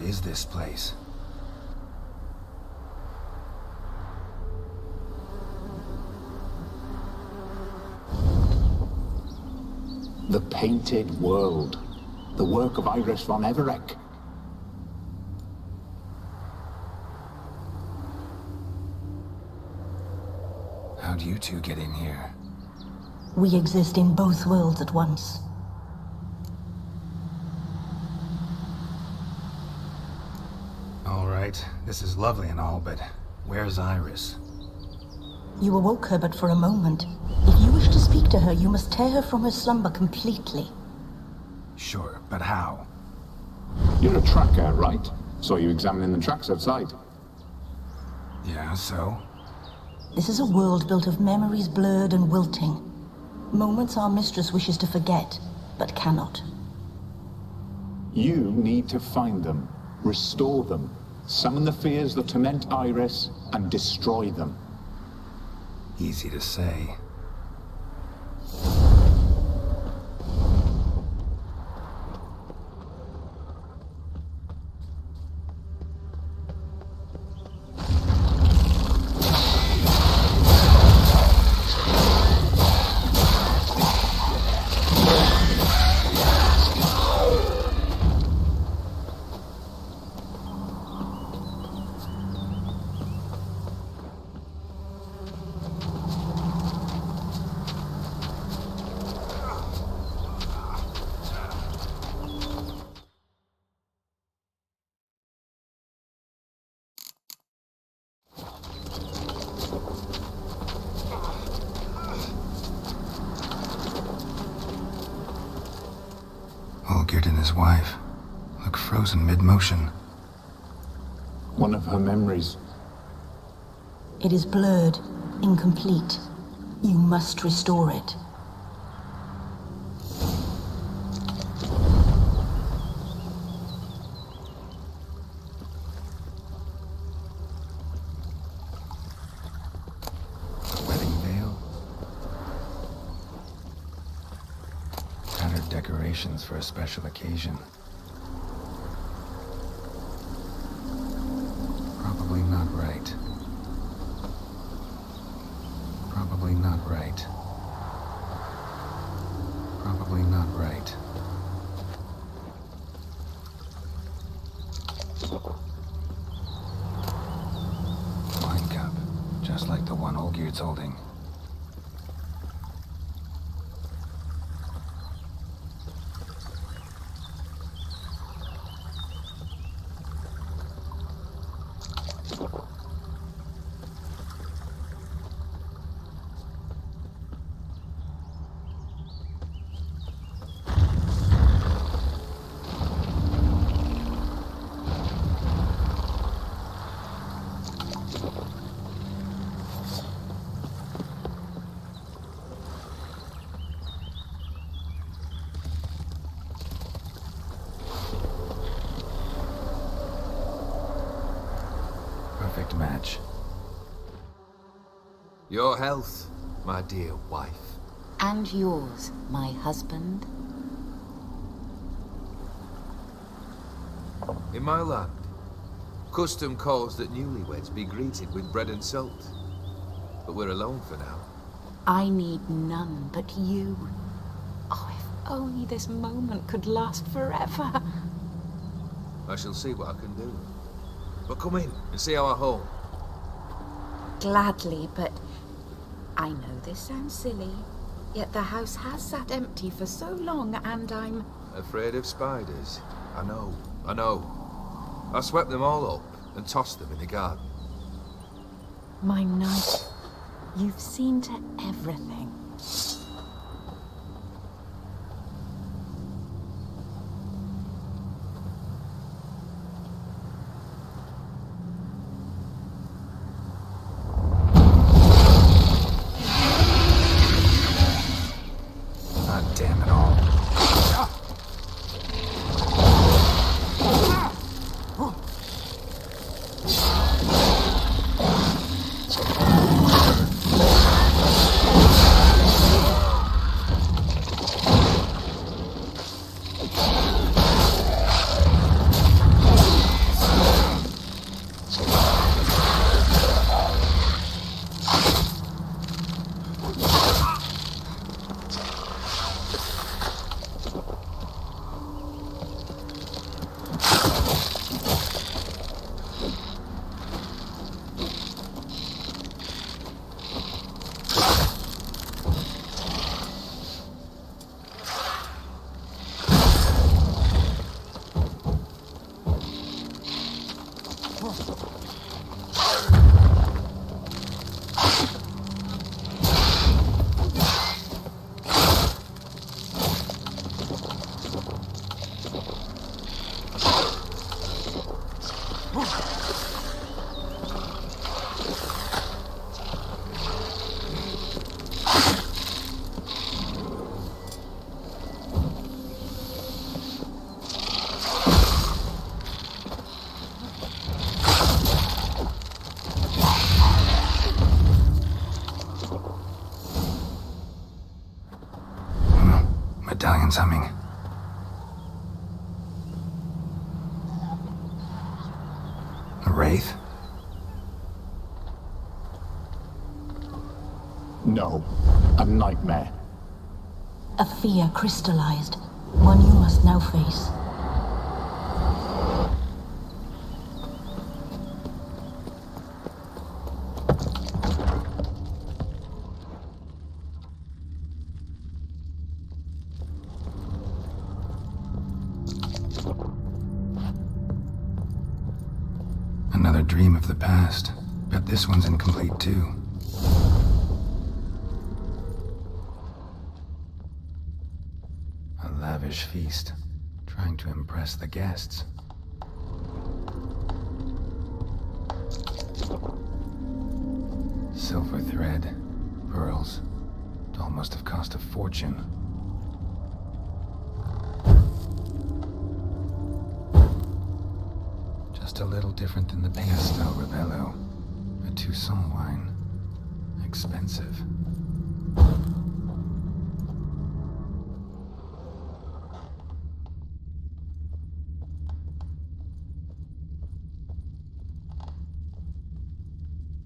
is this place? The Painted World. The work of Iris von Everec. How'd you two get in here? We exist in both worlds at once. All right, this is lovely and all, but where's Iris? You awoke her but for a moment. If you wish to speak to her, you must tear her from her slumber completely. Sure, but how? You're a tracker, right? Saw you examining the tracks outside. Yeah, so? This is a world built of memories blurred and wilting. Moments our mistress wishes to forget, but cannot. You need to find them, restore them, summon the fears that torment Iris, and destroy them. Easy to say. Olgierd and his wife look frozen mid-motion. One of her memories. It is blurred, incomplete. You must restore it. Wedding veil. Tattered decorations for a special occasion. Probably not right. Probably not right. Probably not right. Wine cup, just like the one Olgierd's holding. Perfect match. Your health, my dear wife. And yours, my husband. In my land, custom calls that newlyweds be greeted with bread and salt. But we're alone for now. I need none but you. Oh, if only this moment could last forever. I shall see what I can do. But come in and see our home. Gladly, but I know this sounds silly, yet the house has sat empty for so long, and I'm... Afraid of spiders. I know. I swept them all up and tossed them in the garden. My knight, you've seen to everything. Damn it all. Medallion's humming. A wraith? No, a nightmare. A fear crystallized, one you must now face. Another dream of the past. Bet this one's incomplete too. A lavish feast, trying to impress the guests. Silver thread, pearls. It all must have cost a fortune. Just a little different than the Castel Rebello. A Toussaint wine. Expensive.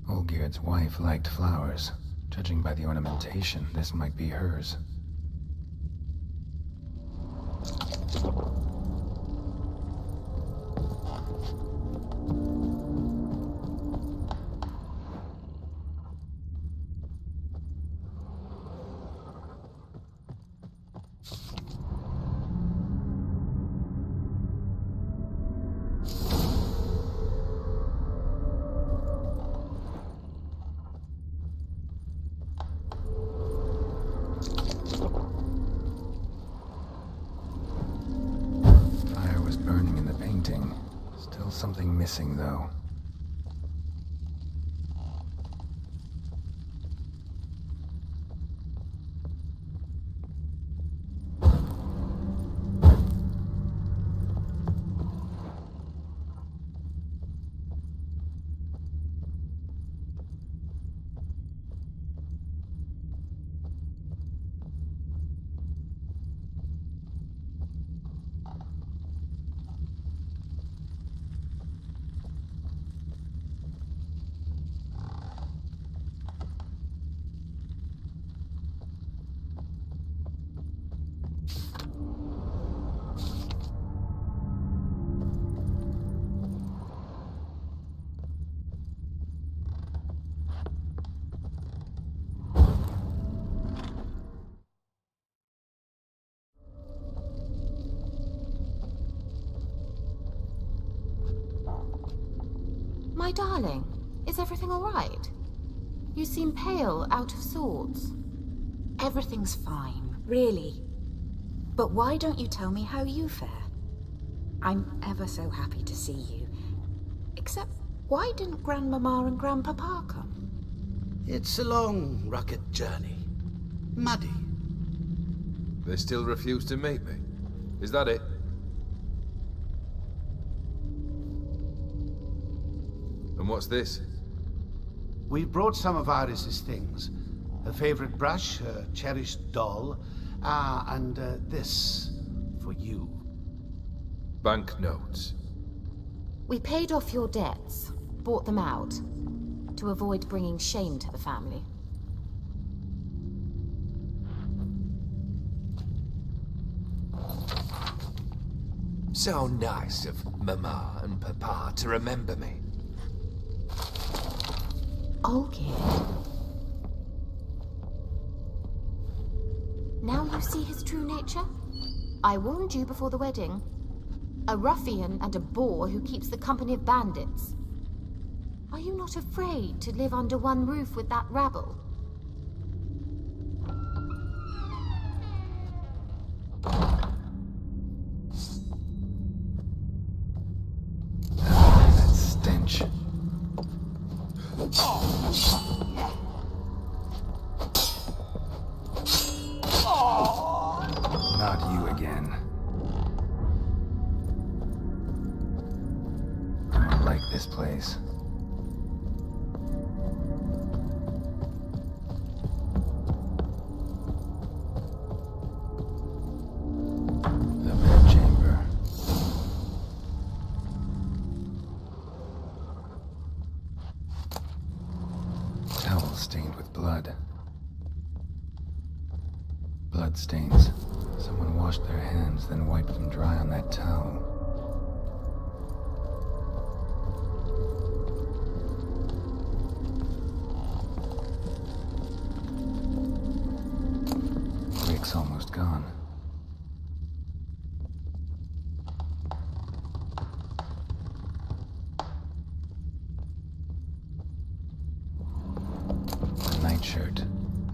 Olgierd's wife liked flowers. Judging by the ornamentation, this might be hers. Something missing, though. My darling, is everything all right? You seem pale, out of sorts. Everything's fine, really. But why don't you tell me how you fare? I'm ever so happy to see you. Except, why didn't Grandmama and Grandpapa come? It's a long, rugged journey. Muddy. They still refuse to meet me? Is that it? And what's this? We've brought some of Iris's things. Her favorite brush, her cherished doll, and this for you. Banknotes. We paid off your debts, bought them out, to avoid bringing shame to the family. So nice of Mama and Papa to remember me. Olgierd. Now you see his true nature? I warned you before the wedding. A ruffian and a boor who keeps the company of bandits. Are you not afraid to live under one roof with that rabble? That stench. Not you again. I don't like this place. The bedchamber. Towel stained with blood. Blood stains. Someone washed their hands, then wiped them dry on that towel. Rick's almost gone. A nightshirt.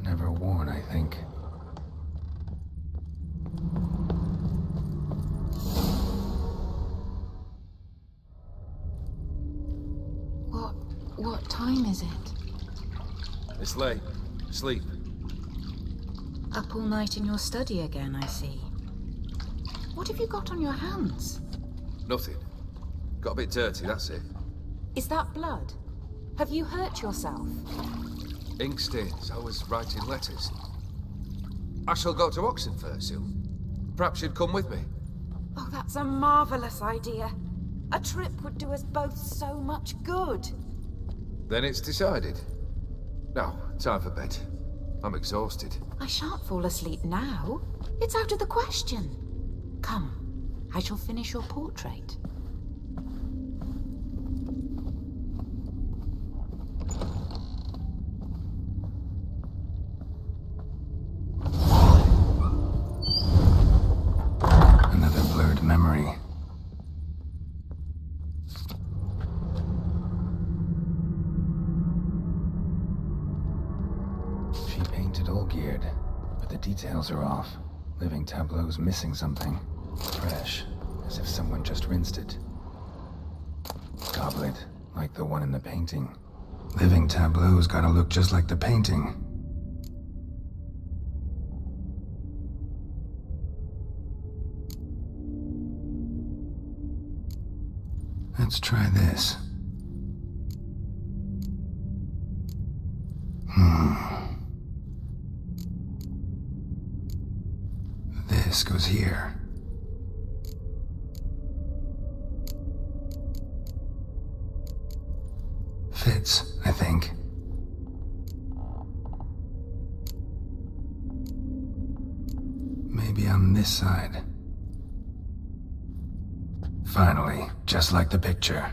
Never worn, I think. What time is it? It's late. Sleep. Up all night in your study again, I see. What have you got on your hands? Nothing. Got a bit dirty, that's it. Is that blood? Have you hurt yourself? Ink stains. I was writing letters. I shall go to Oxenfurt soon. Perhaps you'd come with me. Oh, that's a marvelous idea. A trip would do us both so much good. Then it's decided. Now, time for bed. I'm exhausted. I shan't fall asleep now. It's out of the question. Come, I shall finish your portrait. Another blurred memory. She painted Olgierd, but the details are off. Living tableau's missing something. Fresh, as if someone just rinsed it. Goblet, like the one in the painting. Living tableau's gotta look just like the painting. Let's try this. This goes here. Fits, I think. Maybe on this side. Finally, just like the picture.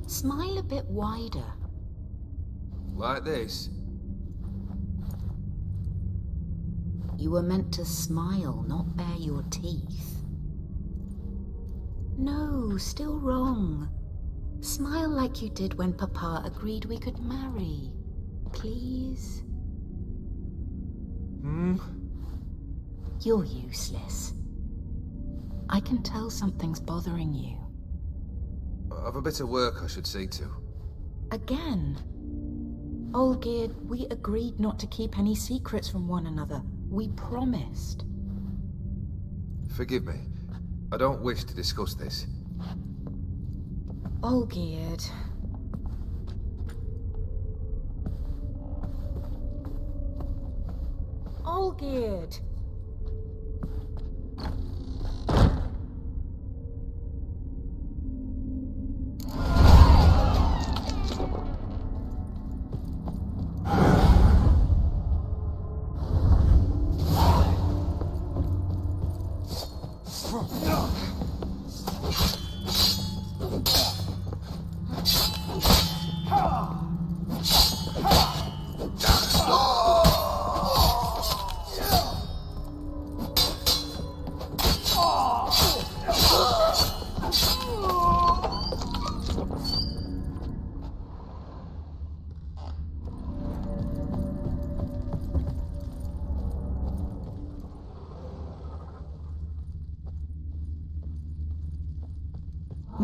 Smile a bit wider. Like this? You were meant to smile, not bare your teeth. No, still wrong. Smile like you did when Papa agreed we could marry. Please? You're useless. I can tell something's bothering you. I've a bit of work I should see to. Again? Olgierd, we agreed not to keep any secrets from one another. We promised. Forgive me. I don't wish to discuss this. Olgierd. Olgierd!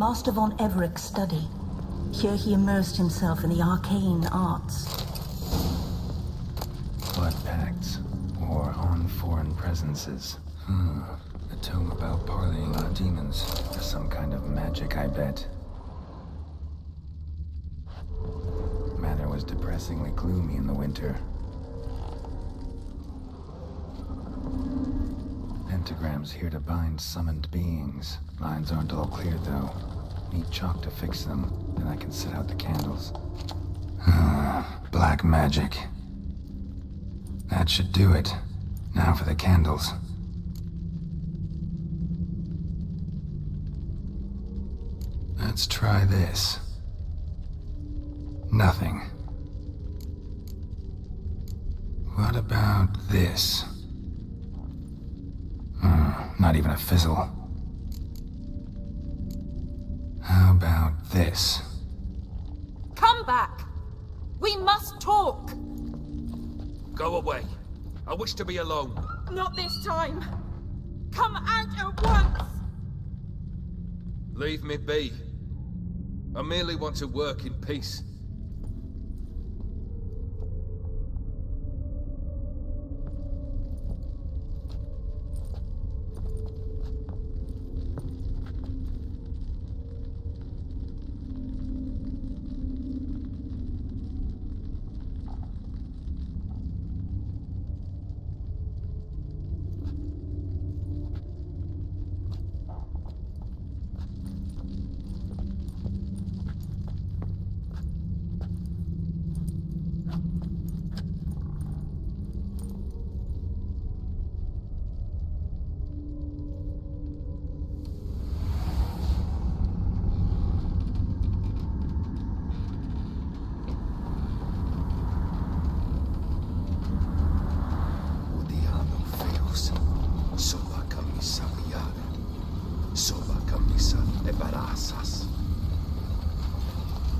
Master von Evereck's study. Here he immersed himself in the arcane arts. Blood pacts, or on foreign presences. A tome about parleying with demons. Some kind of magic, I bet. Matter was depressingly gloomy in the winter. Pentagrams here to bind summoned beings. Lines aren't all clear, though. Need chalk to fix them, then I can set out the candles. Black magic. That should do it. Now for the candles. Let's try this. Nothing. What about this? Not even a fizzle. How about this? Come back! We must talk! Go away. I wish to be alone. Not this time! Come out at once! Leave me be. I merely want to work in peace.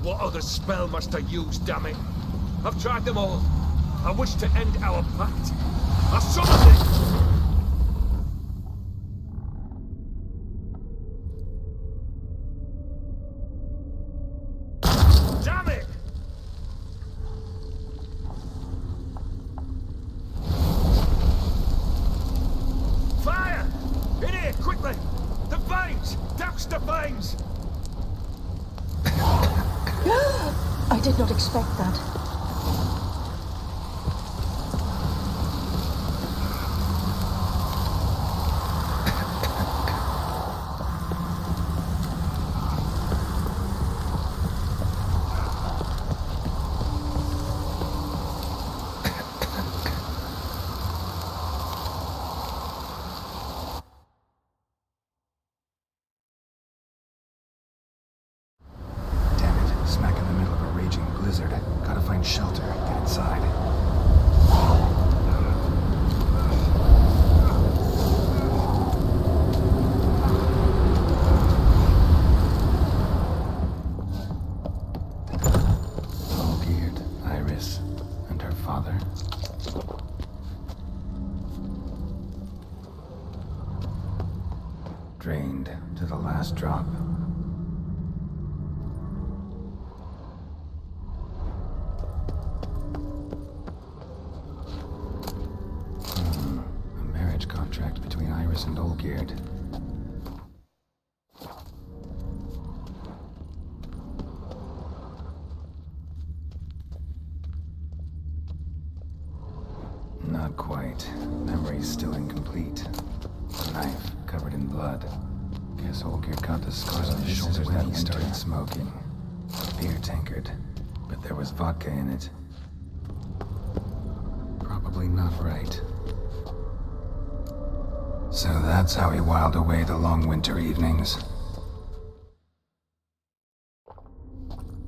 What other spell must I use, damn it? I've tried them all. I wish to end our pact. I summoned it! Damn it! Fire! In here, quickly! The flames! Douse the flames! I did not expect that. Smack in the middle of a raging blizzard. Gotta find shelter, get inside. Olgierd, Iris, and her father. Drained to the last drop. Contract between Iris and Olgierd. Not quite. Memory's still incomplete. A knife covered in blood. Guess Olgierd got the scars on his shoulders when he started smoking. A beer tankard, but there was vodka in it. Probably not right. So that's how he whiled away the long winter evenings.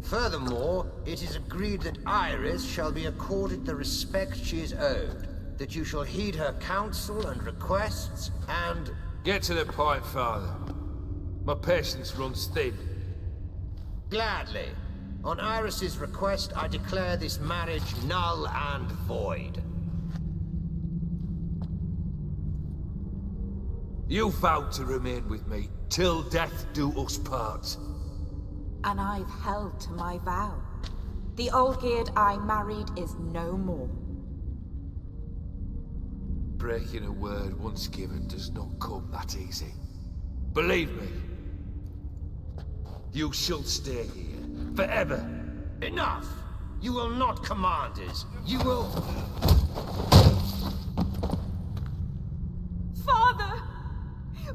Furthermore, it is agreed that Iris shall be accorded the respect she is owed, that you shall heed her counsel and requests, and... Get to the point, Father. My patience runs thin. Gladly. On Iris's request, I declare this marriage null and void. You vowed to remain with me till death do us part. And I've held to my vow. The Olgierd I married is no more. Breaking a word once given does not come that easy. Believe me. You shall stay here, forever. Enough! You will not command us. You will... Father!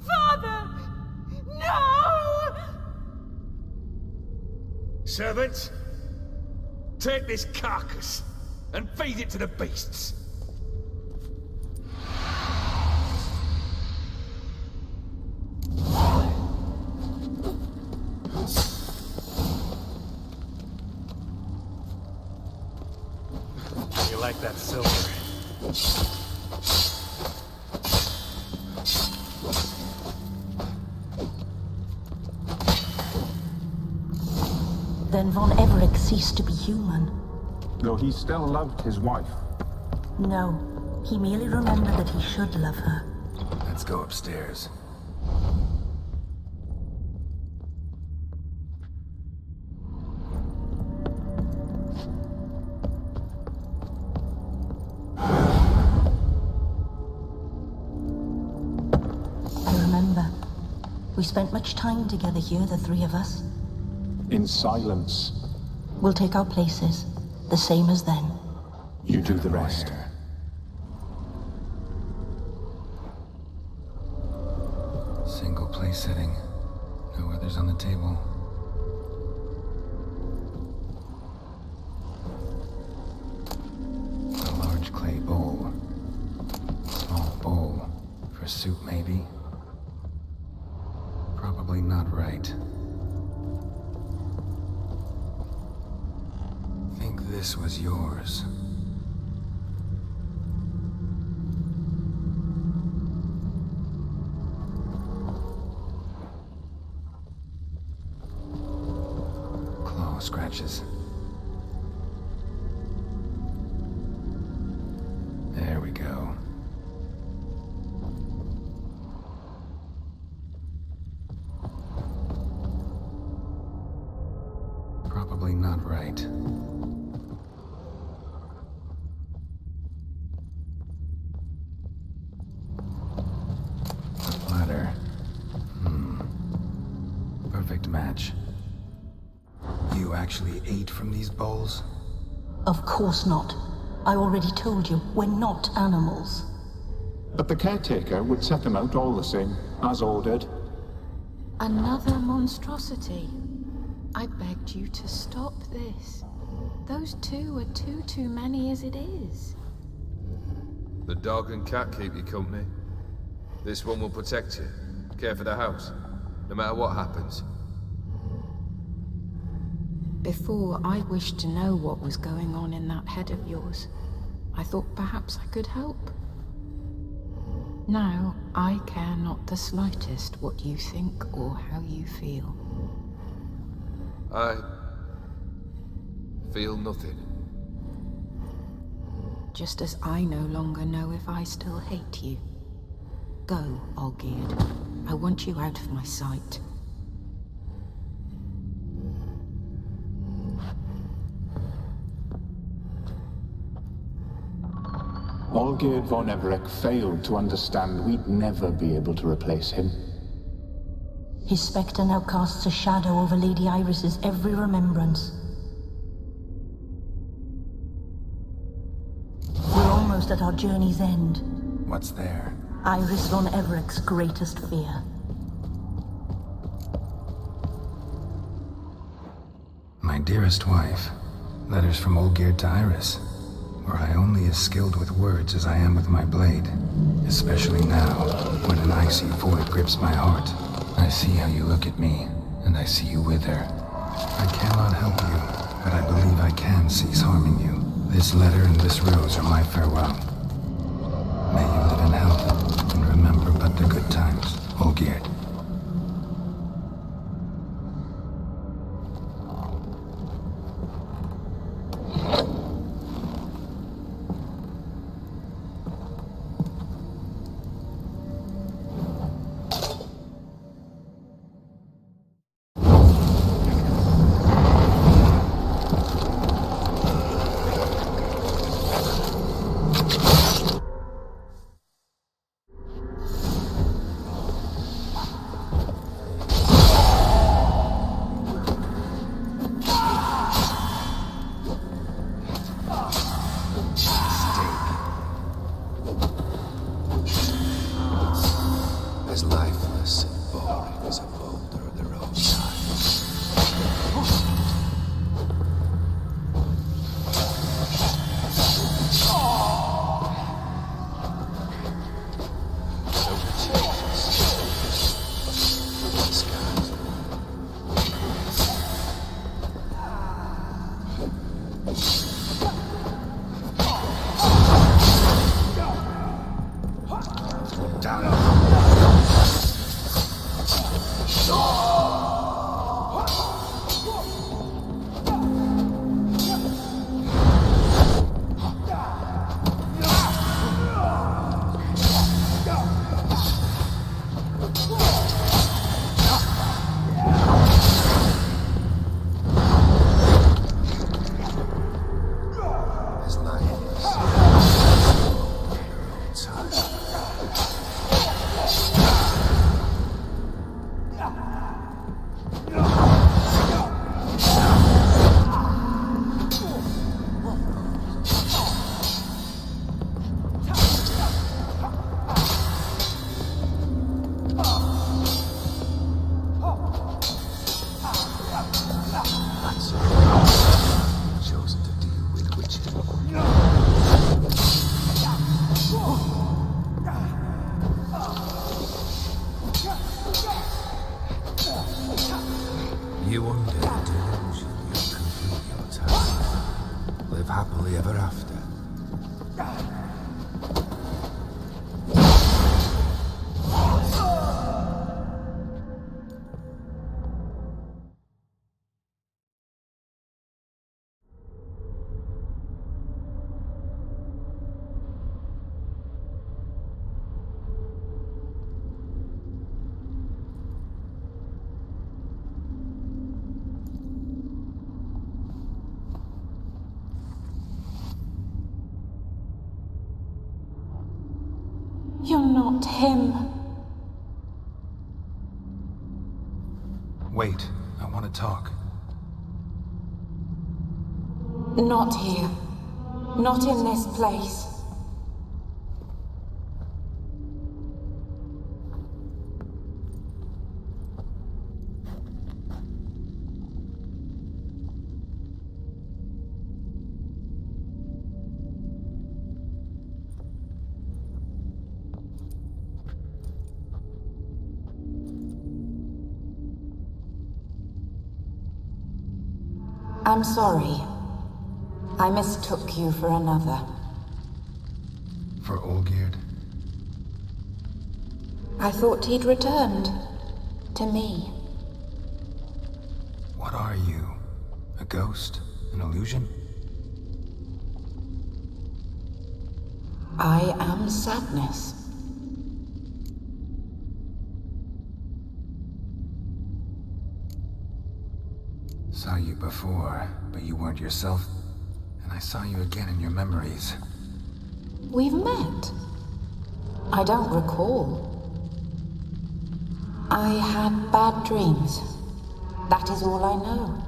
Father! No! Servants, take this carcass and feed it to the beasts. You like that silver? Then Von Everec ceased to be human. Though he still loved his wife. No, he merely remembered that he should love her. Let's go upstairs. I remember. We spent much time together here, the three of us. In silence. We'll take our places, the same as then. You do the rest. Single place setting. No others on the table. A large clay bowl. Small bowl. For soup, maybe? Probably not right. Think this was yours. Claw scratches. There we go. Probably not right. A platter. Perfect match. You actually ate from these bowls? Of course not. I already told you, we're not animals. But the caretaker would set them out all the same, as ordered. Another monstrosity. I begged you to stop this. Those two are too many as it is. The dog and cat keep you company. This one will protect you, care for the house, no matter what happens. Before, I wished to know what was going on in that head of yours. I thought perhaps I could help. Now, I care not the slightest what you think or how you feel. I feel nothing. Just as I no longer know if I still hate you. Go, Olgierd. I want you out of my sight. Olgierd von Everec failed to understand we'd never be able to replace him. His spectre now casts a shadow over Lady Iris's every remembrance. We're almost at our journey's end. What's there? Iris von Everec's greatest fear. My dearest wife. Letters from Olgierd to Iris. Were I only as skilled with words as I am with my blade. Especially now, when an icy void grips my heart. I see how you look at me, and I see you with her. I cannot help you, but I believe I can cease harming you. This letter and this rose are my farewell. May you live in health, and remember but the good times, Olgierd. That's it. Chosen to deal with witches. You undead delusion, you complete your task. Live happily ever after. You're not him. Wait, I want to talk. Not here. Not in this place. I'm sorry. I mistook you for another. For Olgierd? I thought he'd returned. To me. What are you? A ghost? An illusion? I am sadness. Saw you before, but you weren't yourself. And I saw you again in your memories. We've met. I don't recall. I had bad dreams. That is all I know.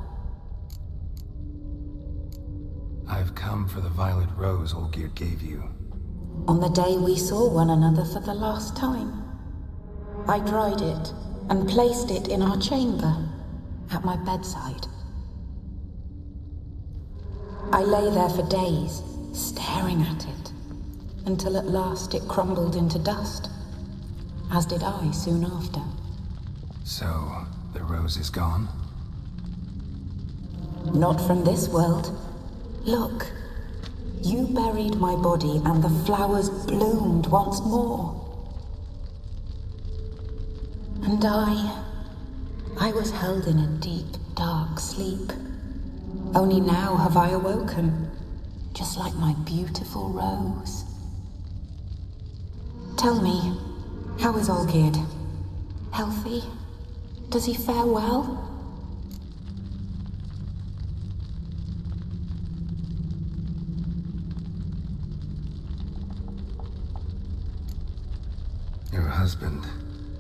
I've come for the violet rose Olgierd gave you. On the day we saw one another for the last time, I dried it and placed it in our chamber, at my bedside. I lay there for days, staring at it, until at last it crumbled into dust, as did I soon after. So, the rose is gone? Not from this world. Look, you buried my body and the flowers bloomed once more. And I was held in a deep, dark sleep. Only now have I awoken, just like my beautiful rose. Tell me, how is Olgierd? Healthy? Does he fare well? Your husband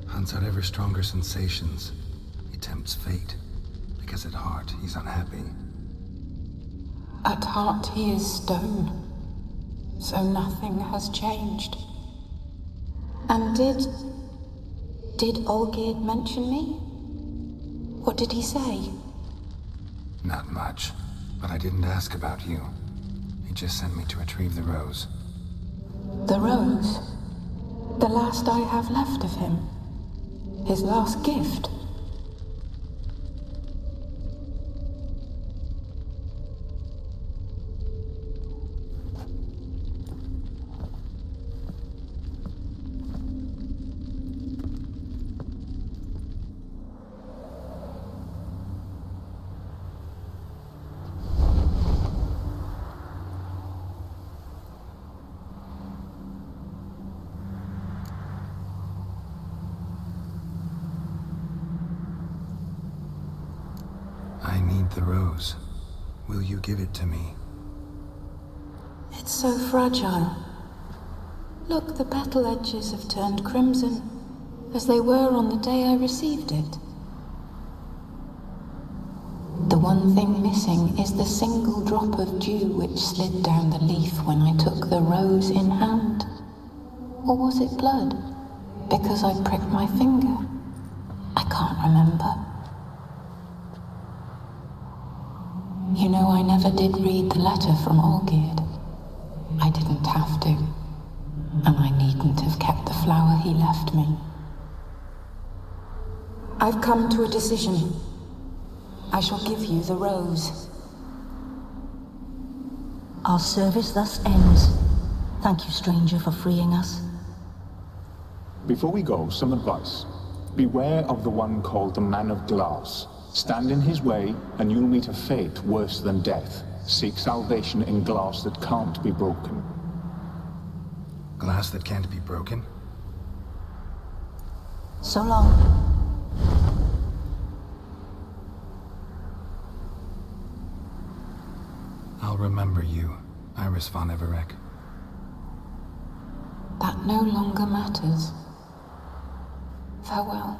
hunts out ever stronger sensations. He tempts fate, because at heart he's unhappy. At heart he is stone, so nothing has changed. And did Olgierd mention me? What did he say? Not much, but I didn't ask about you. He just sent me to retrieve the rose. The rose? The last I have left of him? His last gift? I need the rose. Will you give it to me? It's so fragile. Look, the petal edges have turned crimson, as they were on the day I received it. The one thing missing is the single drop of dew which slid down the leaf when I took the rose in hand. Or was it blood? Because I pricked my finger? I can't remember. You know, I never did read the letter from Olgierd. I didn't have to. And I needn't have kept the flower he left me. I've come to a decision. I shall give you the rose. Our service thus ends. Thank you, stranger, for freeing us. Before we go, some advice. Beware of the one called the Man of Glass. Stand in his way, and you'll meet a fate worse than death. Seek salvation in glass that can't be broken. Glass that can't be broken? So long. I'll remember you, Iris von Everec. That no longer matters. Farewell.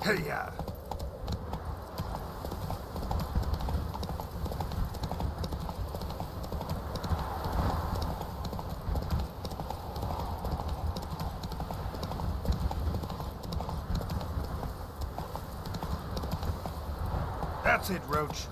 Hey-ya! That's it, Roach.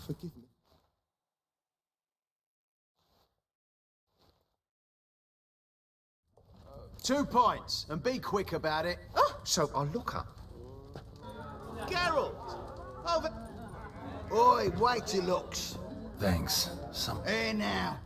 Forgive me. Two points, and be quick about it. So I look up. Geralt! Over... Oi, wait he looks. Thanks. Here now.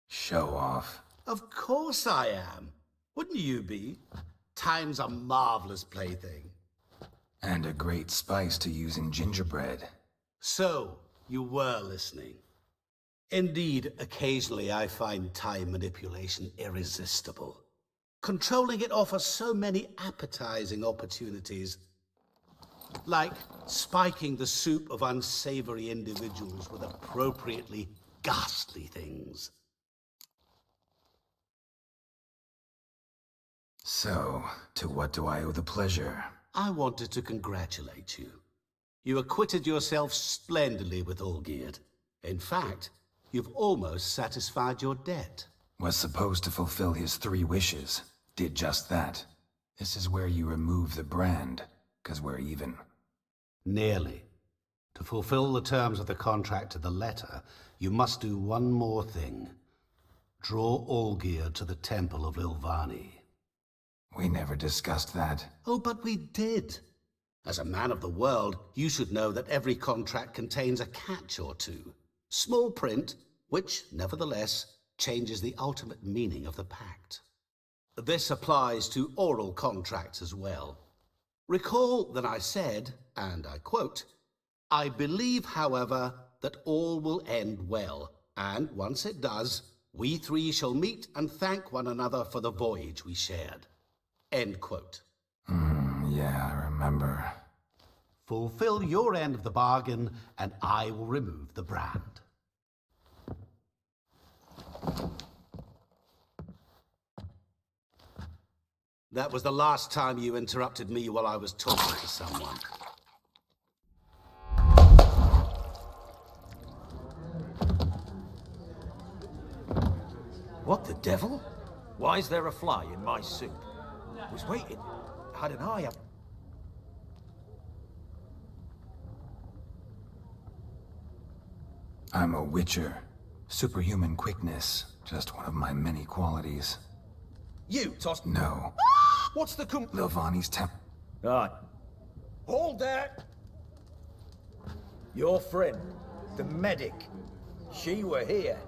Show off. Of course I am. Wouldn't you be? Time's a marvelous plaything. And a great spice to use in gingerbread. So, you were listening. Indeed, occasionally I find time manipulation irresistible. Controlling it offers so many appetizing opportunities. Like spiking the soup of unsavory individuals with appropriately ghastly things. So, to what do I owe the pleasure? I wanted to congratulate you. You acquitted yourself splendidly with Olgierd. In fact, you've almost satisfied your debt. Was supposed to fulfill his 3 wishes. Did just that. This is where you remove the brand, 'cause we're even. Nearly. To fulfill the terms of the contract to the letter, you must do one more thing. Draw Olgierd to the Temple of Lilvani. We never discussed that. Oh, but we did. As a man of the world, you should know that every contract contains a catch or two. Small print, which, nevertheless, changes the ultimate meaning of the pact. This applies to oral contracts as well. Recall that I said, and I quote, "I believe, however, that all will end well, and once it does, we 3 shall meet and thank one another for the voyage we shared." End quote. Yeah, I remember. Fulfill your end of the bargain, and I will remove the brand. That was the last time you interrupted me while I was talking to someone. What the devil? Why is there a fly in my soup? Was waiting. Had an eye up. I'm a witcher. Superhuman quickness. Just one of my many qualities. You tossed... No. What's the Lilvani's temp... Right. Hold that! Your friend, the medic. She were here.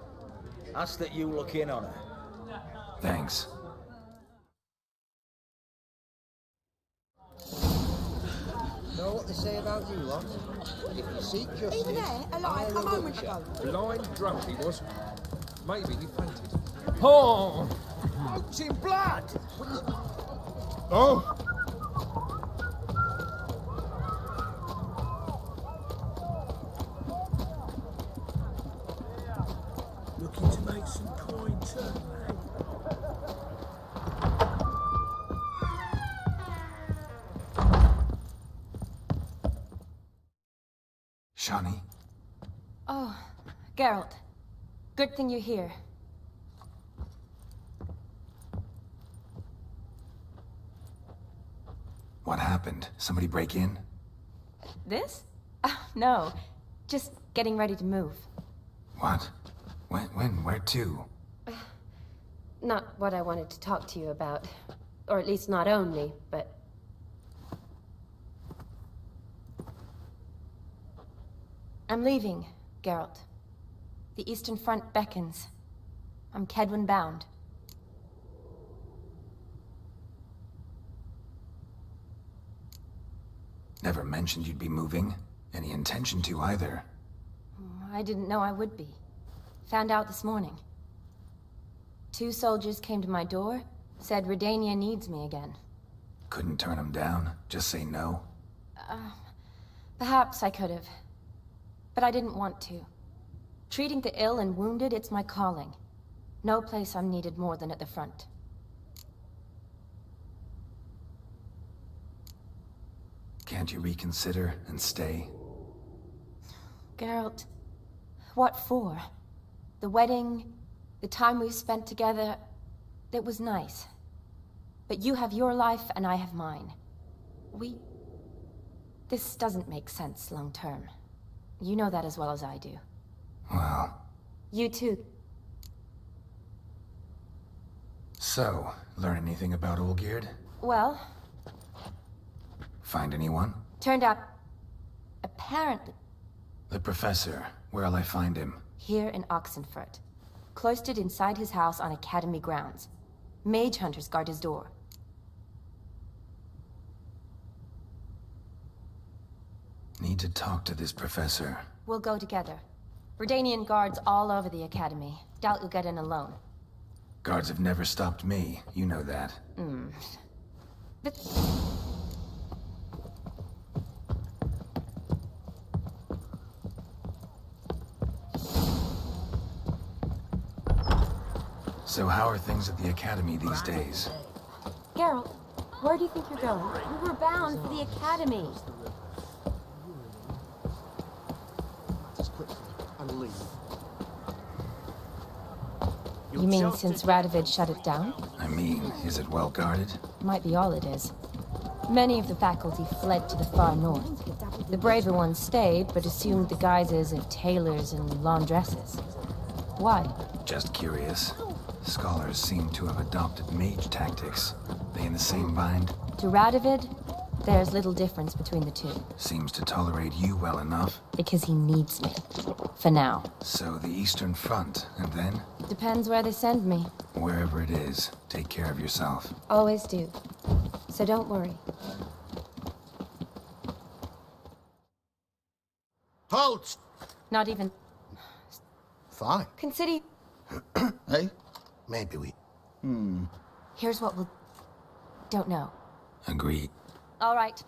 Ask that you look in on her. Thanks. Know what they say about you lot? If you seek justice, Even there, alive, a moment ago. Blind drunk he was. Maybe he fainted. Oh! Out in blood! Oh! Shani? Oh, Geralt. Good thing you're here. What happened? Somebody break in? This? No. Just getting ready to move. What? When? Where to? Not what I wanted to talk to you about. Or at least not only, but... I'm leaving, Geralt. The Eastern Front beckons. I'm Kedwen bound. Never mentioned you'd be moving. Any intention to either. I didn't know I would be. Found out this morning. 2 soldiers came to my door, said Redania needs me again. Couldn't turn them down? Just say no? Perhaps I could have. But I didn't want to. Treating the ill and wounded, it's my calling. No place I'm needed more than at the front. Can't you reconsider and stay? Geralt, what for? The wedding, the time we spent together, it was nice. But you have your life and I have mine. This doesn't make sense long term. You know that as well as I do. Well... You too. So, learn anything about Olgierd? Well... Find anyone? Turned out... apparently... The Professor. Where'll I find him? Here in Oxenfurt. Cloistered inside his house on Academy grounds. Mage hunters guard his door. Need to talk to this Professor. We'll go together. Redanian guards all over the Academy. Doubt you'll get in alone. Guards have never stopped me. You know that. But... So how are things at the Academy these days? Geralt, where do you think you're going? We were bound for the Academy. Just quickly, and leave. You mean since Radovid shut it down? I mean, is it well guarded? Might be all it is. Many of the faculty fled to the far north. The braver ones stayed, but assumed the guises of tailors and laundresses. Why? Just curious. Scholars seem to have adopted mage tactics. They in the same bind? To Radovid, there's little difference between the two. Seems to tolerate you well enough. Because he needs me. For now. So the Eastern Front, and then? Depends where they send me. Wherever it is, take care of yourself. Always do. So don't worry. Halt! Not even... Fine. Consider... Hey? Maybe we... Here's what we'll... Don't know. Agreed. All right.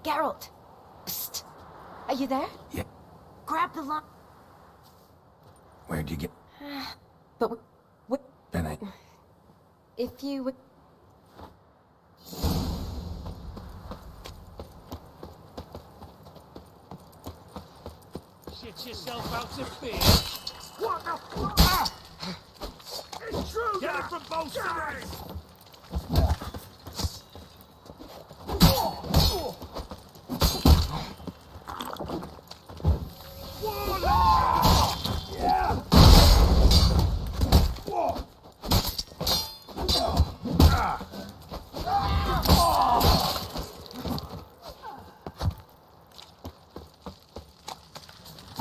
Geralt! Psst! Are you there? Yeah. Grab the line. Where'd you get... But Bennett. if you would... Shit yourself out to beer. What the fuck? Intruder! Get it from both sides!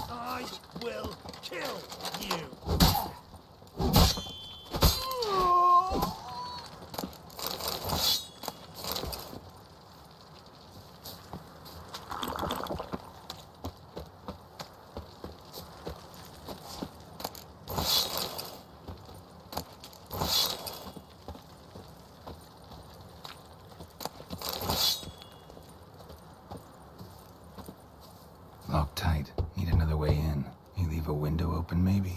I will kill you. Locked tight. Need another way in. You leave a window open, maybe?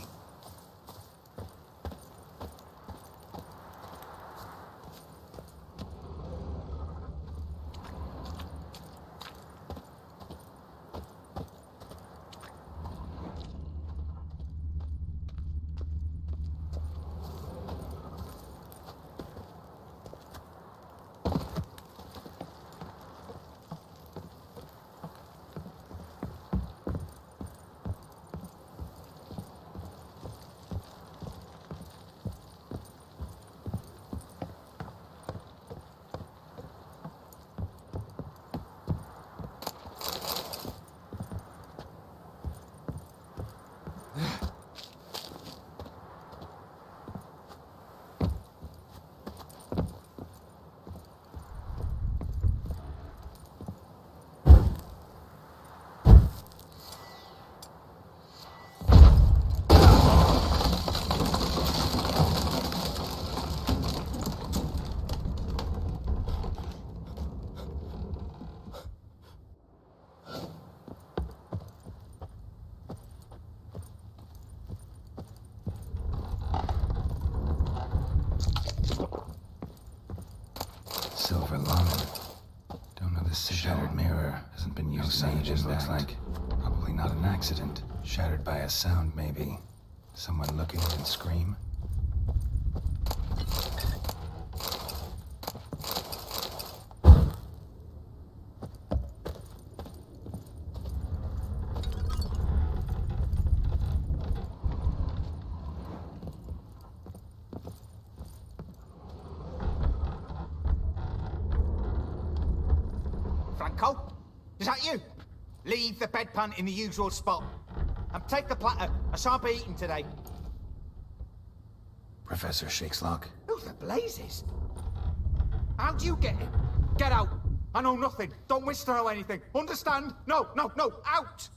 Silver Lung. Don't know this shattered mirror hasn't been used in ages, looks like. Probably not an accident. Shattered by a sound, maybe. Someone looking and scream. Franco? Is that you? Leave the bedpan in the usual spot. And take the platter. I shan't be eating today. Professor Shakeslock. Who the blazes? How'd you get in? Get out. I know nothing. Don't wish to know anything. Understand? No, no, no. Out!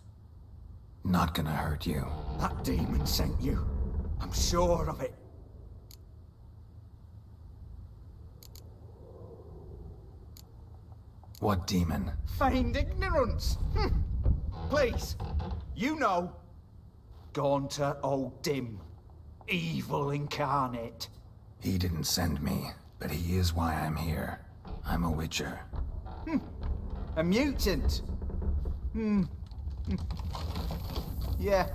Not gonna hurt you. That demon sent you. I'm sure of it. What demon? Feigned ignorance. Please. You know. Gaunter O'Dim. Evil incarnate. He didn't send me, but he is why I'm here. I'm a witcher. A mutant. Yeah.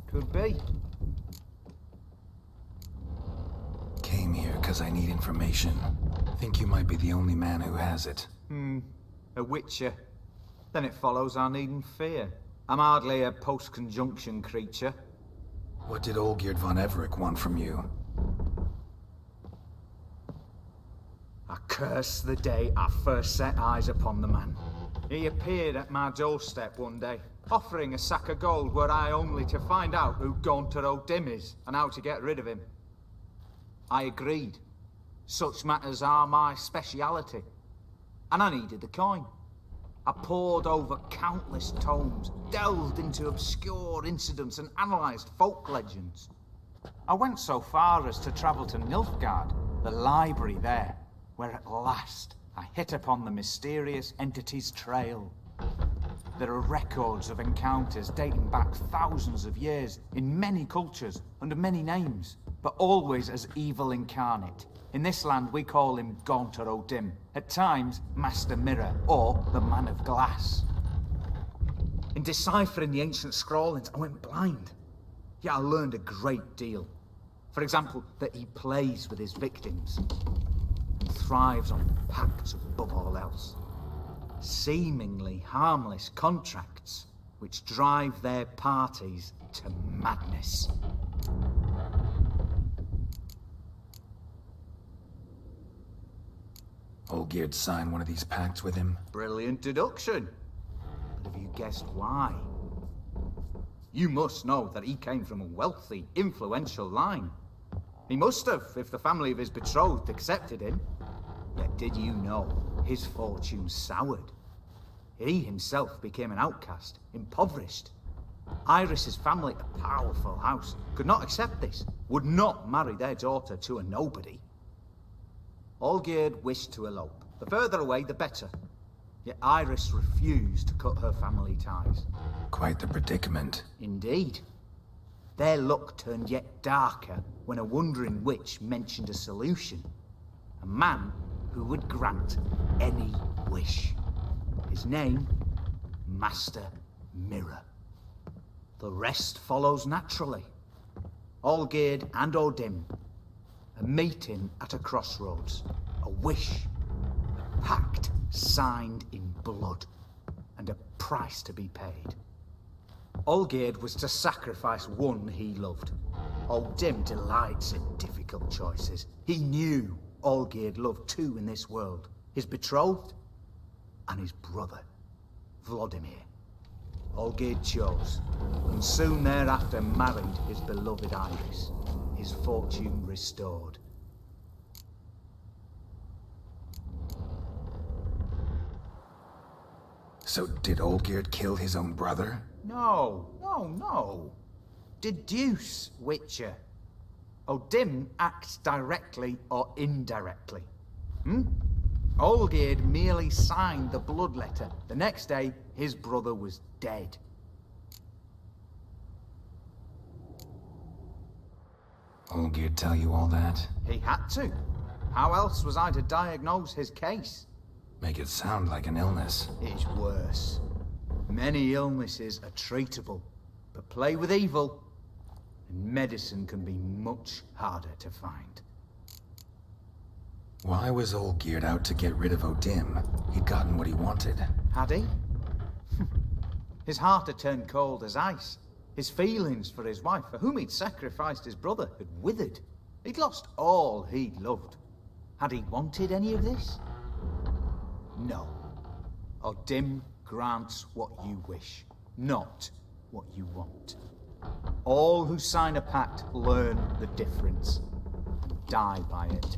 Could be. Came here because I need information. Think you might be the only man who has it. A witcher. Then it follows I needn't fear. I'm hardly a post-conjunction creature. What did Olgierd von Everec want from you? I curse the day I first set eyes upon the man. He appeared at my doorstep one day, offering a sack of gold were I only to find out who Gaunter O'Dim is and how to get rid of him. I agreed. Such matters are my speciality. And I needed the coin. I pored over countless tomes, delved into obscure incidents and analysed folk legends. I went so far as to travel to Nilfgaard, the library there, where at last I hit upon the mysterious entity's trail. There are records of encounters dating back thousands of years in many cultures, under many names, but always as evil incarnate. In this land, we call him Gaunter O'Dim, at times Master Mirror, or the Man of Glass. In deciphering the ancient scrawlings, I went blind. Yet I learned a great deal. For example, that he plays with his victims and thrives on pacts above all else. Seemingly harmless contracts which drive their parties to madness. Olgierd signed one of these pacts with him. Brilliant deduction. But have you guessed why? You must know that he came from a wealthy, influential line. He must have, if the family of his betrothed accepted him. Yet did you know his fortune soured? He himself became an outcast, impoverished. Iris's family, a powerful house, could not accept this, would not marry their daughter to a nobody. Olgierd wished to elope. The further away, the better. Yet Iris refused to cut her family ties. Quite the predicament. Indeed. Their luck turned yet darker when a wandering witch mentioned a solution. A man who would grant any wish. His name, Master Mirror. The rest follows naturally. Olgierd and O'Dim, a meeting at a crossroads, a wish, a pact signed in blood, and a price to be paid. Olgierd was to sacrifice one he loved. O'Dim delights in difficult choices. He knew Olgierd loved two in this world, his betrothed and his brother, Vladimir. Olgierd chose, and soon thereafter married his beloved Iris, his fortune restored. So did Olgierd kill his own brother? No. Deduce, Witcher. O'Dim acts directly or indirectly. Olgierd merely signed the blood letter. The next day, his brother was dead. Olgierd tell you all that? He had to. How else was I to diagnose his case? Make it sound like an illness. It's worse. Many illnesses are treatable, but play with evil, and medicine can be much harder to find. Why was Olgierd out to get rid of O'Dim? He'd gotten what he wanted. Had he? His heart had turned cold as ice. His feelings for his wife, for whom he'd sacrificed his brother, had withered. He'd lost all he'd loved. Had he wanted any of this? No. O'Dim grants what you wish, not what you want. All who sign a pact learn the difference and die by it.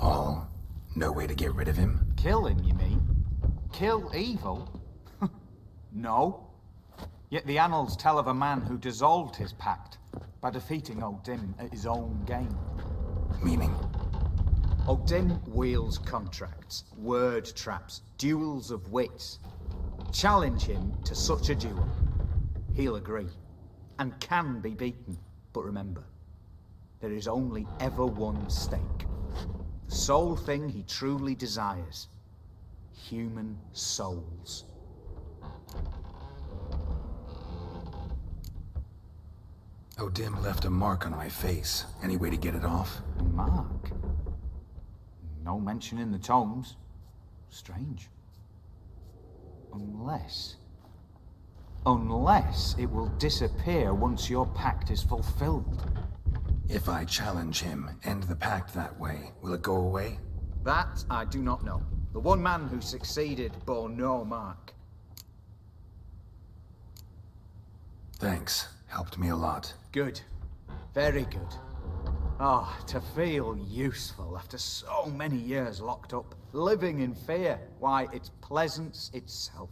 All? No way to get rid of him? Kill him, you mean? Kill evil? No. Yet the annals tell of a man who dissolved his pact by defeating O'Dim at his own game. Meaning? O'Dim wields contracts, word traps, duels of wits. Challenge him to such a duel. He'll agree, and can be beaten. But remember, there is only ever one stake. The sole thing he truly desires. Human souls. O'Dim left a mark on my face. Any way to get it off? A mark? No mention in the tomes. Strange. Unless it will disappear once your pact is fulfilled. If I challenge him, end the pact that way, will it go away? That I do not know. The one man who succeeded bore no mark. Thanks. Helped me a lot. Good. Very good. Oh, to feel useful after so many years locked up, living in fear. Why, it's pleasance itself.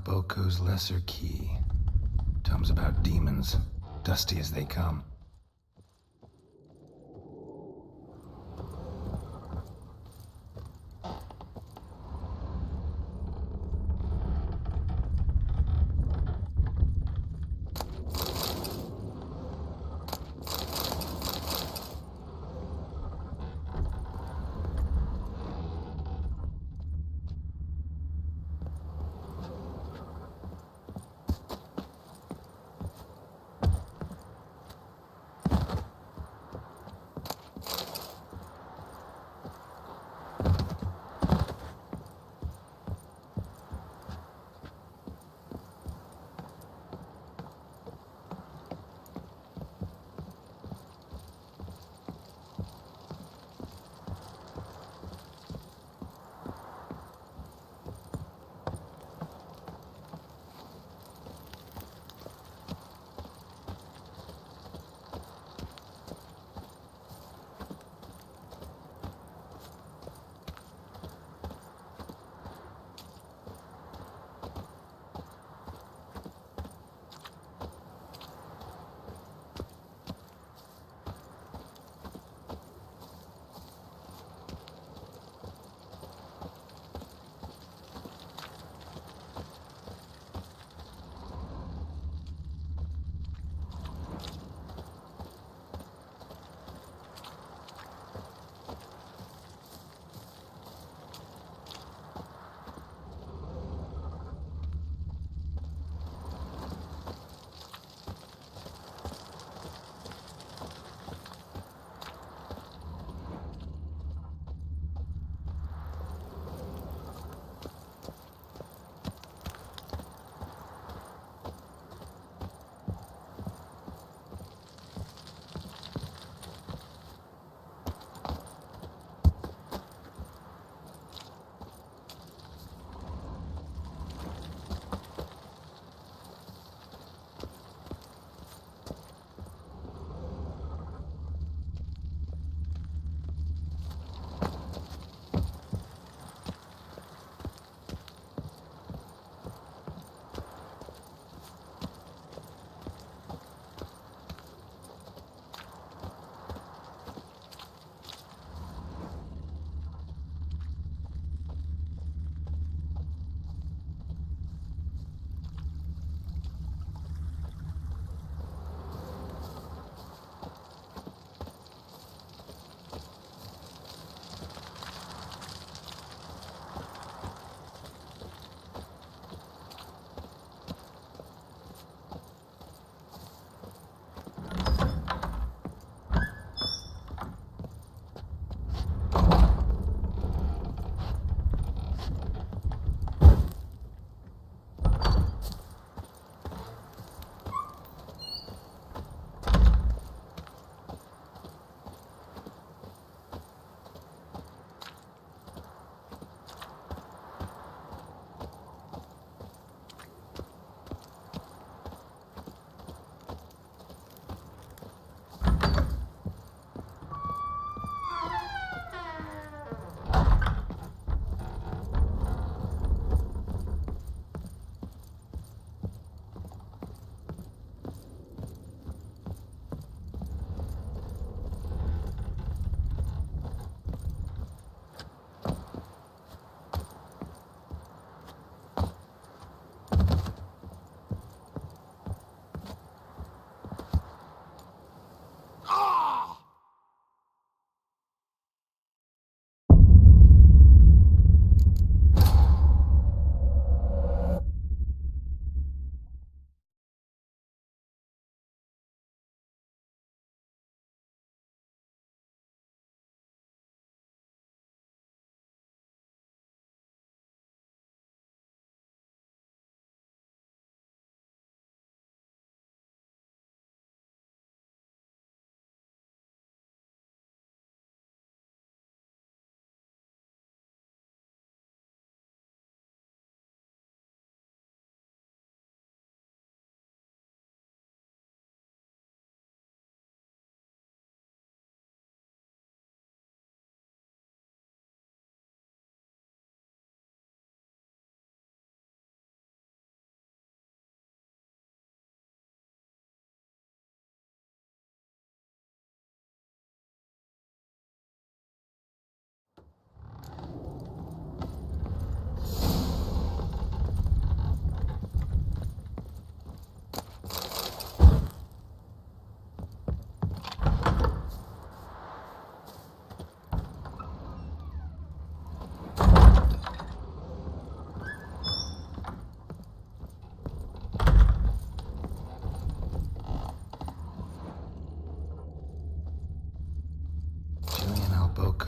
Boko's Lesser Key. Tomes about demons, dusty as they come.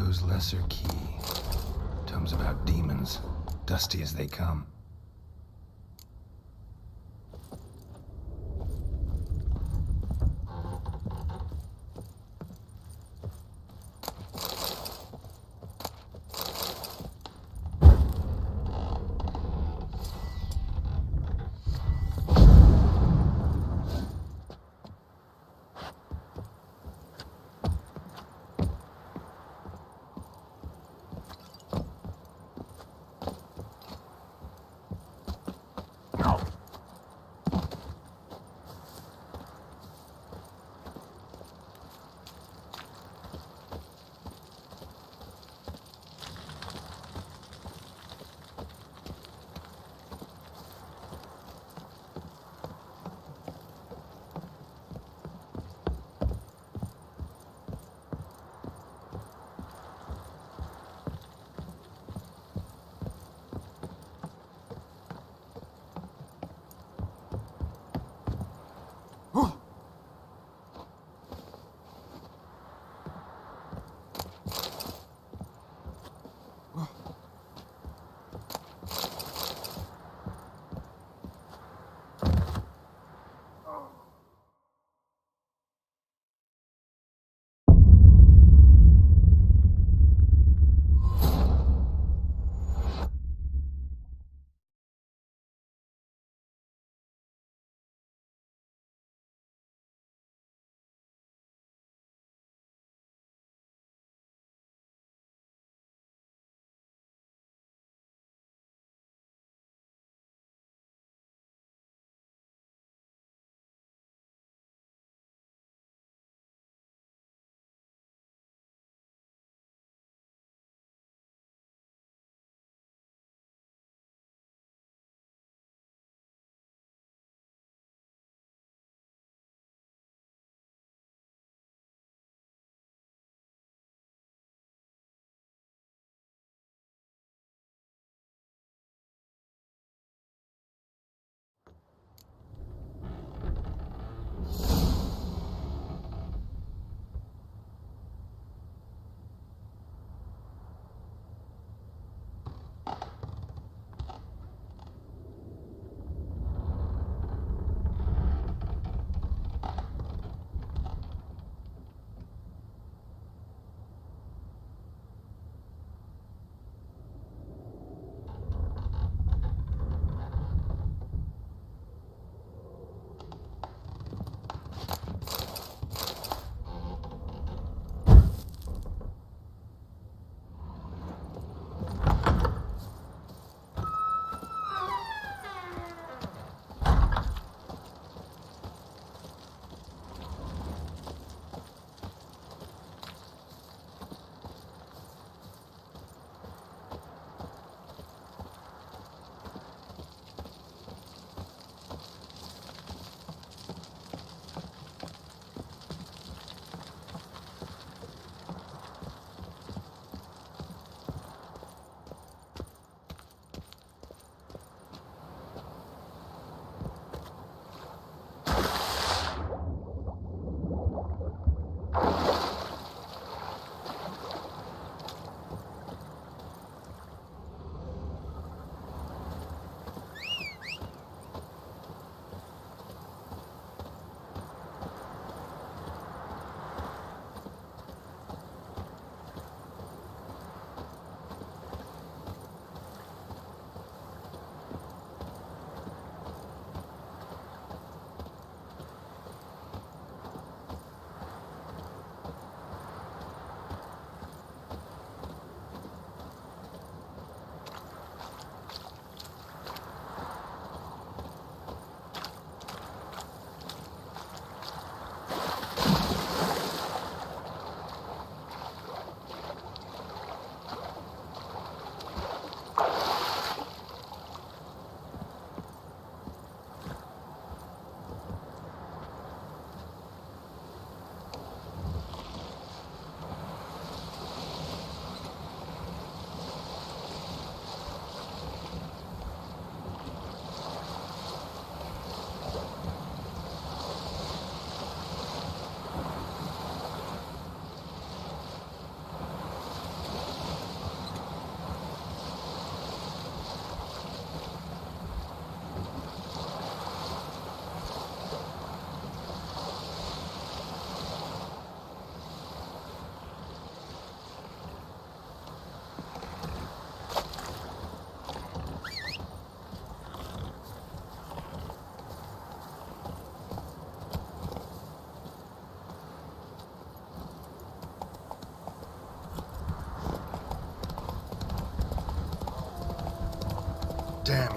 Pharaoh's Lesser Key. Tomes about demons, dusty as they come.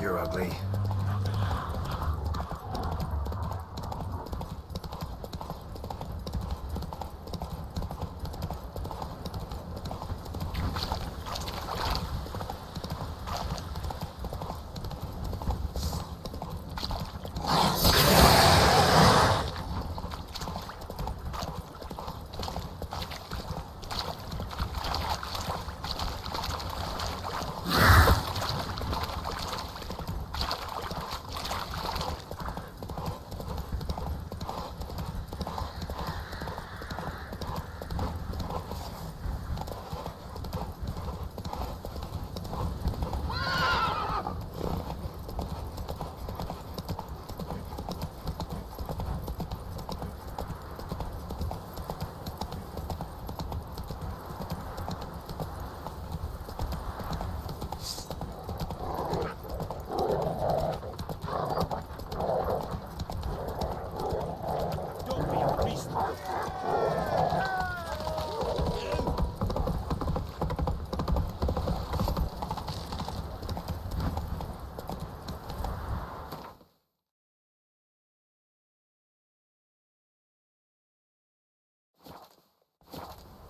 You're ugly.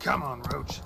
Come on, Roach.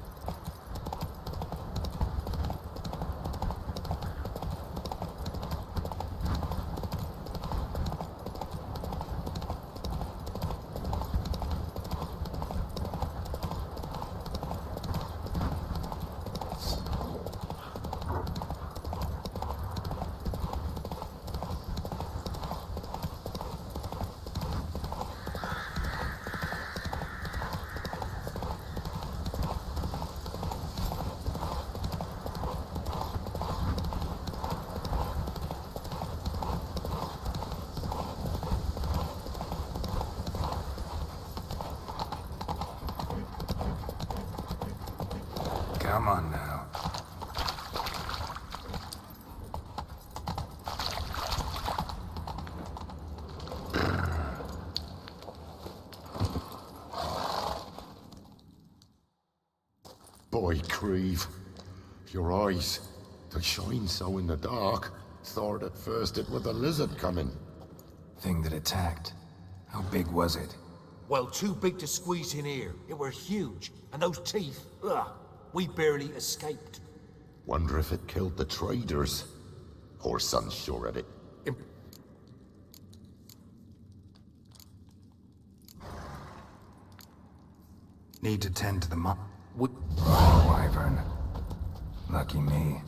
Come on now. Boy, Creve, your eyes, they shine so in the dark. Thought at first it was a lizard coming. Thing that attacked. How big was it? Well, too big to squeeze in here. It were huge. And those teeth, ugh, we barely escaped. Wonder if it killed the traders. Poor son's sure at it. Need to tend to the wyvern. Lucky me.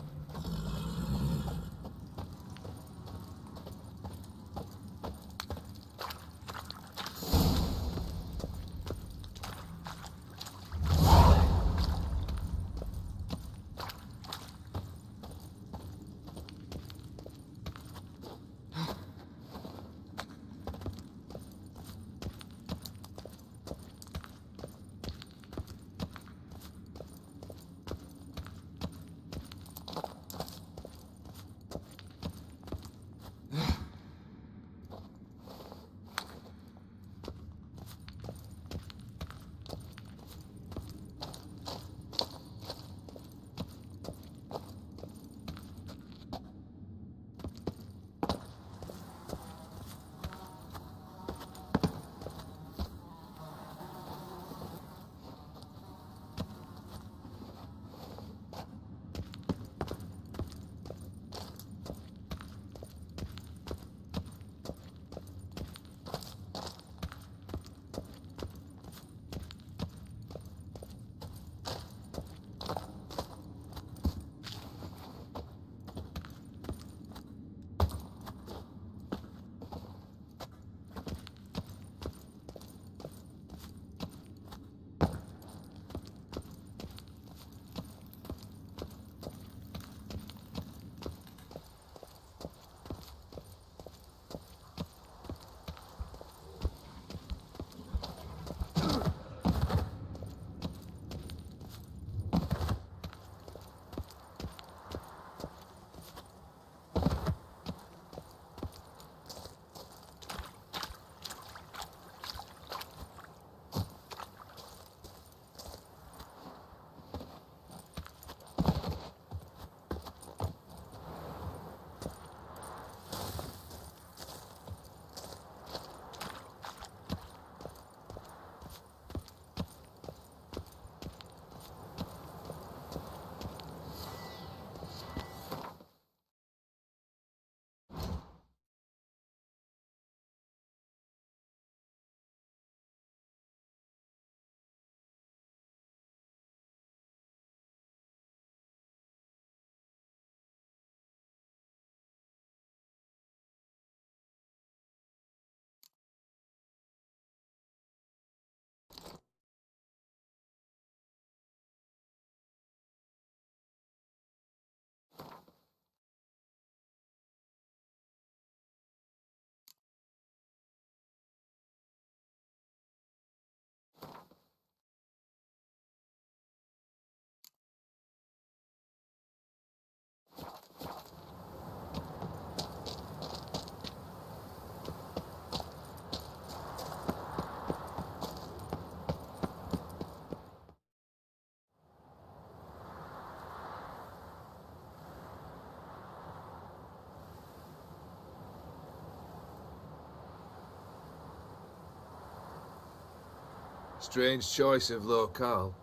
Strange choice of locale.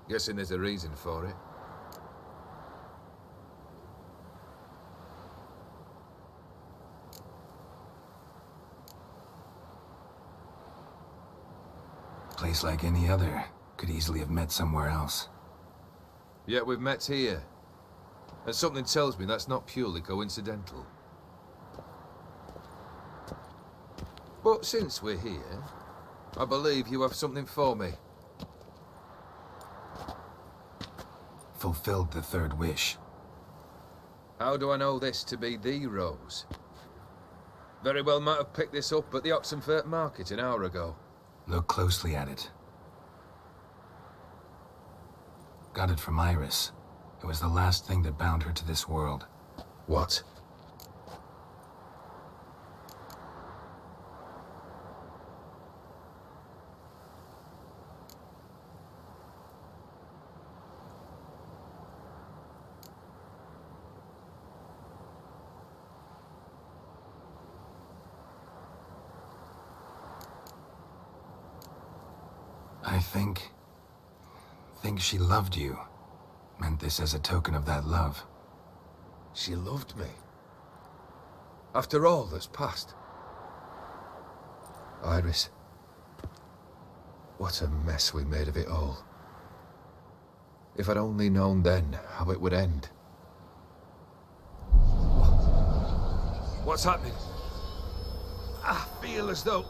Guessing there's a reason for it. Place like any other. Could easily have met somewhere else. Yet we've met here. And something tells me that's not purely coincidental. But since we're here, I believe you have something for me. Fulfilled the third wish. How do I know this to be the rose? Very well might have picked this up at the Oxenfurt market an hour ago. Look closely at it. Got it from Iris. It was the last thing that bound her to this world. What? I think she loved you. Meant this as a token of that love. She loved me. After all that's passed. Iris. What a mess we made of it all. If I'd only known then how it would end. What's happening? I feel as though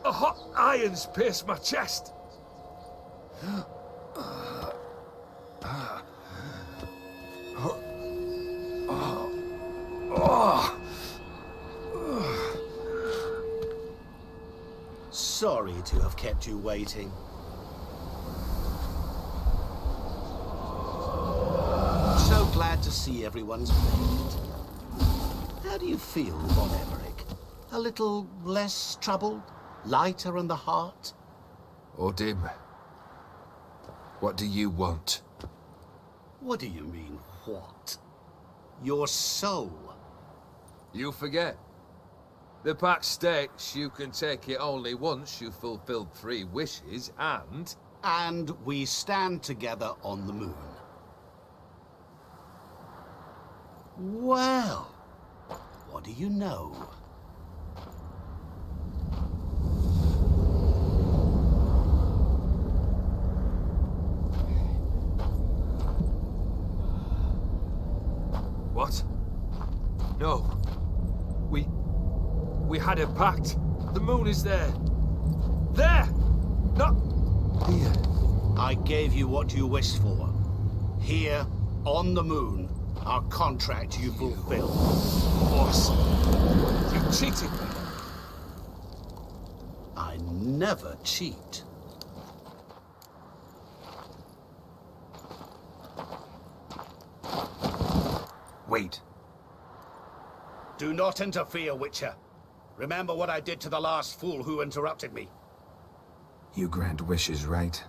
a hot iron's pierced my chest. Sorry to have kept you waiting. So glad to see everyone's made. How do you feel, Von Emmerich? A little less troubled? Lighter in the heart? Odim, what do you want? What do you mean, what? Your soul. You forget. The pact states you can take it only once you've fulfilled 3 wishes, and... And we stand together on the moon. Well, what do you know? What? No. We had a pact. The moon is there. There! Not here. I gave you what you wished for. Here, on the moon, our contract you fulfilled. Boss, you cheated me. I never cheat. Wait. Do not interfere, Witcher. Remember what I did to the last fool who interrupted me. You grant wishes, right?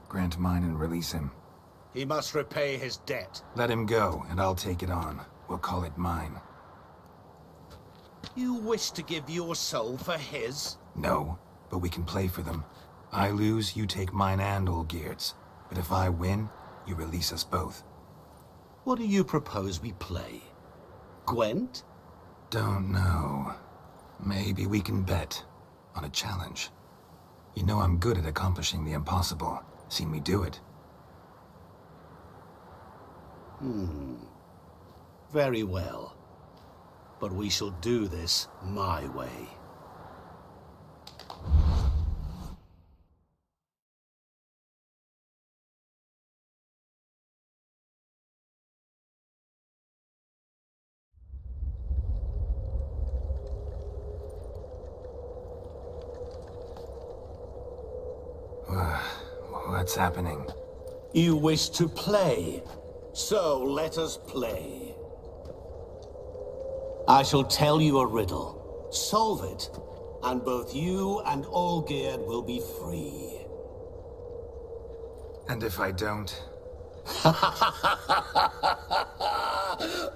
Grant mine and release him. He must repay his debt. Let him go, and I'll take it on. We'll call it mine. You wish to give your soul for his? No, but we can play for them. I lose, you take mine and Olgierd's. But if I win, you release us both. What do you propose we play? Gwent? Don't know. Maybe we can bet on a challenge. You know I'm good at accomplishing the impossible. Seen me do it. Very well. But we shall do this my way. What's happening? You wish to play, so let us play. I shall tell you a riddle. Solve it, and both you and Olgierd will be free. And if I don't?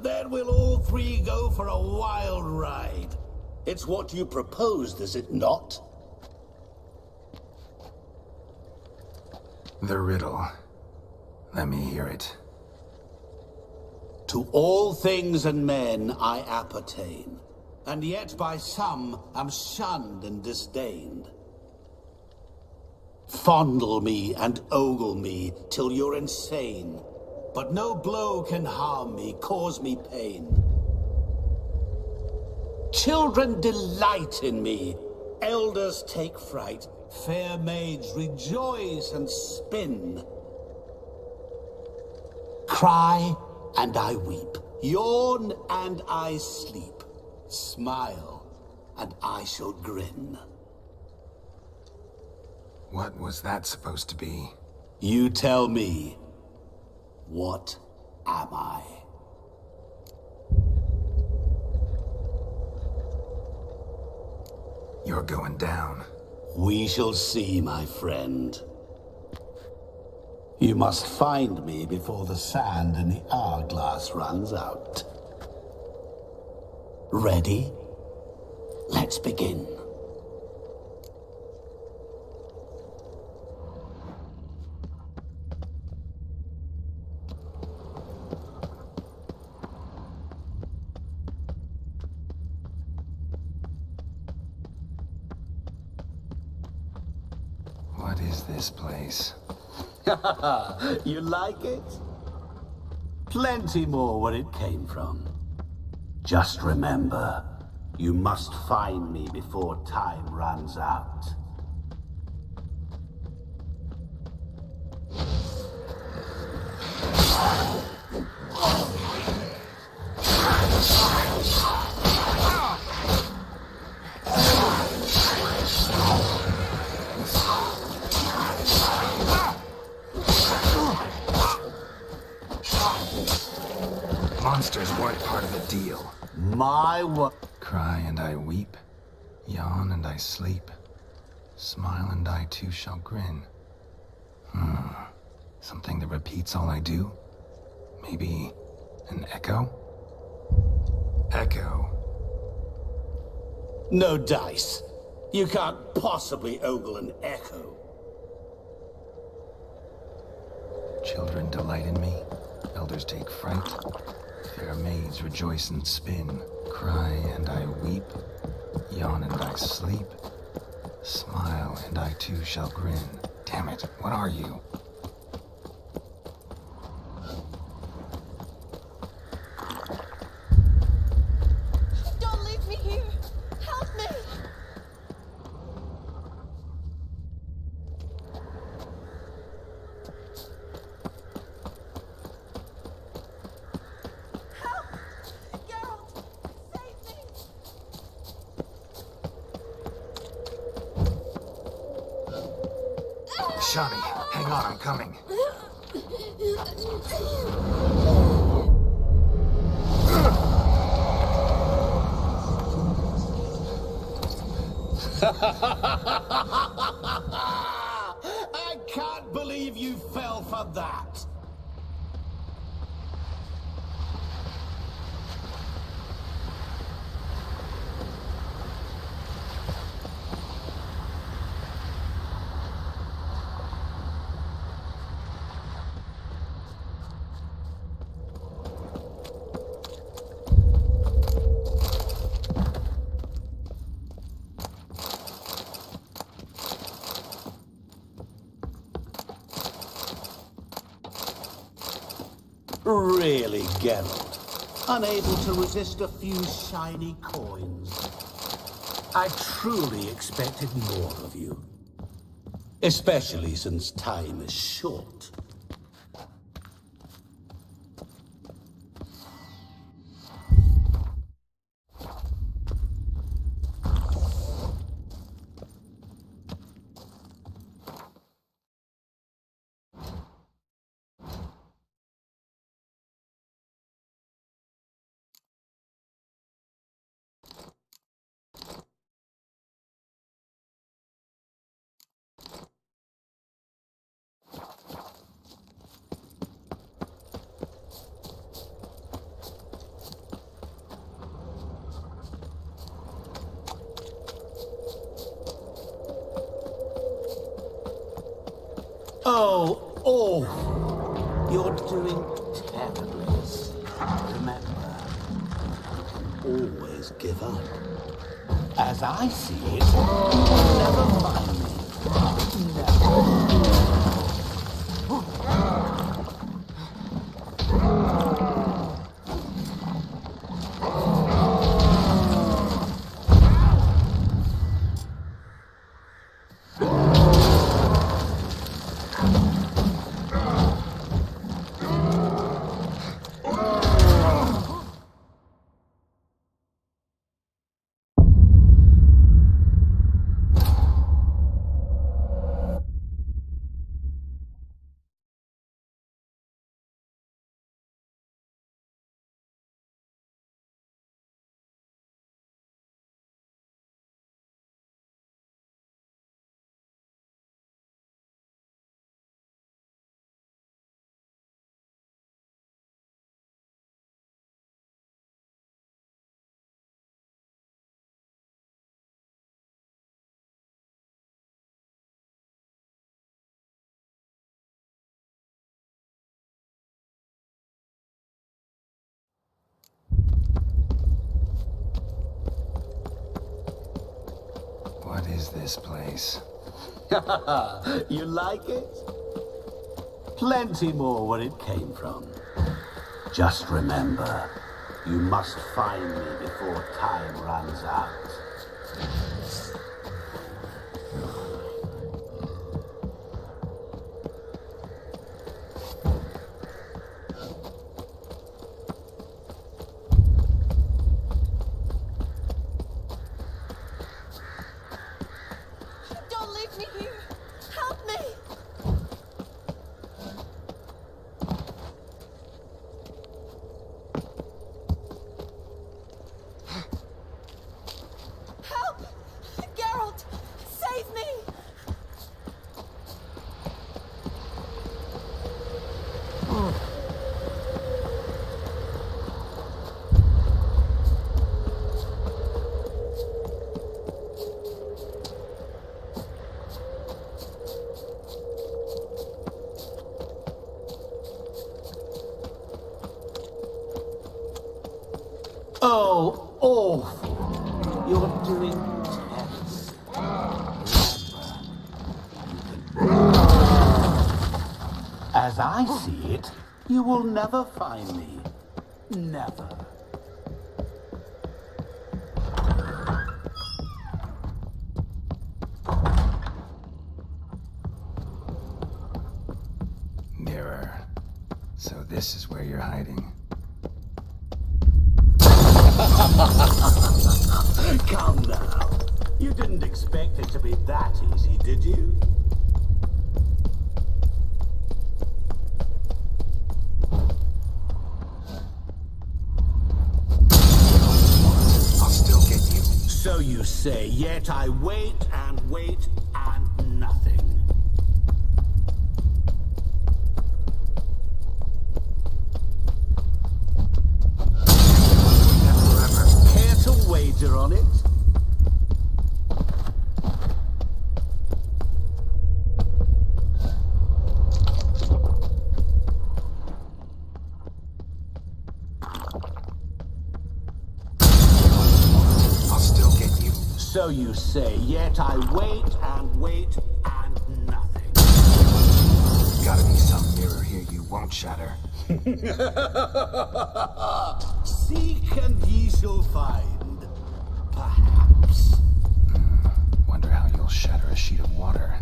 Then we'll all 3 go for a wild ride. It's what you proposed, is it not? The riddle. Let me hear it. To all things and men I appertain, and yet by some am shunned and disdained. Fondle me and ogle me till you're insane, but no blow can harm me, cause me pain. Children delight in me, elders take fright, fair maids rejoice and spin. Cry and I weep, yawn and I sleep, smile and I shall grin. What was that supposed to be? You tell me, what am I? You're going down. We shall see, my friend. You must find me before the sand in the hourglass runs out. Ready? Let's begin. What is this place? You like it? Plenty more where it came from. Just remember, you must find me before time runs out. Monsters weren't part of the deal. My what? Cry and I weep, yawn and I sleep, smile and I too shall grin. Something that repeats all I do? Maybe an echo? Echo. No dice. You can't possibly ogle an echo. Children delight in me, elders take fright, fair maids rejoice and spin, cry and I weep, yawn and I sleep, smile and I too shall grin. Damn it, what are you? Don't leave me here! Help me! Shani, hang on, I'm coming. I can't believe you fell for that. Really, Geralt? Unable to resist a few shiny coins? I truly expected more of you. Especially since time is short. Oh, awful. You're doing terribly. Remember, always give up. As I see it, you'll never find me. Never. What is this place? You like it? Plenty more where it came from. Just remember, you must find me before time runs out. Don't leave me here. Help me. Help! Geralt, save me! Oh, awful. You're doing terrible. As I see it, you will never find me. Never. Nearer. So this is where you're hiding. Come now. You didn't expect it to be that easy, did you? I'll still get you. So you say, yet I wait and wait and nothing. Care to wager on it? I'll still get you. So you say, yet I wait and wait and nothing. Gotta be some mirror here you won't shatter. Seek and ye shall find. Perhaps. Wonder how you'll shatter a sheet of water.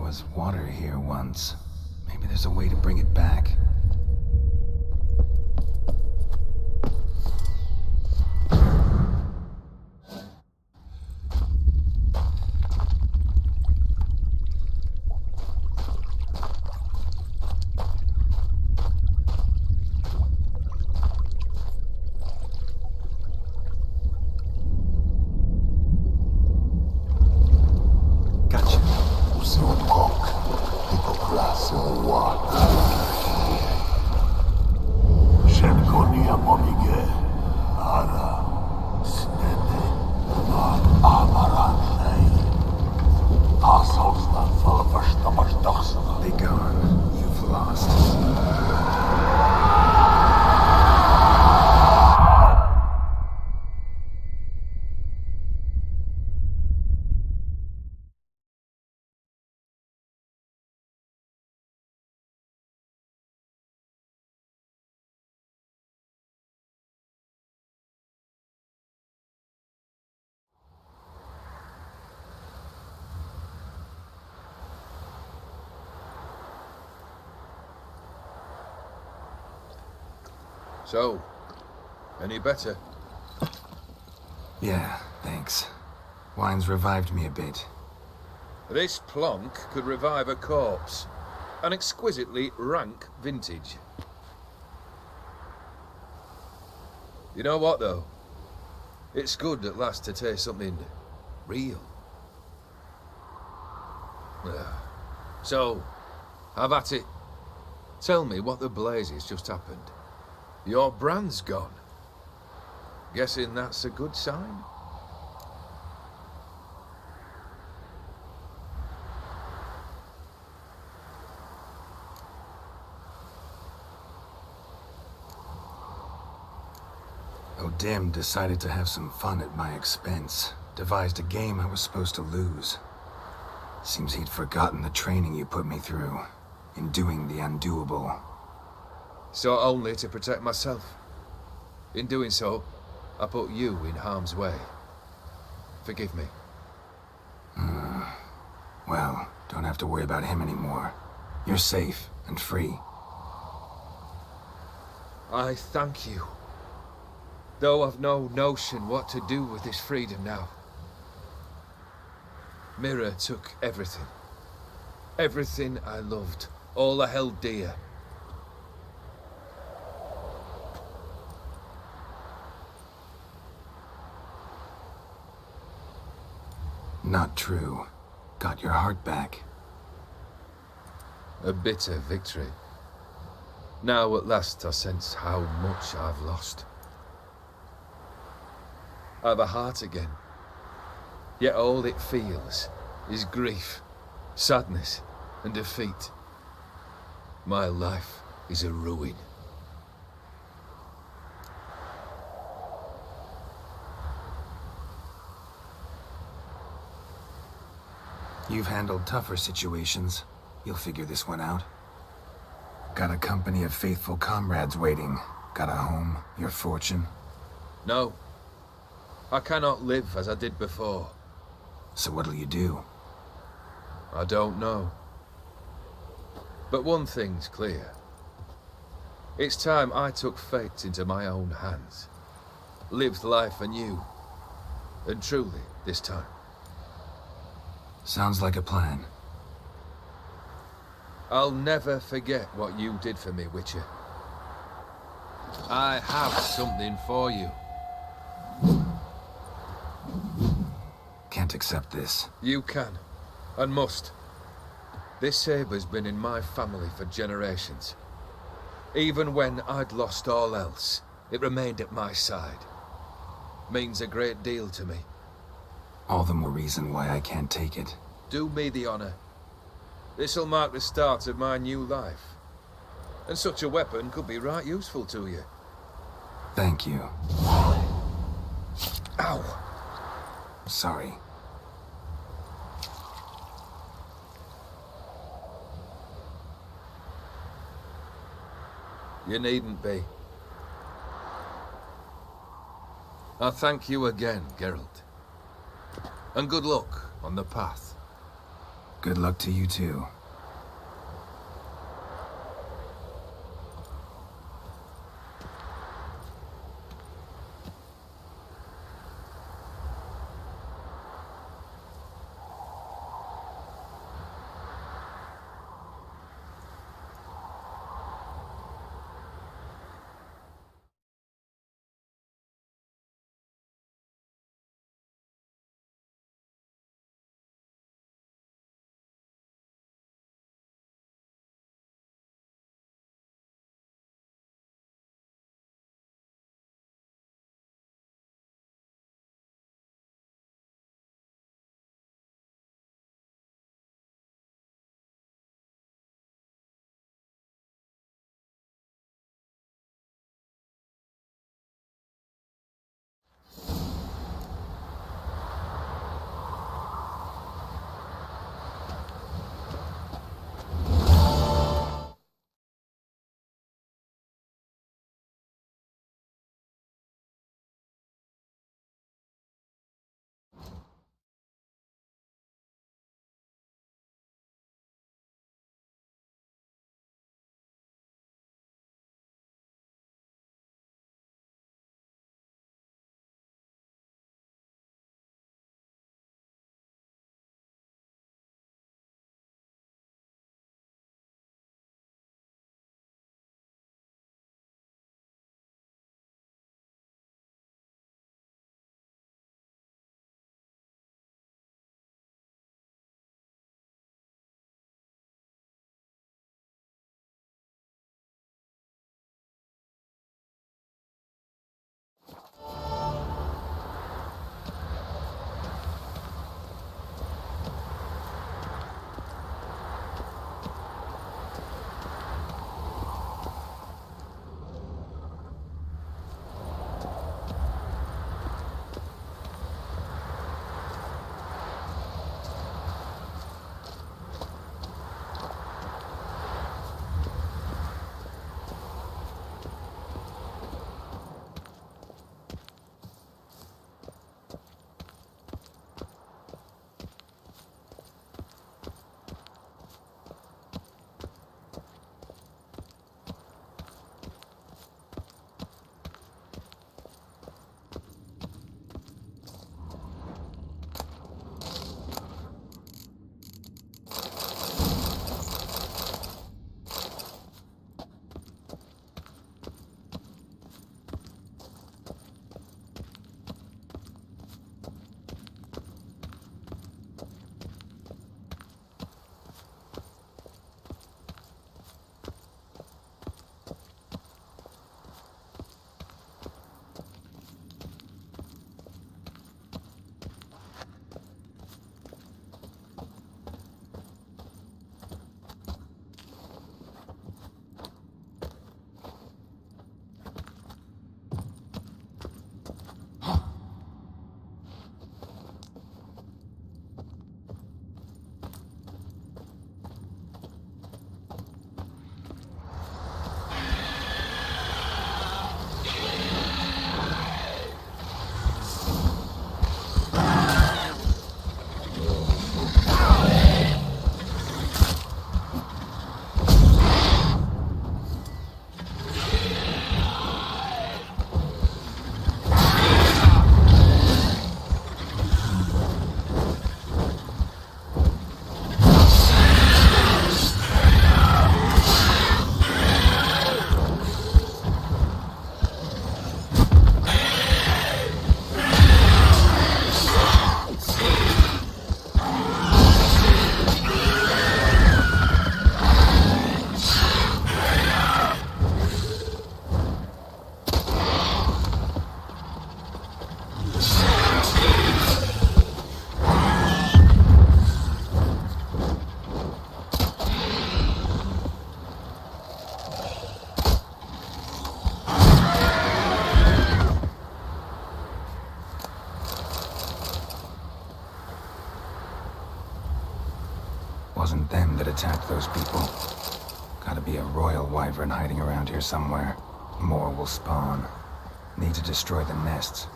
was water here once. Maybe there's a way to bring it back. Be gone. You've lost. So, any better? Yeah, thanks. Wine's revived me a bit. This plonk could revive a corpse. An exquisitely rank vintage. You know what, though? It's good at last to taste something real. So, have at it. Tell me what the blazes just happened. Your brand's gone. Guessing that's a good sign? O'Dim decided to have some fun at my expense. Devised a game I was supposed to lose. Seems he'd forgotten the training you put me through in doing the undoable. So only to protect myself. In doing so, I put you in harm's way. Forgive me. Well, don't have to worry about him anymore. You're safe and free. I thank you. Though I've no notion what to do with this freedom now. Mira took everything. Everything I loved. All I held dear. Not true. Got your heart back. A bitter victory. Now at last I sense how much I've lost. I've a heart again. Yet all it feels is grief, sadness, and defeat. My life is a ruin. You've handled tougher situations. You'll figure this one out. Got a company of faithful comrades waiting. Got a home, your fortune. No. I cannot live as I did before. So what'll you do? I don't know. But one thing's clear. It's time I took fate into my own hands. Lived life anew. And truly, this time. Sounds like a plan. I'll never forget what you did for me, Witcher. I have something for you. Can't accept this. You can, and must. This sabre's been in my family for generations. Even when I'd lost all else, it remained at my side. Means a great deal to me. All the more reason why I can't take it. Do me the honor. This'll mark the start of my new life. And such a weapon could be right useful to you. Thank you. Ow! Sorry. You needn't be. I thank you again, Geralt. And good luck on the path. Good luck to you too. Wasn't them that attacked those people. Gotta be a royal wyvern hiding around here somewhere. More will spawn. Need to destroy the nests.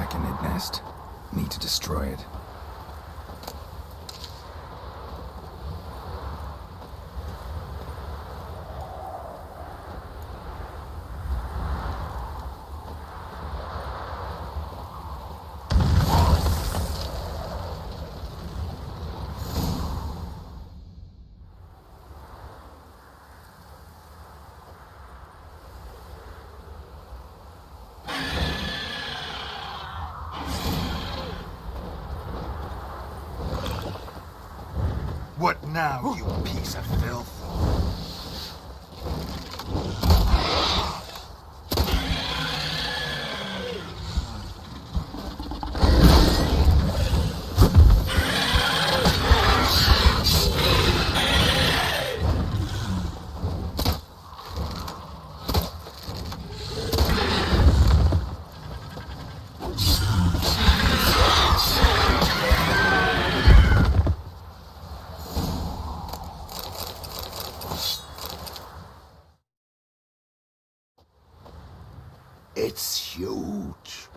Arachnid nest. Need to destroy it. What now, you piece of filth? It's huge.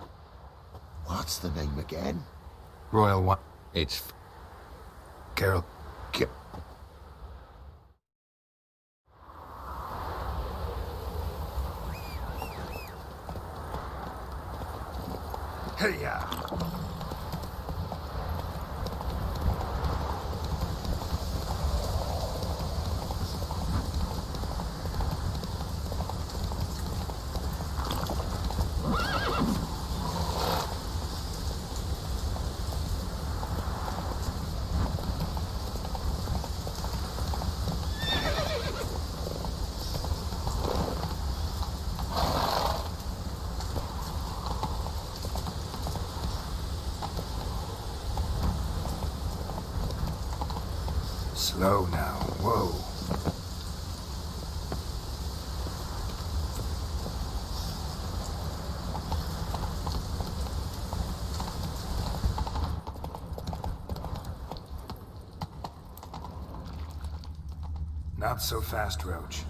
What's the name again? Royal One. It's Carol. Hey-ya! Slow now. Whoa. Not so fast, Roach.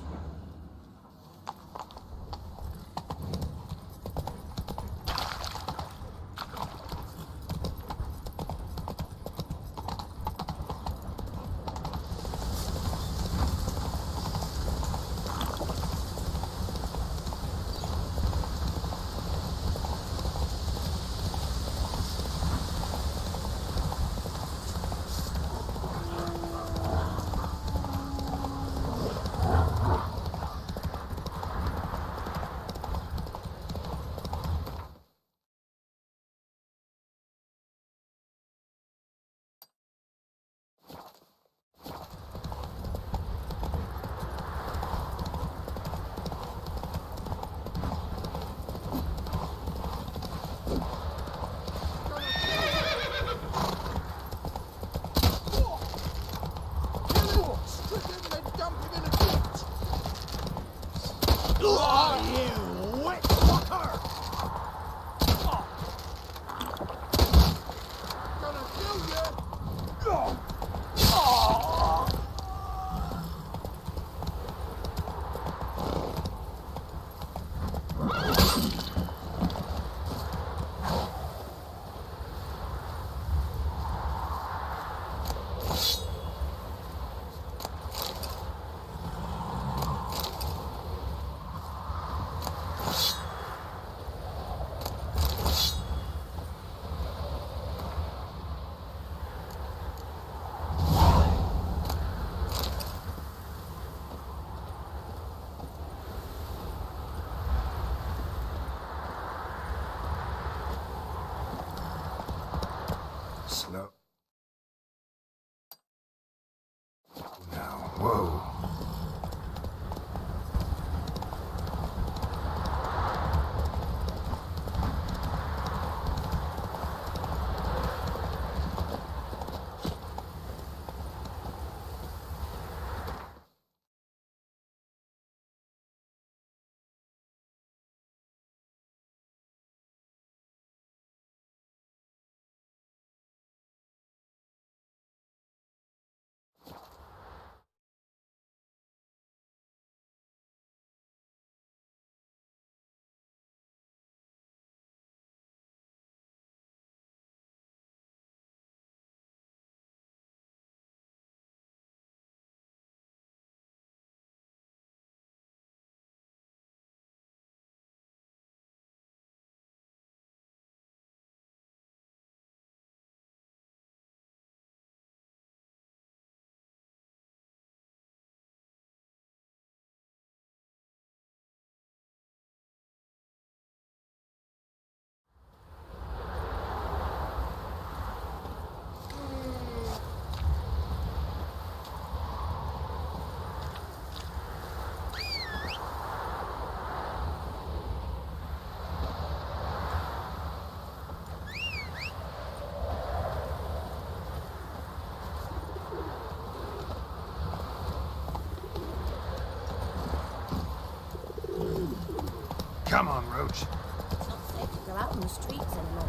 Come on, Roach. It's not safe to go out on the streets anymore.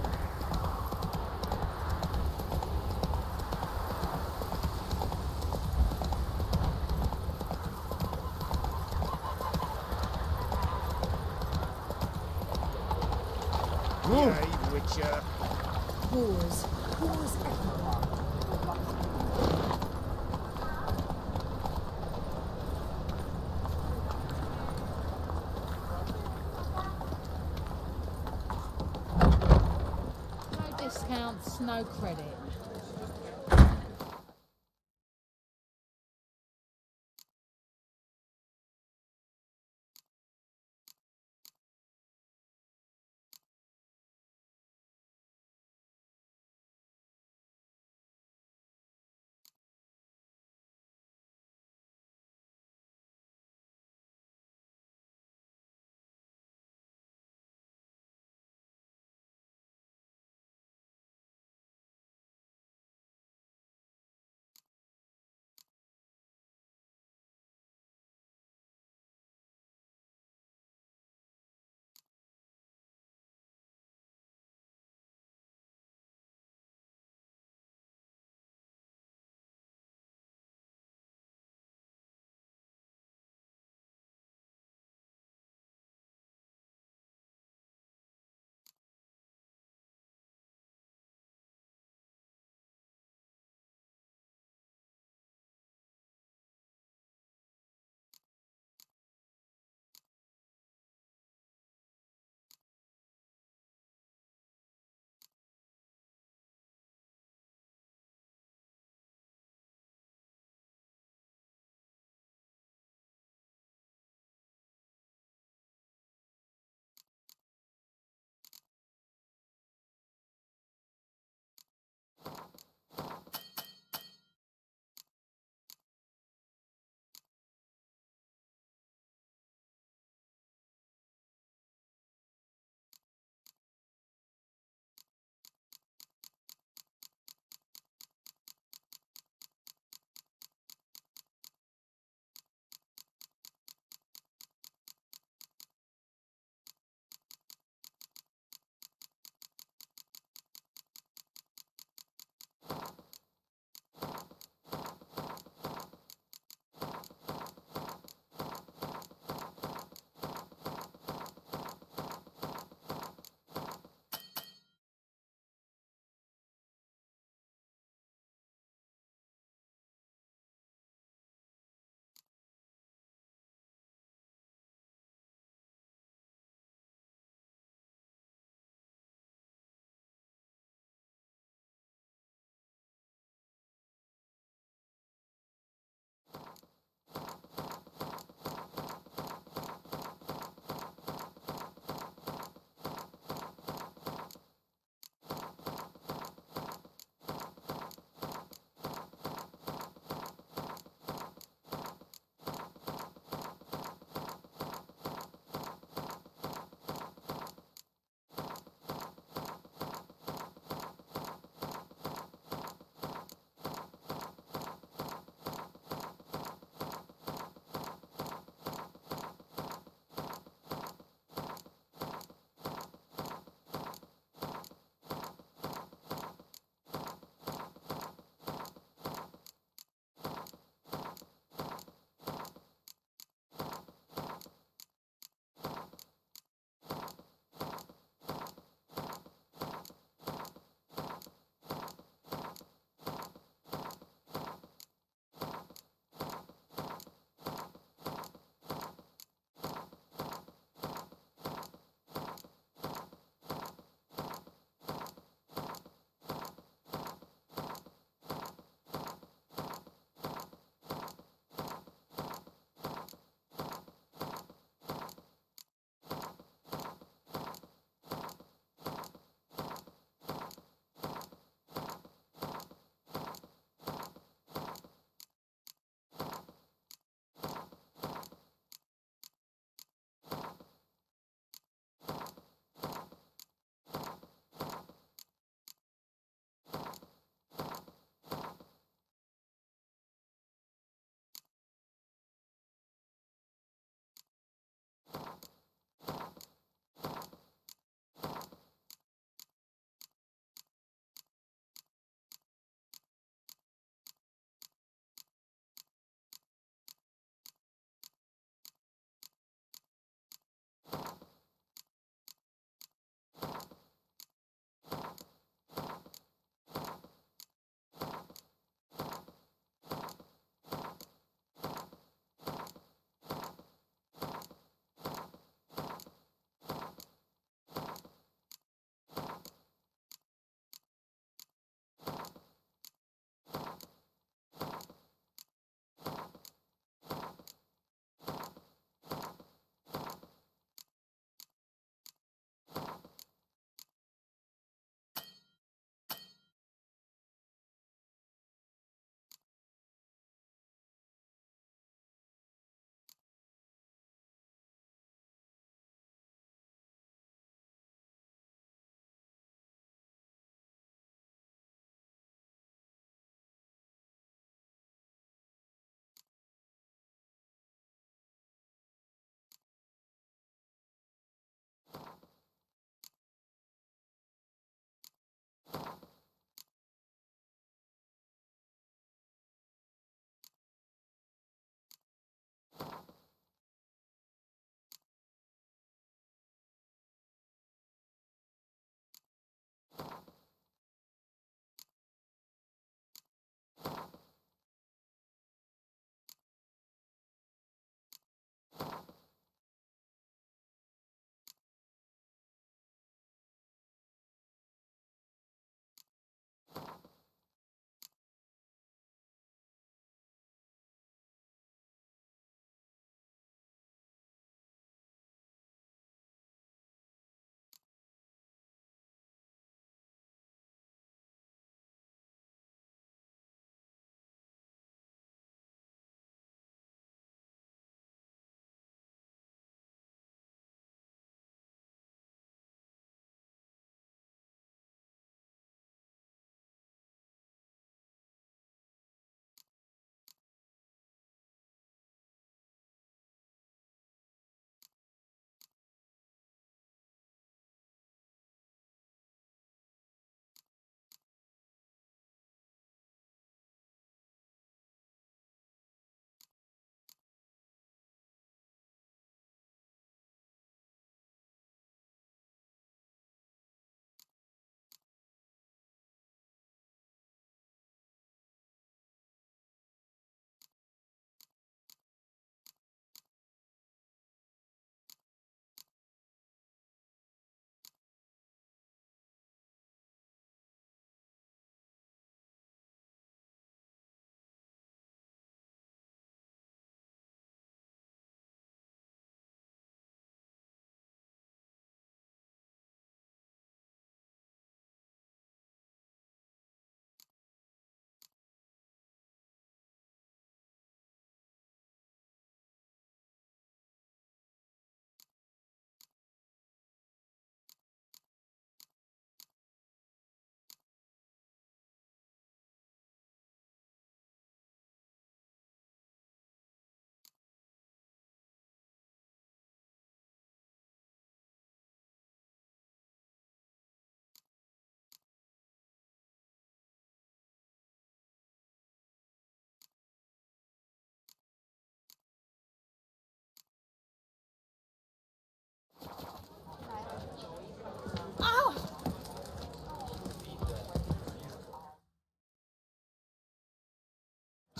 Behave, Witcher. Wars. Wars everywhere. No discounts, no credit.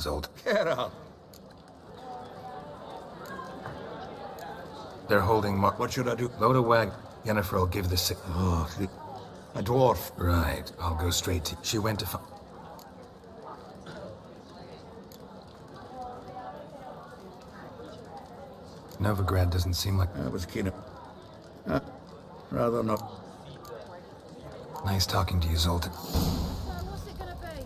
Zolt. Get up. They're holding Mark. What should I do? Load a wagon. Yennefer will give the sick. Oh, a dwarf. Right. I'll go straight to. She went to find. Novigrad doesn't seem like. I was keen. Rather not. Nice talking to you, Zoltan. What's it gonna be?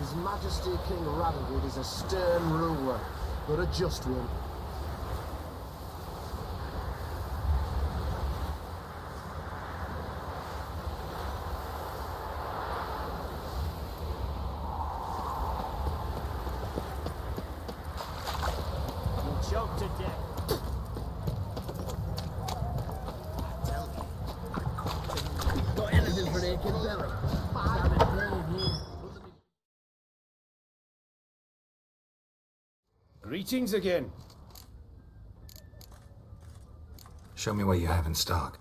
His Majesty King Radovid is a stern ruler, but a just one. You'll choke to death. I tell you, Greetings again. Show me what you have in stock.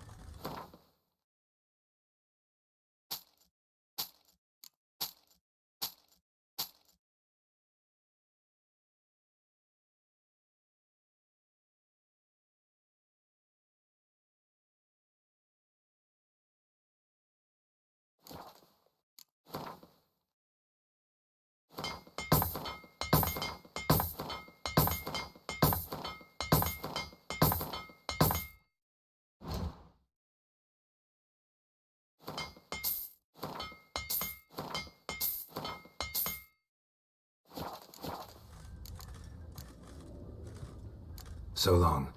So long.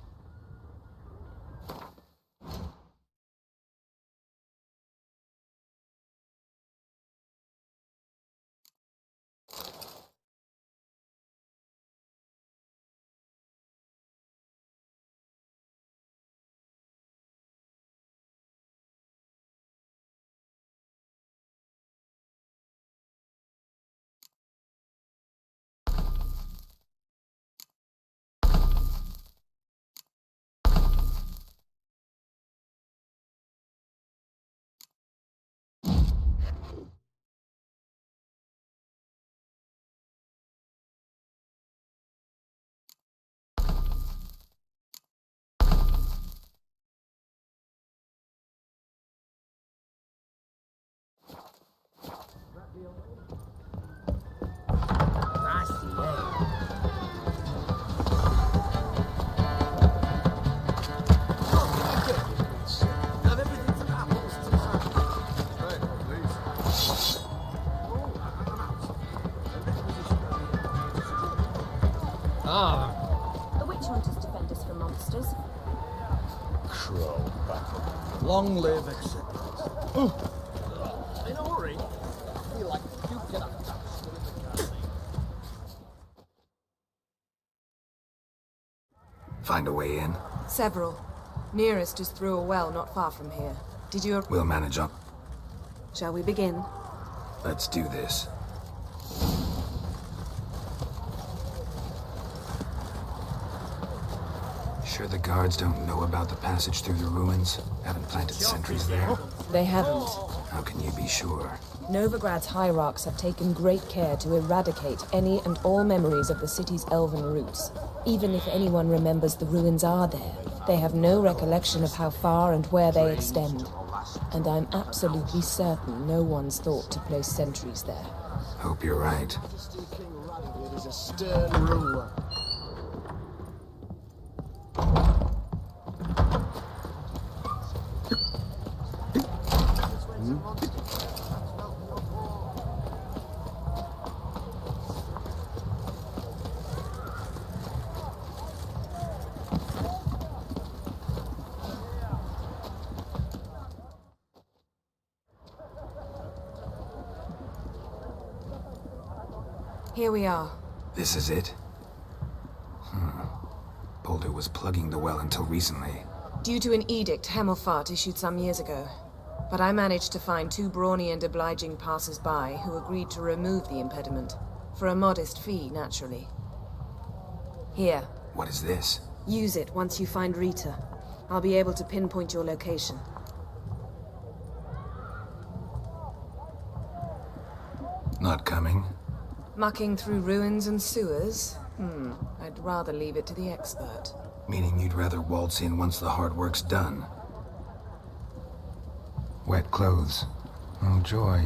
The witch hunters defend us from monsters. Crow battle. Long live acceptance. In a hurry. I feel like you can have Find a way in? Several. Nearest is through a well not far from here. Did you... We'll manage up. Shall we begin? Let's do this. Sure the guards don't know about the passage through the ruins? Haven't planted sentries there? They haven't. How can you be sure? Novigrad's hierarchs have taken great care to eradicate any and all memories of the city's elven roots. Even if anyone remembers the ruins are there, they have no recollection of how far and where they extend. And I'm absolutely certain no one's thought to place sentries there. Hope you're right. King Radagund is a stern ruler. Here we are. This is it? Boulder was plugging the well until recently. Due to an edict Hemelfart issued some years ago. But I managed to find two brawny and obliging passers-by who agreed to remove the impediment. For a modest fee, naturally. Here. What is this? Use it once you find Rita. I'll be able to pinpoint your location. Not coming? Mucking through ruins and sewers? I'd rather leave it to the expert. Meaning you'd rather waltz in once the hard work's done. Wet clothes. Oh, joy.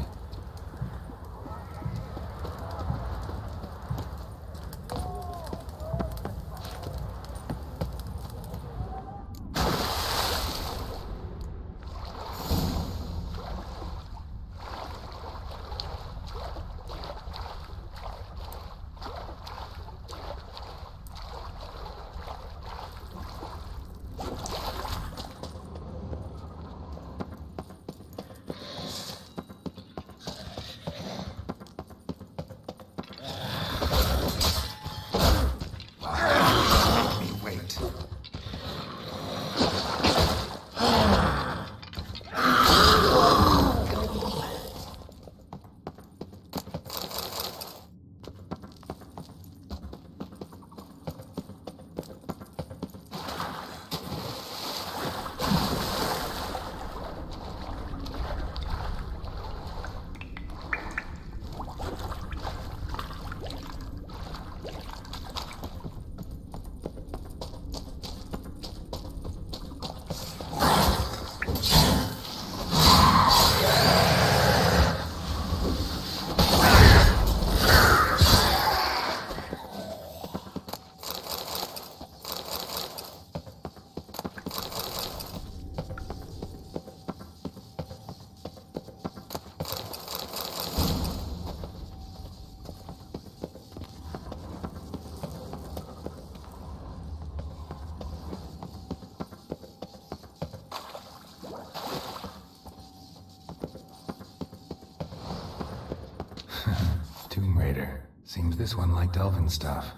trader. Seems this one liked elven stuff.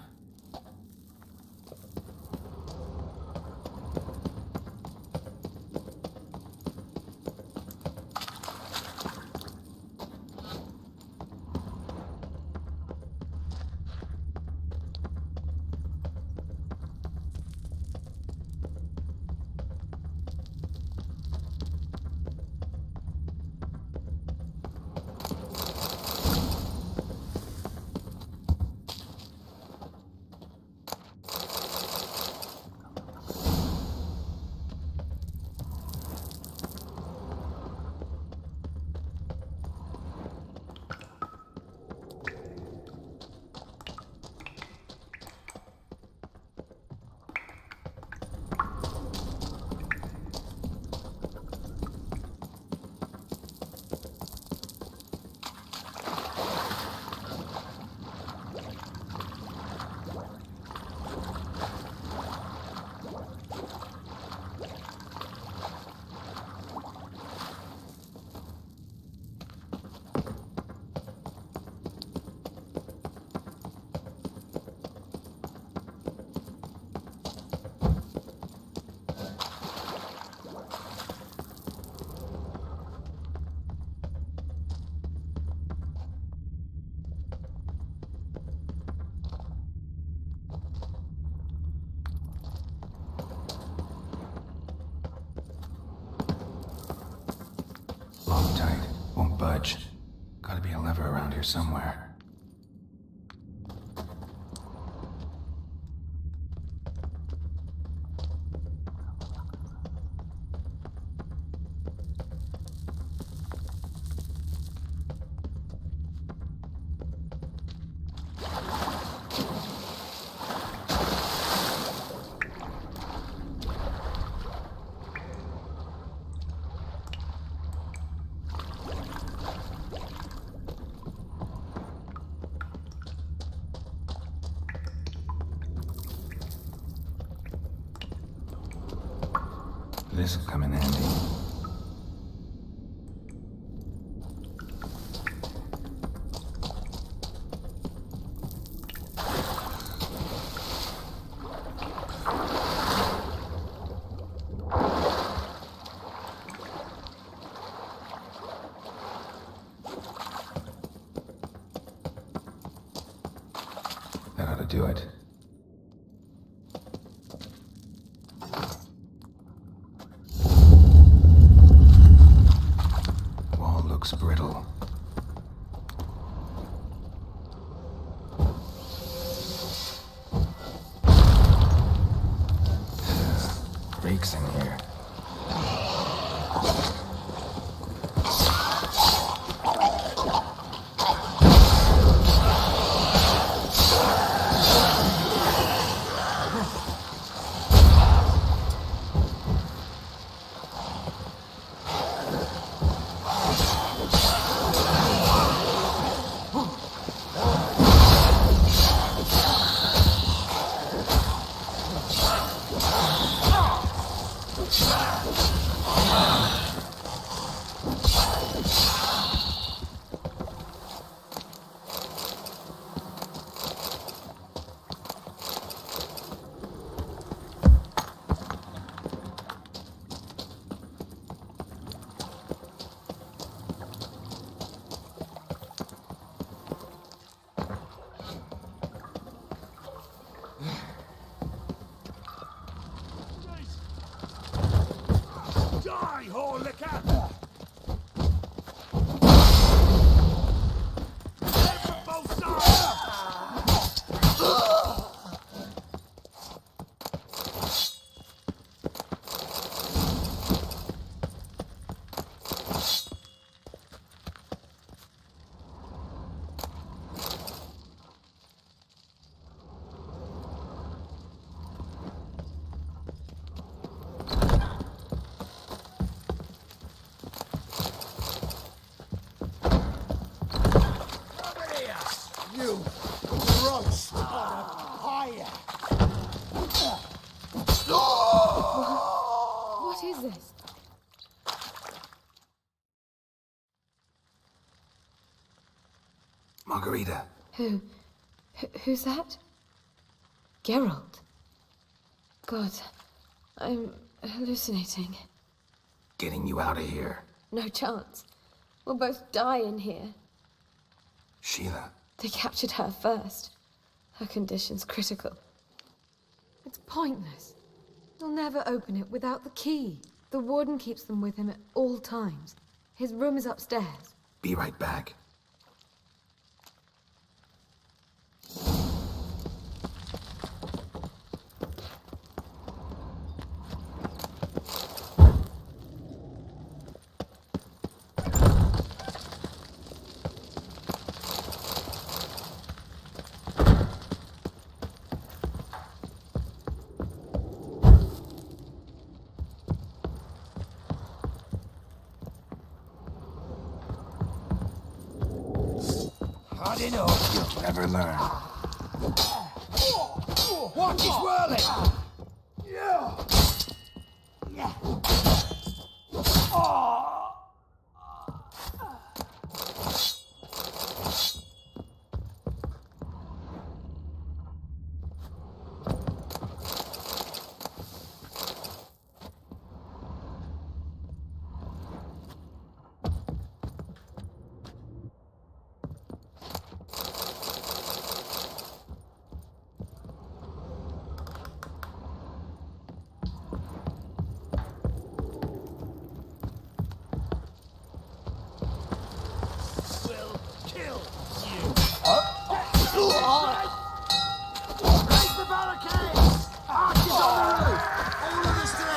Loctite. Won't budge. Gotta be a lever around here somewhere. This'll come in handy. That ought to do it. Brittle. Reeks in here. Die, Horlicker! From both sides! You gross fire! What is this? Margarita, Who's that? Geralt. God, I'm hallucinating. Getting you out of here. No chance. We'll both die in here. Sheila. They captured her first. Her condition's critical. It's pointless. They'll never open it without the key. The warden keeps them with him at all times. His room is upstairs. Be right back. Hard enough. You'll never learn. Watch it whirling!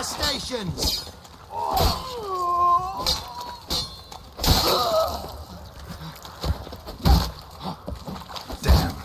Stations! Damn.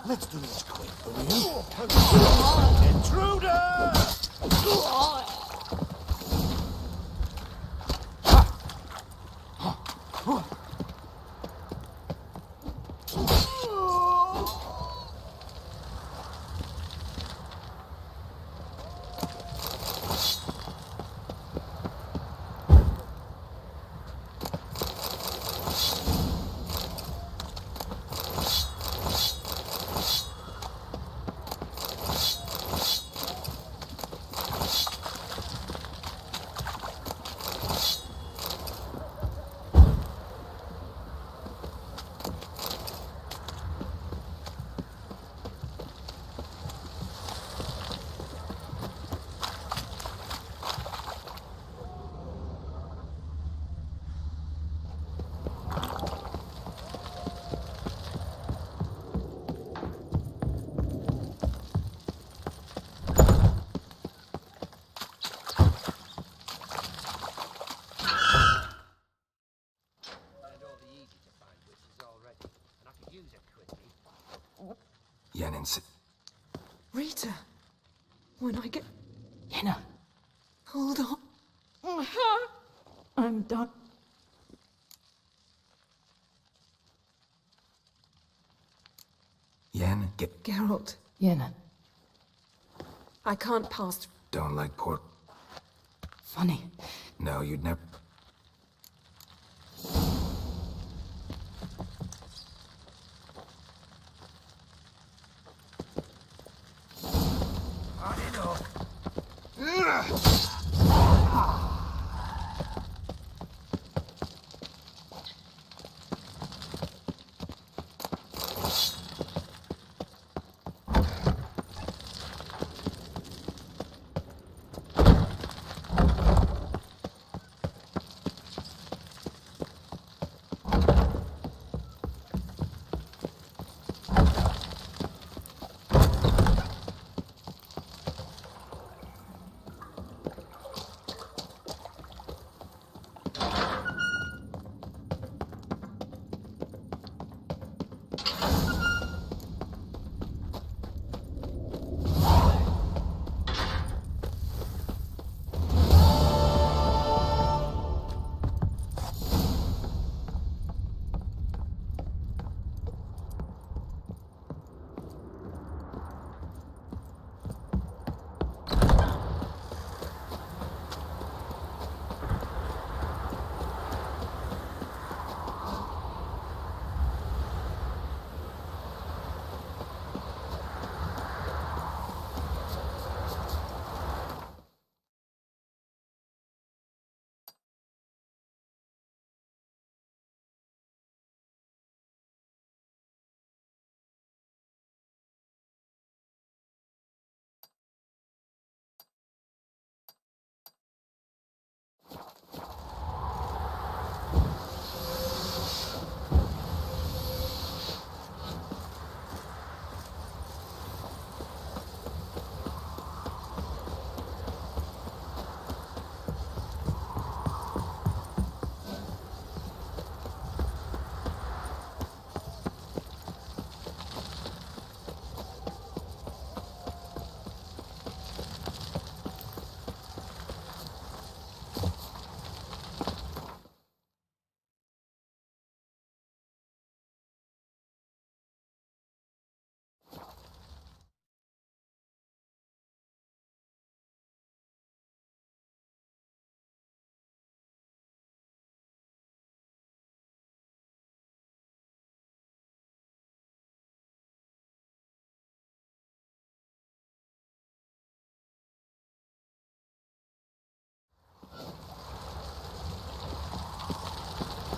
Let's do this quick, will you? Intruder! Yenne's. Rita, when I get... Yenna, Hold on. I'm done. Yen, get. Geralt, Yenna, I can't pass... Don't like pork. funny. No, you'd never.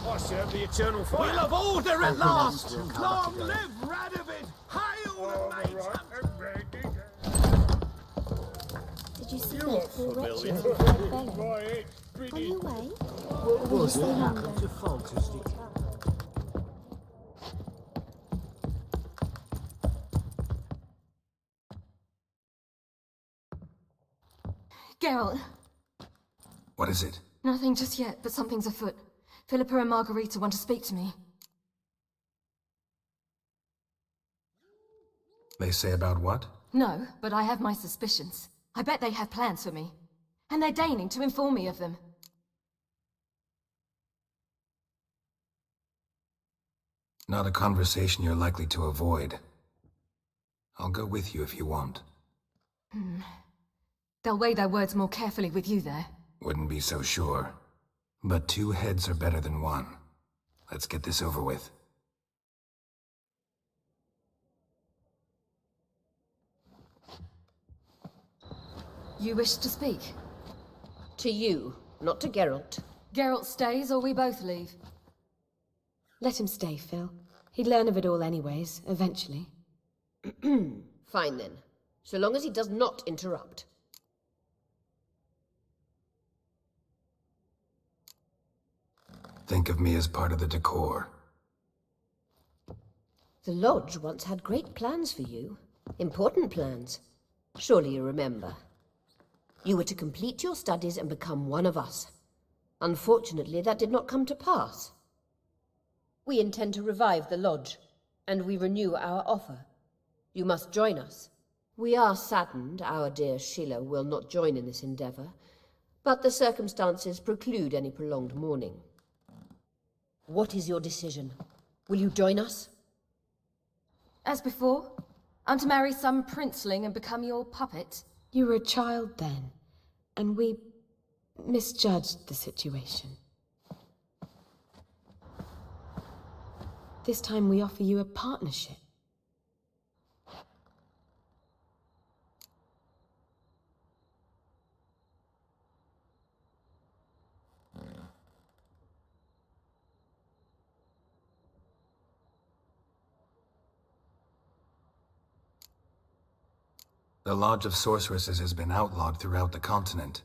I serve the eternal fire. We'll have order at last! Long live Radovid! Hail the mate! Did you see You that look poor familiar. wretched with red belly? Right, On your way? What Or will you was stay it longer? happened to Falter's decay? Geralt, What is it? nothing just yet, but something's afoot. Philippa and Margarita want to speak to me. They say about what? No, but I have my suspicions. I bet they have plans for me. And they're deigning to inform me of them. Not a conversation you're likely to avoid. I'll go with you if you want. They'll weigh their words more carefully with you there. Wouldn't be so sure. But 2 heads are better than 1. Let's get this over with. You wish to speak? To you, not to Geralt. Geralt stays or we both leave? Let him stay, Phil. He'd learn of it all anyways, eventually. Fine then. So long as he does not interrupt. Think of me as part of the decor. The Lodge once had great plans for you. Important plans. Surely you remember. You were to complete your studies and become one of us. Unfortunately, that did not come to pass. We intend to revive the Lodge, and we renew our offer. You must join us. We are saddened our dear Sheila will not join in this endeavor, but the circumstances preclude any prolonged mourning. What is your decision? Will you join us? As before? I'm to marry some princeling and become your puppet? You were a child then, and we misjudged the situation. This time we offer you a partnership. The Lodge of Sorceresses has been outlawed throughout the continent.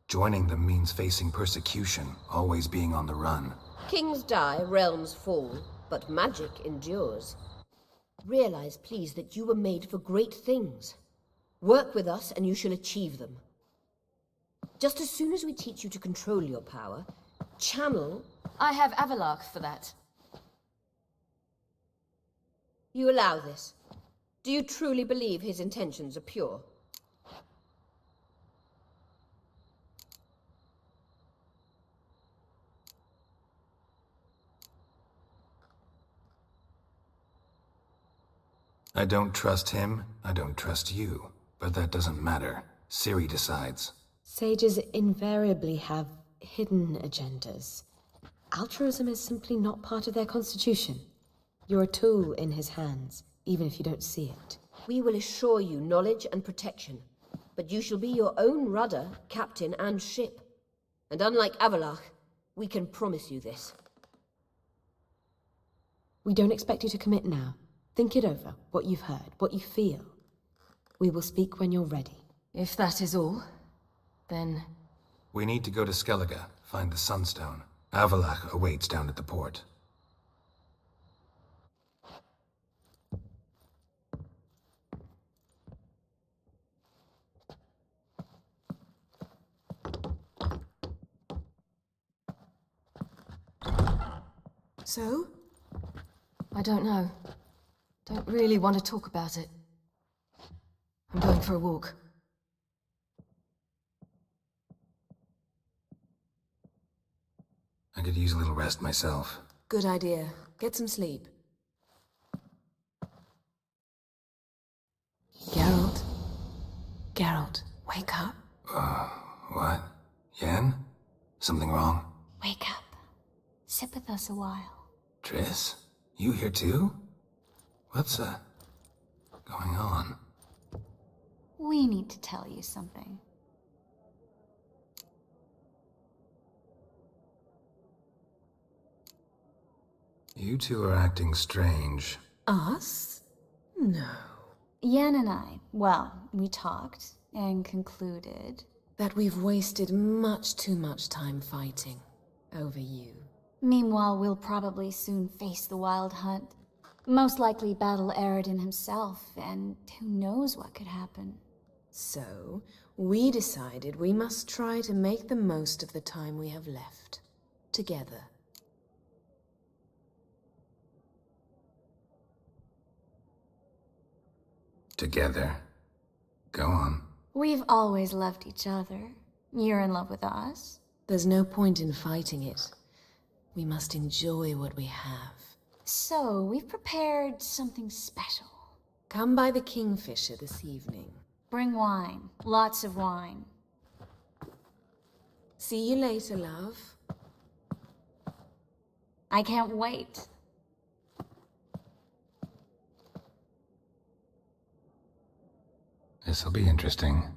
Joining them means facing persecution, always being on the run. Kings die, realms fall, but magic endures. Realize, please, that you were made for great things. Work with us and you shall achieve them. Just as soon as we teach you to control your power, channel... I have Avalark for that. You allow this. Do you truly believe his intentions are pure? I don't trust him, I don't trust you. But that doesn't matter. Ciri decides. Sages invariably have hidden agendas. Altruism is simply not part of their constitution. You're a tool in his hands, even if you don't see it. We will assure you knowledge and protection, but you shall be your own rudder, captain, and ship. And unlike Avalark, we can promise you this. We don't expect you to commit now. Think it over, what you've heard, what you feel. We will speak when you're ready. If that is all, then... We need to go to Skellige, find the Sunstone. Avalark awaits down at the port. So? I don't know. Don't really want to talk about it. I'm going for a walk. I could use a little rest myself. Good idea. Get some sleep. Geralt? Geralt, wake up. What? Yen? Something wrong? Wake up. Sit with us a while. Triss? You here too? What's, going on? We need to tell you something. You two are acting strange. Us? No. Yen and I, well, we talked and concluded that we've wasted much too much time fighting over you. Meanwhile, we'll probably soon face the Wild Hunt. Most likely battle Aradin himself, and who knows what could happen. So, we decided we must try to make the most of the time we have left. Together. Together. Go on. We've always loved each other. You're in love with us. There's no point in fighting it. We must enjoy what we have. So, we've prepared something special. Come by the Kingfisher this evening. Bring wine. Lots of wine. See you later, love. I can't wait. This'll be interesting.